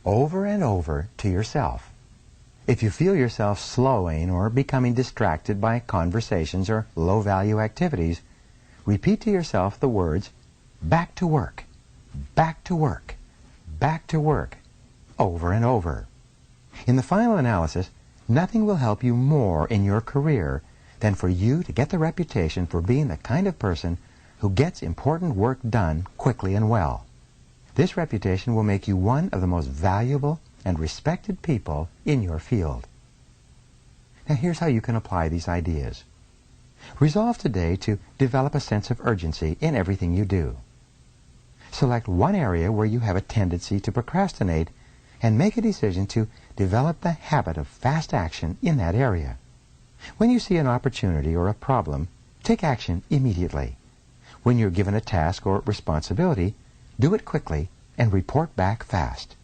over and over to yourself. If you feel yourself slowing or becoming distracted by conversations or low-value activities, repeat to yourself the words, "Back to work, back to work, back to work," over and over. In the final analysis, nothing will help you more in your career than for you to get the reputation for being the kind of person who gets important work done quickly and well. This reputation will make you one of the most valuable and respected people in your field. Now here's how you can apply these ideas. Resolve today to develop a sense of urgency in everything you do. Select one area where you have a tendency to procrastinate and make a decision to develop the habit of fast action in that area. When you see an opportunity or a problem, take action immediately. When you're given a task or responsibility, do it quickly and report back fast.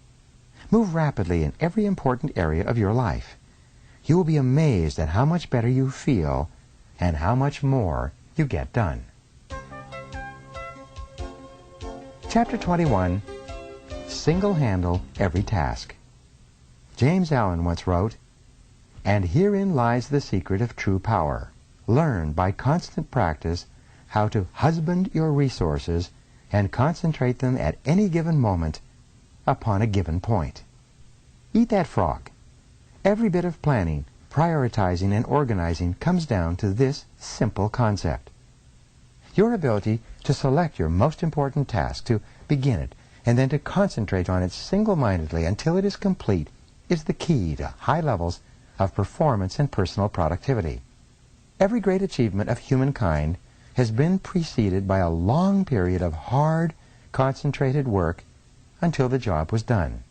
Move rapidly in every important area of your life. You will be amazed at how much better you feel and how much more you get done. Chapter 21, Single-Handle Every Task. James Allen once wrote, "And herein lies the secret of true power. Learn by constant practice how to husband your resources and concentrate them at any given moment upon a given point." Eat that frog. Every bit of planning, prioritizing, and organizing comes down to this simple concept. Your ability to select your most important task, to begin it, and then to concentrate on it single-mindedly until it is complete is the key to high levels of performance and personal productivity. Every great achievement of humankind has been preceded by a long period of hard, concentrated work until the job was done.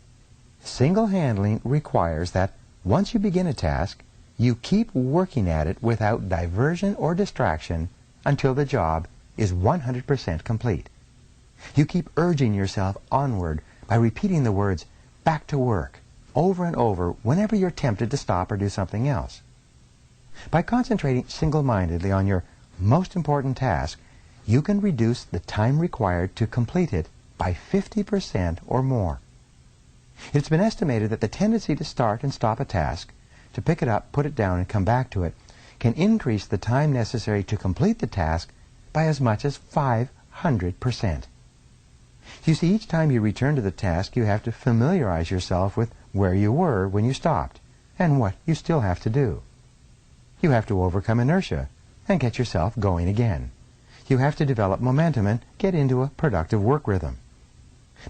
Single-handling requires that once you begin a task, you keep working at it without diversion or distraction until the job is 100% complete. You keep urging yourself onward by repeating the words, "back to work," over and over whenever you're tempted to stop or do something else. By concentrating single-mindedly on your most important task, you can reduce the time required to complete it by 50% or more. It's been estimated that the tendency to start and stop a task, to pick it up, put it down, and come back to it, can increase the time necessary to complete the task by as much as 500%. You see, each time you return to the task, you have to familiarize yourself with where you were when you stopped and what you still have to do. You have to overcome inertia and get yourself going again. You have to develop momentum and get into a productive work rhythm.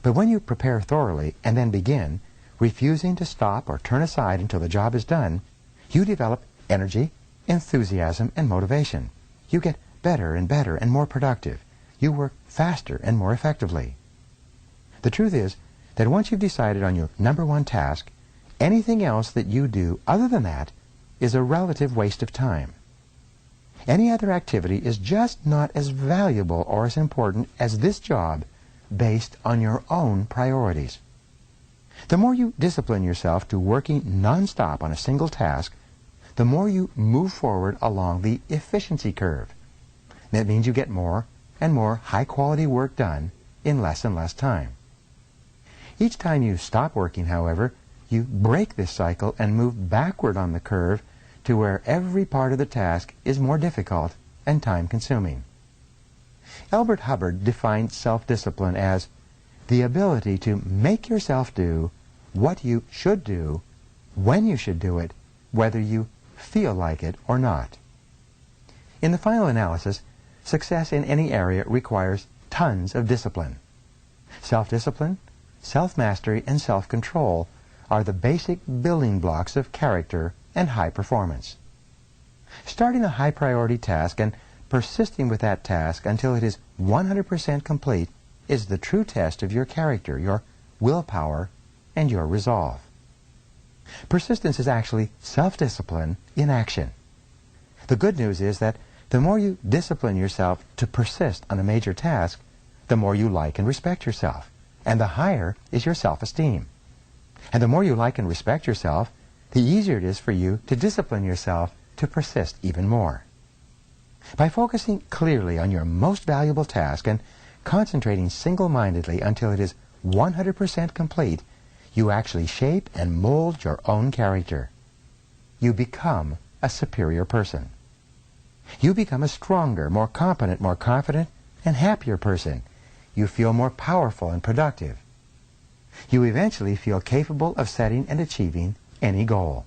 But when you prepare thoroughly and then begin, refusing to stop or turn aside until the job is done, you develop energy, enthusiasm, and motivation. You get better and better and more productive. You work faster and more effectively. The truth is that once you've decided on your number one task, anything else that you do other than that is a relative waste of time. Any other activity is just not as valuable or as important as this job based on your own priorities. The more you discipline yourself to working non-stop on a single task, the more you move forward along the efficiency curve. That means you get more and more high-quality work done in less and less time. Each time you stop working, however, you break this cycle and move backward on the curve to where every part of the task is more difficult and time-consuming. Elbert Hubbard defined self-discipline as the ability to make yourself do what you should do, when you should do it, whether you feel like it or not. In the final analysis, success in any area requires tons of discipline. Self-discipline, self-mastery, and self-control are the basic building blocks of character and high performance. Starting a high-priority task and persisting with that task until it is 100% complete is the true test of your character, your willpower, and your resolve. Persistence is actually self-discipline in action. The good news is that the more you discipline yourself to persist on a major task, the more you like and respect yourself, and the higher is your self-esteem. And the more you like and respect yourself, the easier it is for you to discipline yourself to persist even more. By focusing clearly on your most valuable task and concentrating single-mindedly until it is 100% complete, you actually shape and mold your own character. You become a superior person. You become a stronger, more competent, more confident, and happier person. You feel more powerful and productive. You eventually feel capable of setting and achieving any goal.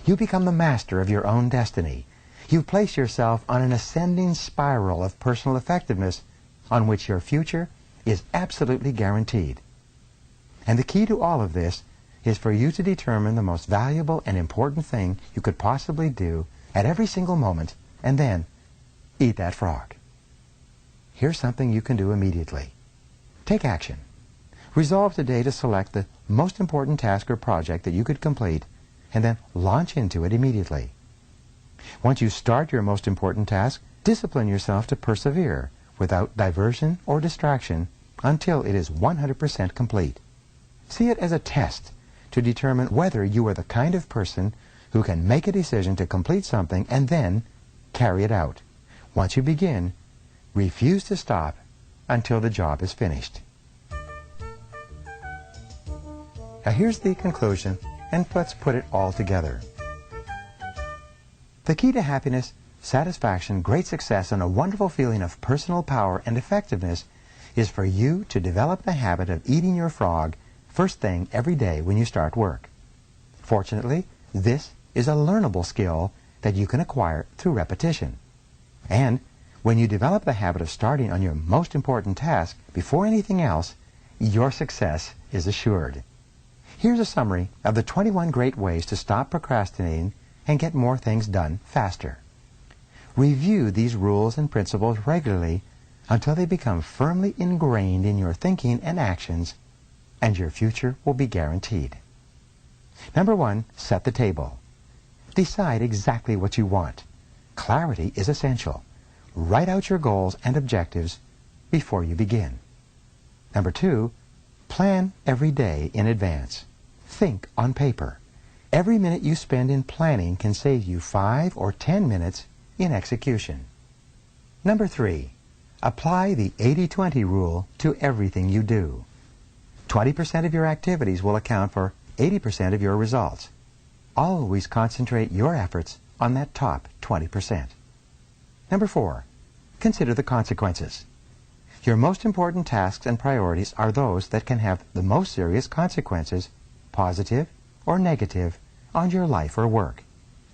You become the master of your own destiny. You place yourself on an ascending spiral of personal effectiveness on which your future is absolutely guaranteed. And the key to all of this is for you to determine the most valuable and important thing you could possibly do at every single moment, and then eat that frog. Here's something you can do immediately. Take action. Resolve today to select the most important task or project that you could complete, and then launch into it immediately. Once you start your most important task, discipline yourself to persevere without diversion or distraction until it is 100% complete. See it as a test to determine whether you are the kind of person who can make a decision to complete something and then carry it out. Once you begin, refuse to stop until the job is finished. Now here's the conclusion, and let's put it all together. The key to happiness, satisfaction, great success, and a wonderful feeling of personal power and effectiveness is for you to develop the habit of eating your frog first thing every day when you start work. Fortunately, this is a learnable skill that you can acquire through repetition. And when you develop the habit of starting on your most important task before anything else, your success is assured. Here's a summary of the 21 great ways to stop procrastinating and get more things done faster. Review these rules and principles regularly until they become firmly ingrained in your thinking and actions, and your future will be guaranteed. Number 1, set the table. Decide exactly what you want. Clarity is essential. Write out your goals and objectives before you begin. Number 2, plan every day in advance. Think on paper. Every minute you spend in planning can save you 5 or 10 minutes in execution. Number 3, apply the 80-20 rule to everything you do. 20% of your activities will account for 80% of your results. Always concentrate your efforts on that top 20%. Number 4, consider the consequences. Your most important tasks and priorities are those that can have the most serious consequences, positive or negative, on your life or work.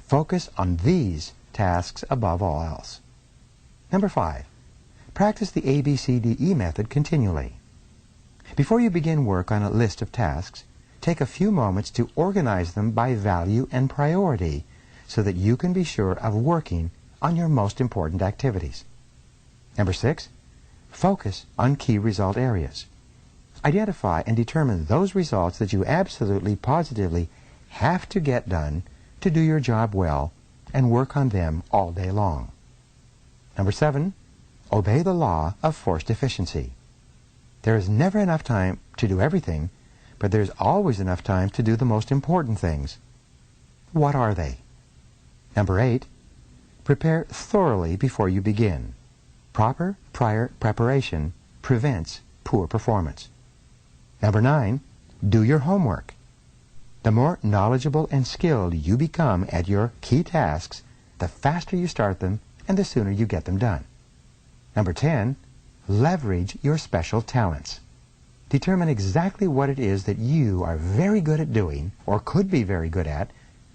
Focus on these tasks above all else. Number 5, practice the ABCDE method continually. Before you begin work on a list of tasks, take a few moments to organize them by value and priority so that you can be sure of working on your most important activities. Number 6, focus on key result areas. Identify and determine those results that you absolutely, positively have to get done to do your job well and work on them all day long. Number 7, obey the law of forced efficiency. There is never enough time to do everything, but there's always enough time to do the most important things. What are they? Number 8, prepare thoroughly before you begin. Proper prior preparation prevents poor performance. Number 9, do your homework. The more knowledgeable and skilled you become at your key tasks, the faster you start them and the sooner you get them done. Number 10, leverage your special talents. Determine exactly what it is that you are very good at doing or could be very good at,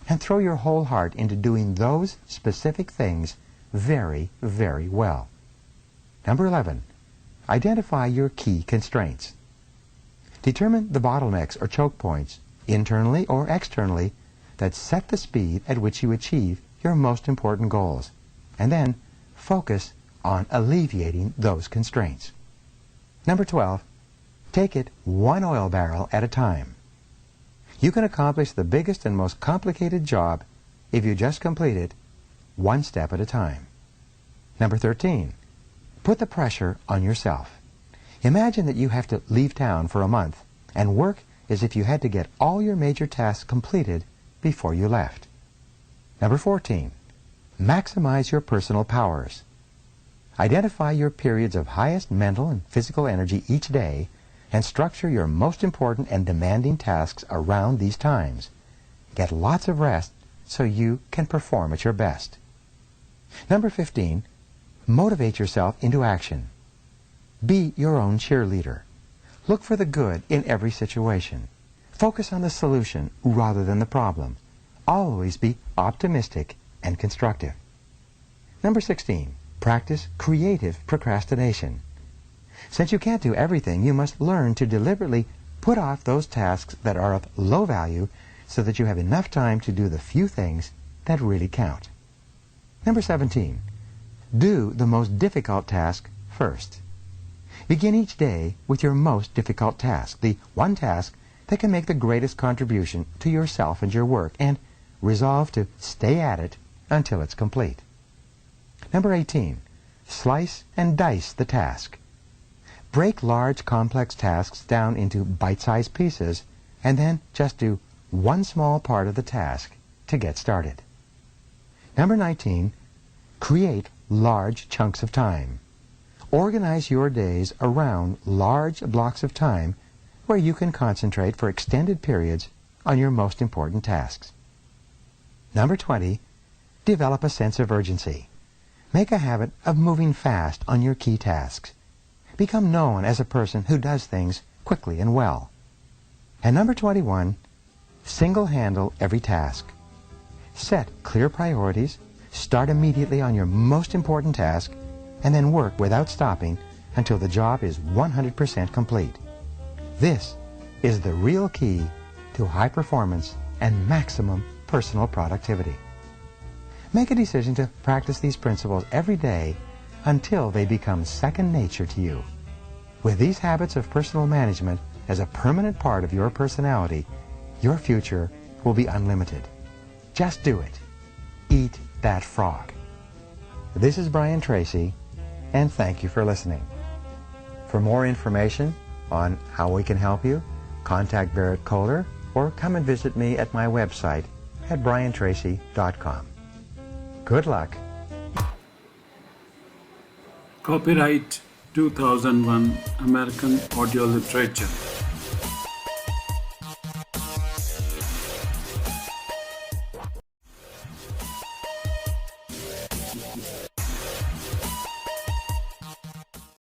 and throw your whole heart into doing those specific things very, very well. Number 11, identify your key constraints. Determine the bottlenecks or choke points, internally or externally, that set the speed at which you achieve your most important goals, and then focus on alleviating those constraints. Number 12, take it one oil barrel at a time. You can accomplish the biggest and most complicated job if you just complete it one step at a time. Number 13, put the pressure on yourself. Imagine that you have to leave town for a month and work as if you had to get all your major tasks completed before you left. Number 14, maximize your personal powers. Identify your periods of highest mental and physical energy each day and structure your most important and demanding tasks around these times. Get lots of rest so you can perform at your best. Number 15, motivate yourself into action. Be your own cheerleader. Look for the good in every situation. Focus on the solution rather than the problem. Always be optimistic and constructive. Number 16, practice creative procrastination. Since you can't do everything, you must learn to deliberately put off those tasks that are of low value so that you have enough time to do the few things that really count. Number 17, do the most difficult task first. Begin each day with your most difficult task, the one task that can make the greatest contribution to yourself and your work, and resolve to stay at it until it's complete. Number 18, slice and dice the task. Break large, complex tasks down into bite-sized pieces and then just do one small part of the task to get started. Number 19, create large chunks of time. Organize your days around large blocks of time where you can concentrate for extended periods on your most important tasks. Number 20, develop a sense of urgency. Make a habit of moving fast on your key tasks. Become known as a person who does things quickly and well. And number 21, single-handle every task. Set clear priorities, start immediately on your most important task, and then work without stopping until the job is 100% complete. This is the real key to high performance and maximum personal productivity. Make a decision to practice these principles every day until they become second nature to you. With these habits of personal management as a permanent part of your personality, your future will be unlimited. Just do it. Eat that frog. This is Brian Tracy, and thank you for listening. For more information on how we can help you, contact Barrett Kohler or come and visit me at my website at briantracy.com. Good luck.
Copyright 2001 American Audio Literature.